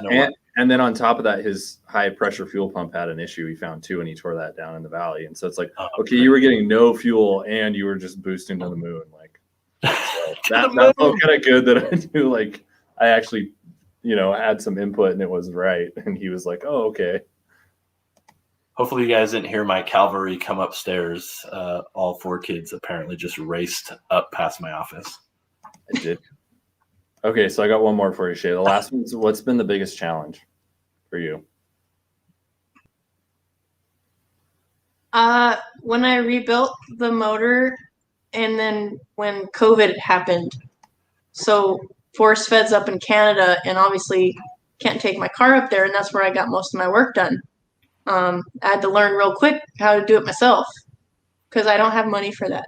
and then on top of that, his high pressure fuel pump had an issue. He found too, and he tore that down in the valley. And so it's like, okay, you were getting no fuel, and you were just boosting to the moon. Like, so that felt kind of good that I knew, like, I actually, had some input and it was right. And he was like, oh, okay. Hopefully you guys didn't hear my cavalry come upstairs. All 4 kids apparently just raced up past my office. I did. Okay, so I got one more for you, Shay. The last one's, what's been the biggest challenge for you? When I rebuilt the motor, and then when COVID happened. So force feds up in Canada, and obviously can't take my car up there, and that's where I got most of my work done. I had to learn real quick how to do it myself because I don't have money for that.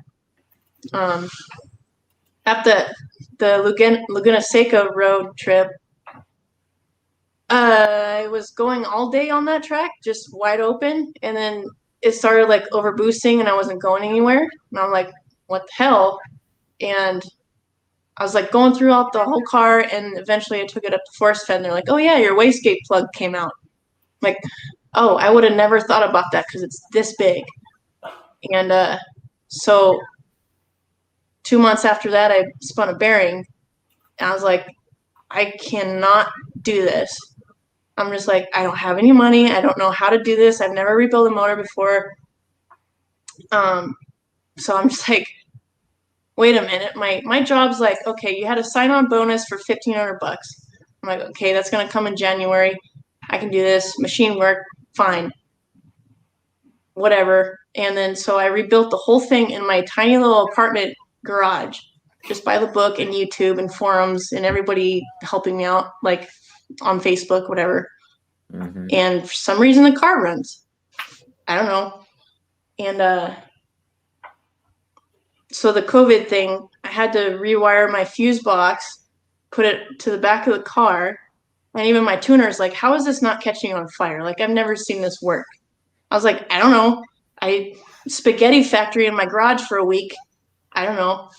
At the Laguna Seca road trip, I was going all day on that track, just wide open, and then it started like over boosting, and I wasn't going anywhere. And I'm like, what the hell? And I was like going throughout the whole car, and eventually I took it up to force fed, and they're like, oh yeah, your wastegate plug came out. I'm like, oh, I would have never thought about that because it's this big. And so 2 months after that, I spun a bearing. And I was like, I cannot do this. I'm just like, I don't have any money. I don't know how to do this. I've never rebuilt a motor before. So I'm just like, wait a minute. My job's like, okay, you had a sign-on bonus for $1,500. I'm like, okay, that's gonna come in January. I can do this. Machine work, fine. Whatever. And then so I rebuilt the whole thing in my tiny little apartment garage, just by the book and YouTube and forums and everybody helping me out, like on Facebook, whatever. Mm-hmm. And for some reason the car runs. I don't know. And so the COVID thing, I had to rewire my fuse box, put it to the back of the car. And even my tuner is like, how is this not catching on fire? Like, I've never seen this work. I was like, I don't know. I spaghetti factory in my garage for a week. I don't know.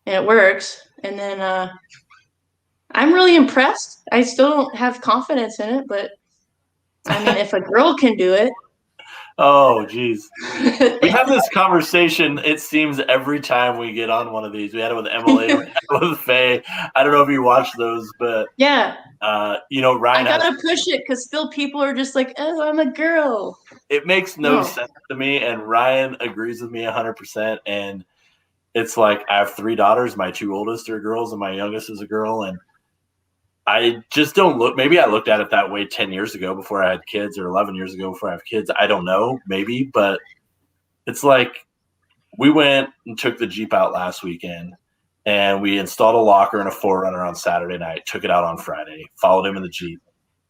And it works. And then I'm really impressed. I still don't have confidence in it, but I mean, if a girl can do it. Oh, geez. We have this conversation, it seems, every time we get on one of these. We had it with Emily, we had it with Faye. I don't know if you watched those, but yeah. Ryan I gotta push it because still people are just like, oh, I'm a girl. It makes no sense to me, and Ryan agrees with me 100%. And it's like, I have 3 daughters. My 2 oldest are girls, and my youngest is a girl. And I just don't look. Maybe I looked at it that way 10 years ago before I had kids, or 11 years ago before I have kids. I don't know, maybe, but it's like we went and took the Jeep out last weekend, and we installed a locker and a 4Runner on Saturday night, took it out on Friday, followed him in the Jeep.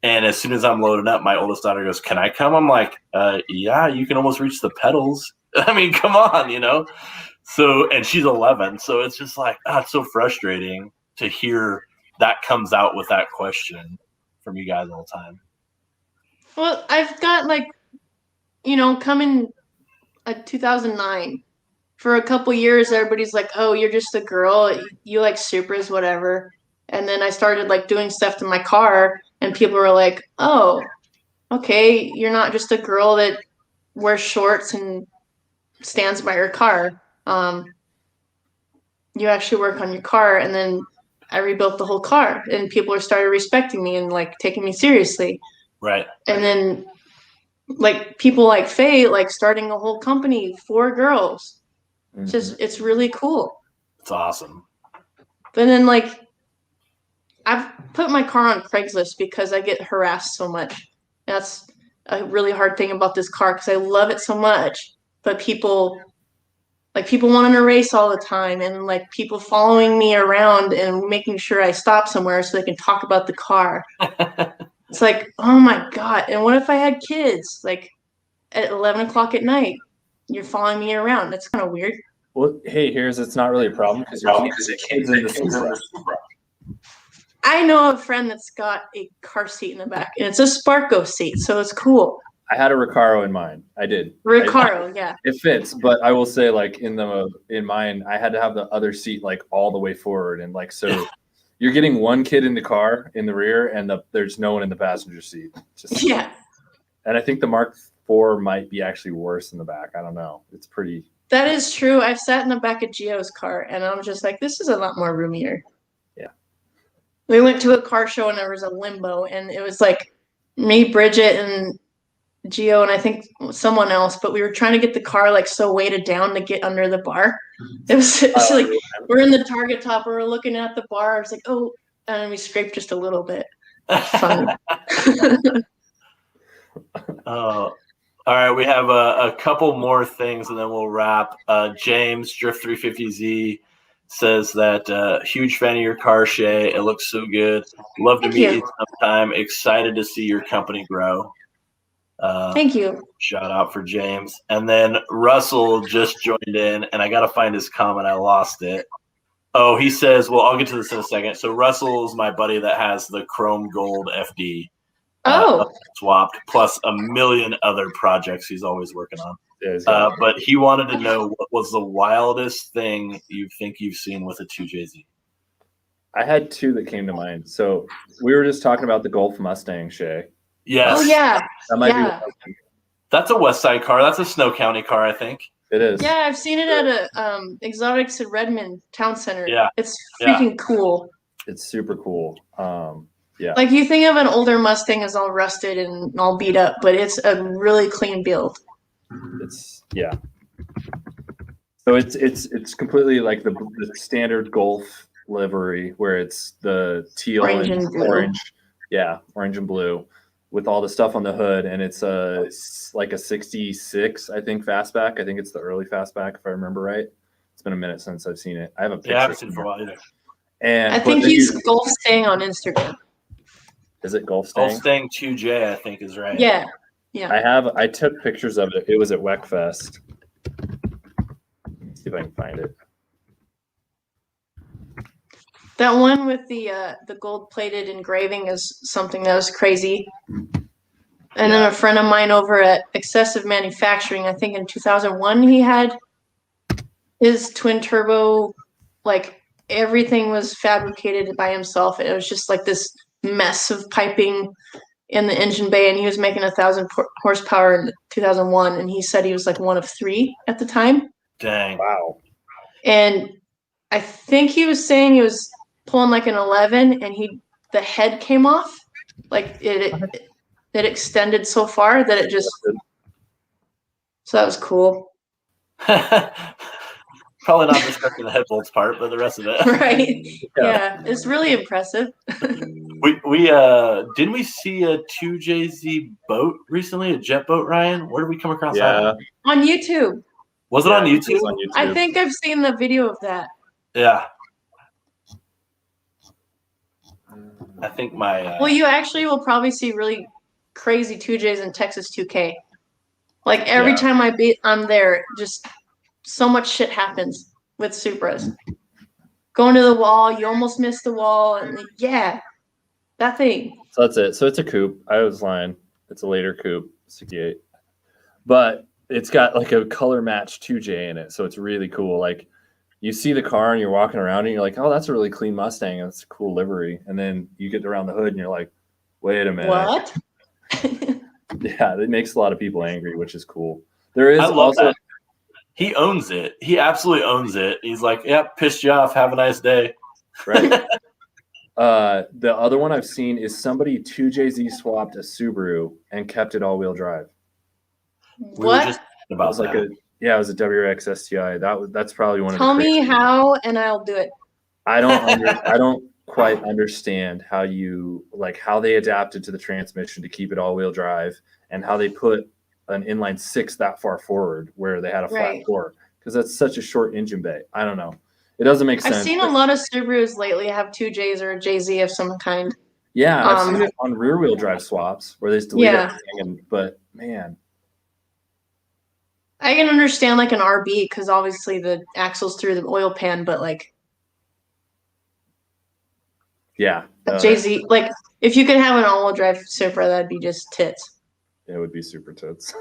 And as soon as I'm loading up, my oldest daughter goes, can I come? I'm like, yeah, you can almost reach the pedals. I mean, come on, So, and she's 11. So it's just like, it's so frustrating to hear that comes out with that question from you guys all the time. Well, I've got coming 2009. For a couple years, everybody's like, oh, you're just a girl. You like Supras, whatever. And then I started doing stuff to my car, and people were like, oh, okay, you're not just a girl that wears shorts and stands by your car. You actually work on your car. And then I rebuilt the whole car, and people started respecting me and taking me seriously. Right. And then people like Faye, starting a whole company for girls. Mm-hmm. It's really cool. It's awesome. But then I've put my car on Craigslist because I get harassed so much. That's a really hard thing about this car because I love it so much. But people wanting to race all the time, and people following me around and making sure I stop somewhere so they can talk about the car. It's like, oh my God. And what if I had kids at 11 o'clock at night? You're following me around. That's kind of weird. Well, hey, it's not really a problem because your kids in the Supra. I know a friend that's got a car seat in the back, and it's a Sparko seat, so it's cool. I had a Recaro in mine. I did. Recaro, yeah. It fits, but I will say, in mine, I had to have the other seat all the way forward, and so you're getting one kid in the car in the rear, and there's no one in the passenger seat. Yeah. And I think the Mark IV might be actually worse in the back. I don't know. It's pretty. That is true. I've sat in the back of Gio's car, and I'm just like, this is a lot more roomier. Yeah. We went to a car show, and there was a limbo, and it was me, Bridget, and Gio, and I think someone else, but we were trying to get the car so weighted down to get under the bar. It was we're in the target top, and we're looking at the bar. I was like, oh, and we scraped just a little bit. Fun. All right, we have a couple more things, and then we'll wrap. James, Drift 350Z, says that huge fan of your car, Shay. It looks so good. Love to meet you sometime. Excited to see your company grow. Thank you. Shout out for James. And then Russell just joined in, and I got to find his comment. I lost it. Oh, he says, well, I'll get to this in a second. So Russell's my buddy that has the Chrome Gold FD. Swapped, plus a million other projects he's always working on. But he wanted to know what was the wildest thing you think you've seen with a 2JZ? I had 2 that came to mind. So we were just talking about the Golf Mustang, Shay. Yes. Oh, yeah. That might be one. That's a West Side car. That's a Snow County car, I think. It is. Yeah, I've seen it at a Exotics at Redmond Town Center. Yeah. It's freaking cool. It's super cool. Yeah. Like you think of an older Mustang as all rusted and all beat up, but it's a really clean build. Yeah. So it's completely like the standard Golf livery where it's the teal Orange and and blue. orange. Yeah, orange and blue with all the stuff on the hood, and it's like a 66, I think, fastback. I think it's the early fastback if I remember right. It's been a minute since I've seen it. I have a picture. Yeah, I haven't seen it for a while either. And I think he's Golf Staying on Instagram. Is it Golf Stang? Golf Stang 2J, I think, is right. Yeah. I took pictures of it. It was at WECFest. Let's see if I can find it. That one with the gold plated engraving is something that was crazy. And then a friend of mine over at Excessive Manufacturing, I think in 2001, he had his twin turbo, like everything was fabricated by himself. It was just like this mess of piping in the engine bay, and he was making 1,000 horsepower in 2001, and he said he was like one of 3 at the time. Dang. Wow. And I think he was saying he was pulling like an 11, and the head came off, like it extended so far that it just. So that was cool. Probably not respecting the head bolts part, but the rest of it. Right. Yeah, it's really impressive. We didn't we see a 2JZ boat recently, a jet boat, Ryan? Where did we come across that? On YouTube. Was it on YouTube? It was on YouTube. I think I've seen the video of that. Yeah. I think my Well, you actually will probably see really crazy 2Js in Texas 2K. Like every time I'm there, just so much shit happens with Supras. Going to the wall, you almost miss the wall, and that thing. So that's it. So it's a coupe. I was lying. It's a later coupe, 68. But it's got like a color match 2J in it, so it's really cool. Like you see the car and you're walking around and you're like, oh, that's a really clean Mustang. That's a cool livery. And then you get around the hood and you're like, wait a minute. What? Yeah, it makes a lot of people angry, which is cool. There is I love also that. He owns it. He absolutely owns it. He's like, yep, pissed you off. Have a nice day. right. The other one I've seen is somebody 2JZ swapped a Subaru and kept it all-wheel drive. We were just It about was like that. it was a WRX STI. That's probably one of Tell the me craziest. how, and I'll do it. I don't quite understand how they adapted to the transmission to keep it all-wheel drive and how they put an inline 6 that far forward where they had a flat floor, because that's such a short engine bay. I don't know. It doesn't make sense. I've seen a lot of Subarus lately have 2Js or a JZ of some kind. Yeah, I've seen it on rear-wheel drive swaps where they just delete everything. But man, I can understand like an RB because obviously the axle's through the oil pan, but like JZ, like if you could have an all-wheel drive Supra, that'd be just tits. it would be super tits.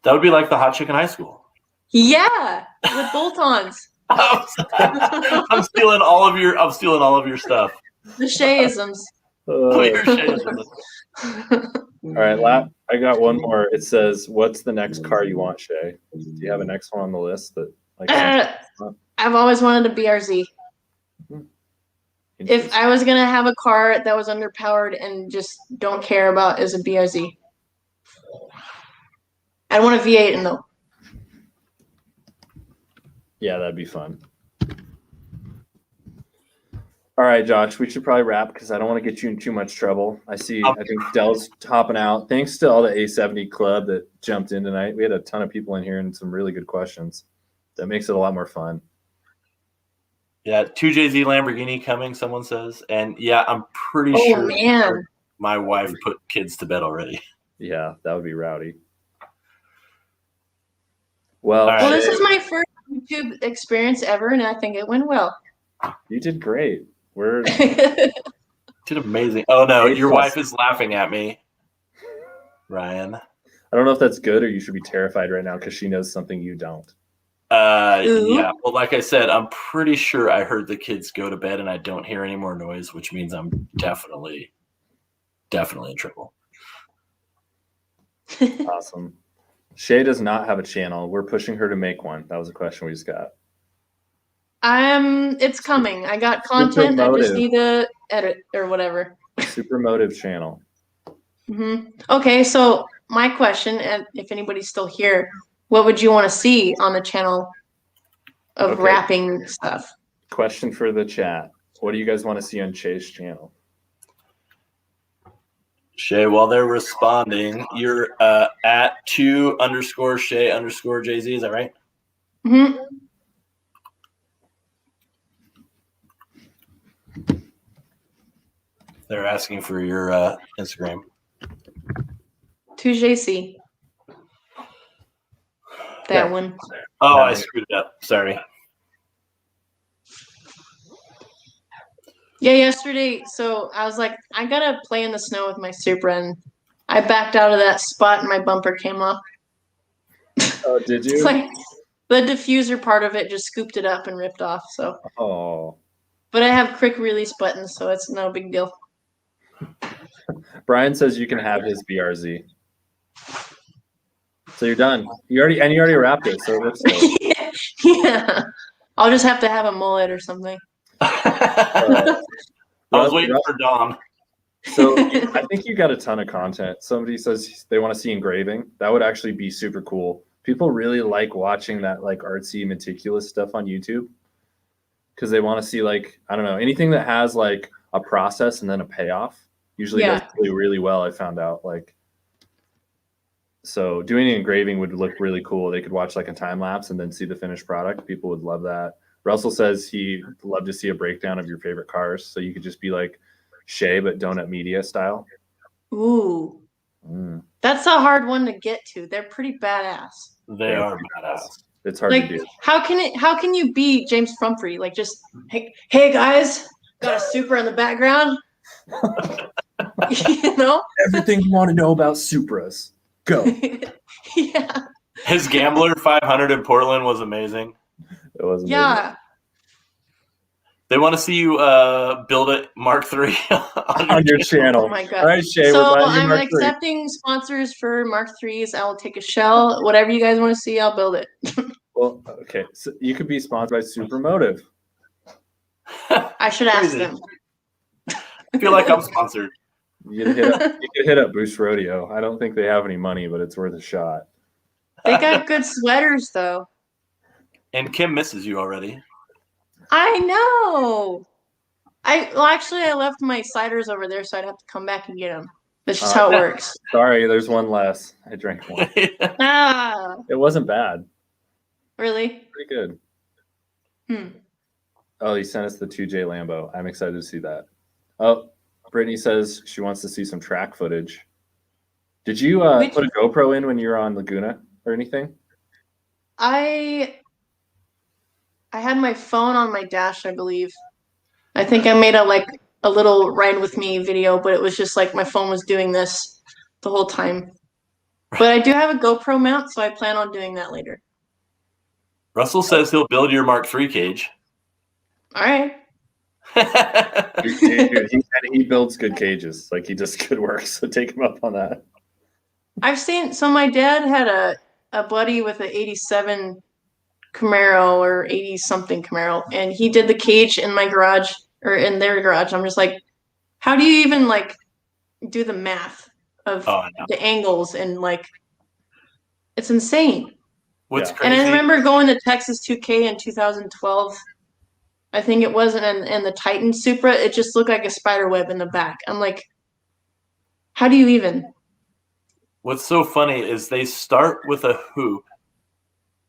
That would be like the hot chick in high school. Yeah, with bolt-ons. I'm stealing all of your stuff. The Shayisms. Your shades. All right, I got one more. It says, "What's the next car you want, Shay?" Do you have a next one on the list that like? I've always wanted a BRZ. If I was gonna have a car that was underpowered and just don't care about is a BRZ. I'd want a V8 in though. Yeah, that'd be fun. All right, Josh, we should probably wrap because I don't want to get you in too much trouble. I think Dell's hopping out. Thanks to all the A70 club that jumped in tonight. We had a ton of people in here and some really good questions. That makes it a lot more fun. Yeah, 2JZ Lamborghini coming, someone says. And yeah, I'm pretty sure Man. my wife put kids to bed already. Yeah, that would be rowdy. Well, Well, this is my first YouTube experience ever, and I think it went well. You did great. Did amazing. Oh no, your wife is laughing at me, Ryan. I don't know if that's good or you should be terrified right now because she knows something you don't. Yeah. Well, like I said, I'm pretty sure I heard the kids go to bed and I don't hear any more noise, which means I'm definitely in trouble. Awesome. Shay does not have a channel. We're pushing her to make one. That was a question we just got. It's coming. I got content. I just SupraMotive. need to edit or whatever. SupraMotive channel. Okay, so my question, and if anybody's still here, what would you want to see on the channel of wrapping stuff? Question for the chat. What do you guys want to see on Shay's channel? Shay, while they're responding, you're at 2_Shay_JZ. Is that right? Mm-hmm. They're asking for your Instagram. 2JC. That one. Oh, I screwed it up. Sorry. Yeah, yesterday, so I was like, I gotta play in the snow with my Supra, and I backed out of that spot and my bumper came off. Oh, did you? It's like the diffuser part of it just scooped it up and ripped off. So. Oh. But I have quick release buttons, so it's no big deal. Brian says you can have his BRZ. So you're done. You already wrapped it, so it looks good. Yeah. I'll just have to have a mullet or something. I was waiting for Dom. So I think you got a ton of content. Somebody says they want to see engraving. That would actually be super cool. People really like watching that like artsy, meticulous stuff on YouTube because they want to see like, I don't know, anything that has like a process and then a payoff usually does really, really well. I found out like, so doing engraving would look really cool. They could watch like a time lapse and then see the finished product. People would love that. Russell says he'd love to see a breakdown of your favorite cars. So you could just be like Shay, but Donut Media style. Ooh. That's a hard one to get to. They're pretty badass. They are badass. It's hard like, to do. How can you be James Pumphrey? Like just hey guys, got a Supra in the background. You know? Everything you want to know about Supras. Go. Yeah. His Gambler 500 in Portland was amazing. It was amazing. Yeah. They want to see you build a Mark III on your channel. Oh my god! All right, Shay, so we're buying I'm Mark accepting sponsors for Mark IIIs. I will take a shell. Whatever you guys want to see, I'll build it. Well, okay, so you could be sponsored by SupraMotive. I should ask them. I feel like I'm sponsored. You could hit up BoostRodeo. I don't think they have any money, but it's worth a shot. They got good sweaters, though. And Kim misses you already. I know. Actually, I left my ciders over there, so I'd have to come back and get them. That's just how it works. Sorry, there's one less. I drank one. Ah. It wasn't bad. Really? Pretty good. Oh, he sent us the 2J Lambo. I'm excited to see that. Oh, Brittany says she wants to see some track footage. Did you put a GoPro in when you were on Laguna or anything? I had my phone on my dash, I believe. I think I made a little ride with me video, but it was just like my phone was doing this the whole time. But I do have a GoPro mount, so I plan on doing that later. Russell says he'll build your Mark III cage. All right. Dude, he builds good cages. Like he does good work. So take him up on that. I've seen. So my dad had a buddy with an '87 Camaro or 80 something Camaro, and he did the cage in my garage or in their garage. I'm just like, how do you even like do the math of the angles and like it's insane. What's crazy? And I remember going to Texas 2K in 2012. I think it was, and the Titan Supra, it just looked like a spider web in the back. I'm like, how do you even? What's so funny is they start with a hoop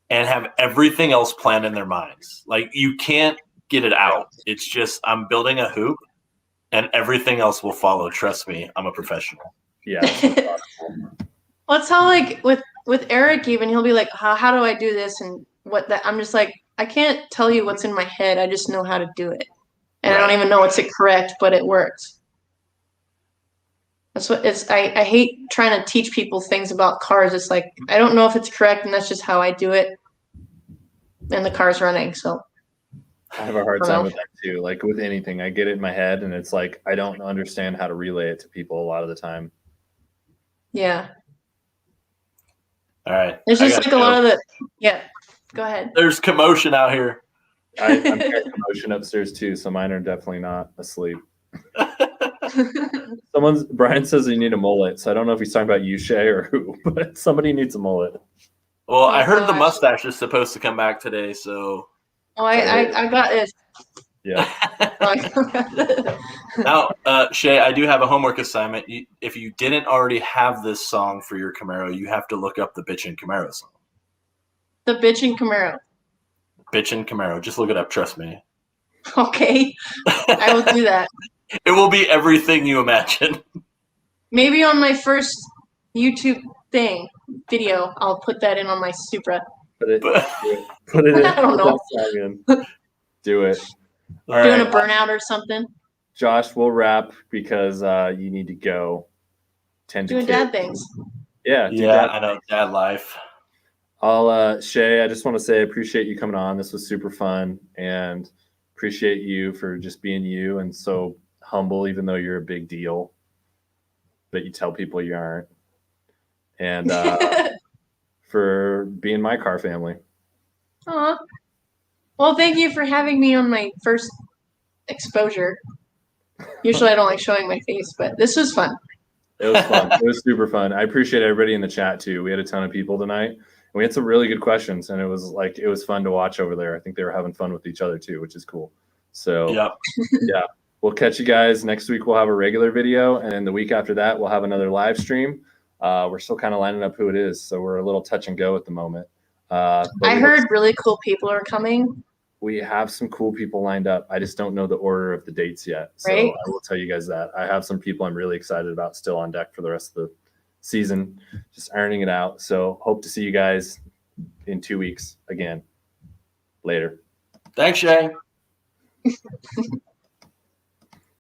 and have everything else planned in their minds. Like you can't get it out. It's just, I'm building a hoop and everything else will follow. Trust me, I'm a professional. Yeah. Well, it's how like with Eric even, he'll be like, how do I do this? And what that, I'm just like, I can't tell you what's in my head. I just know how to do it. And I don't even know it's correct, but it works. That's what it's, I hate trying to teach people things about cars. It's like, I don't know if it's correct, and that's just how I do it. And the car's running, so. I have a hard time with that too. Like with anything, I get it in my head, and it's like, I don't understand how to relay it to people a lot of the time. Yeah. All right. There's I just gotta like a lot go. of yeah. Go ahead. There's commotion out here. I'm hearing commotion upstairs too, so mine are definitely not asleep. Brian says you need a mullet, so I don't know if he's talking about you, Shay, or who, but somebody needs a mullet. Well, Oh, I heard the gosh. mustache is supposed to come back today, so Oh, I got it. Yeah. now, Shay, I do have a homework assignment. If you didn't already have this song for your Camaro, you have to look up the Bitchin' Camaro song. The bitchin' Camaro. Bitchin' Camaro. Just look it up. Trust me. Okay, I will do that. It will be everything you imagine. Maybe on my first YouTube video, I'll put that in on my Supra. Put it in. I don't know. Do it. All Doing right. a burnout or something. Josh, we'll wrap because you need to go tend to Doing kids. dad things. Yeah, do Yeah, dad. I know. Dad life. Shay, I just want to say I appreciate you coming on. This was super fun, and appreciate you for just being you and so humble, even though you're a big deal, but you tell people you aren't. And for being my car family. Aw. Well, thank you for having me on my first exposure. Usually I don't like showing my face, but this was fun. It was fun. It was super fun. I appreciate everybody in the chat too. We had a ton of people tonight. And we had some really good questions, and it was fun to watch over there. I think they were having fun with each other too, which is cool. So Yep. yeah, we'll catch you guys next week. We'll have a regular video, and then the week after that, we'll have another live stream. We're still kind of lining up who it is, so we're a little touch and go at the moment. I heard really cool people are coming. We have some cool people lined up. I just don't know the order of the dates yet. So Right. I will tell you guys that. I have some people I'm really excited about still on deck for the rest of the season, just ironing it out. So hope to see you guys in 2 weeks again. Later. Thanks, Shay.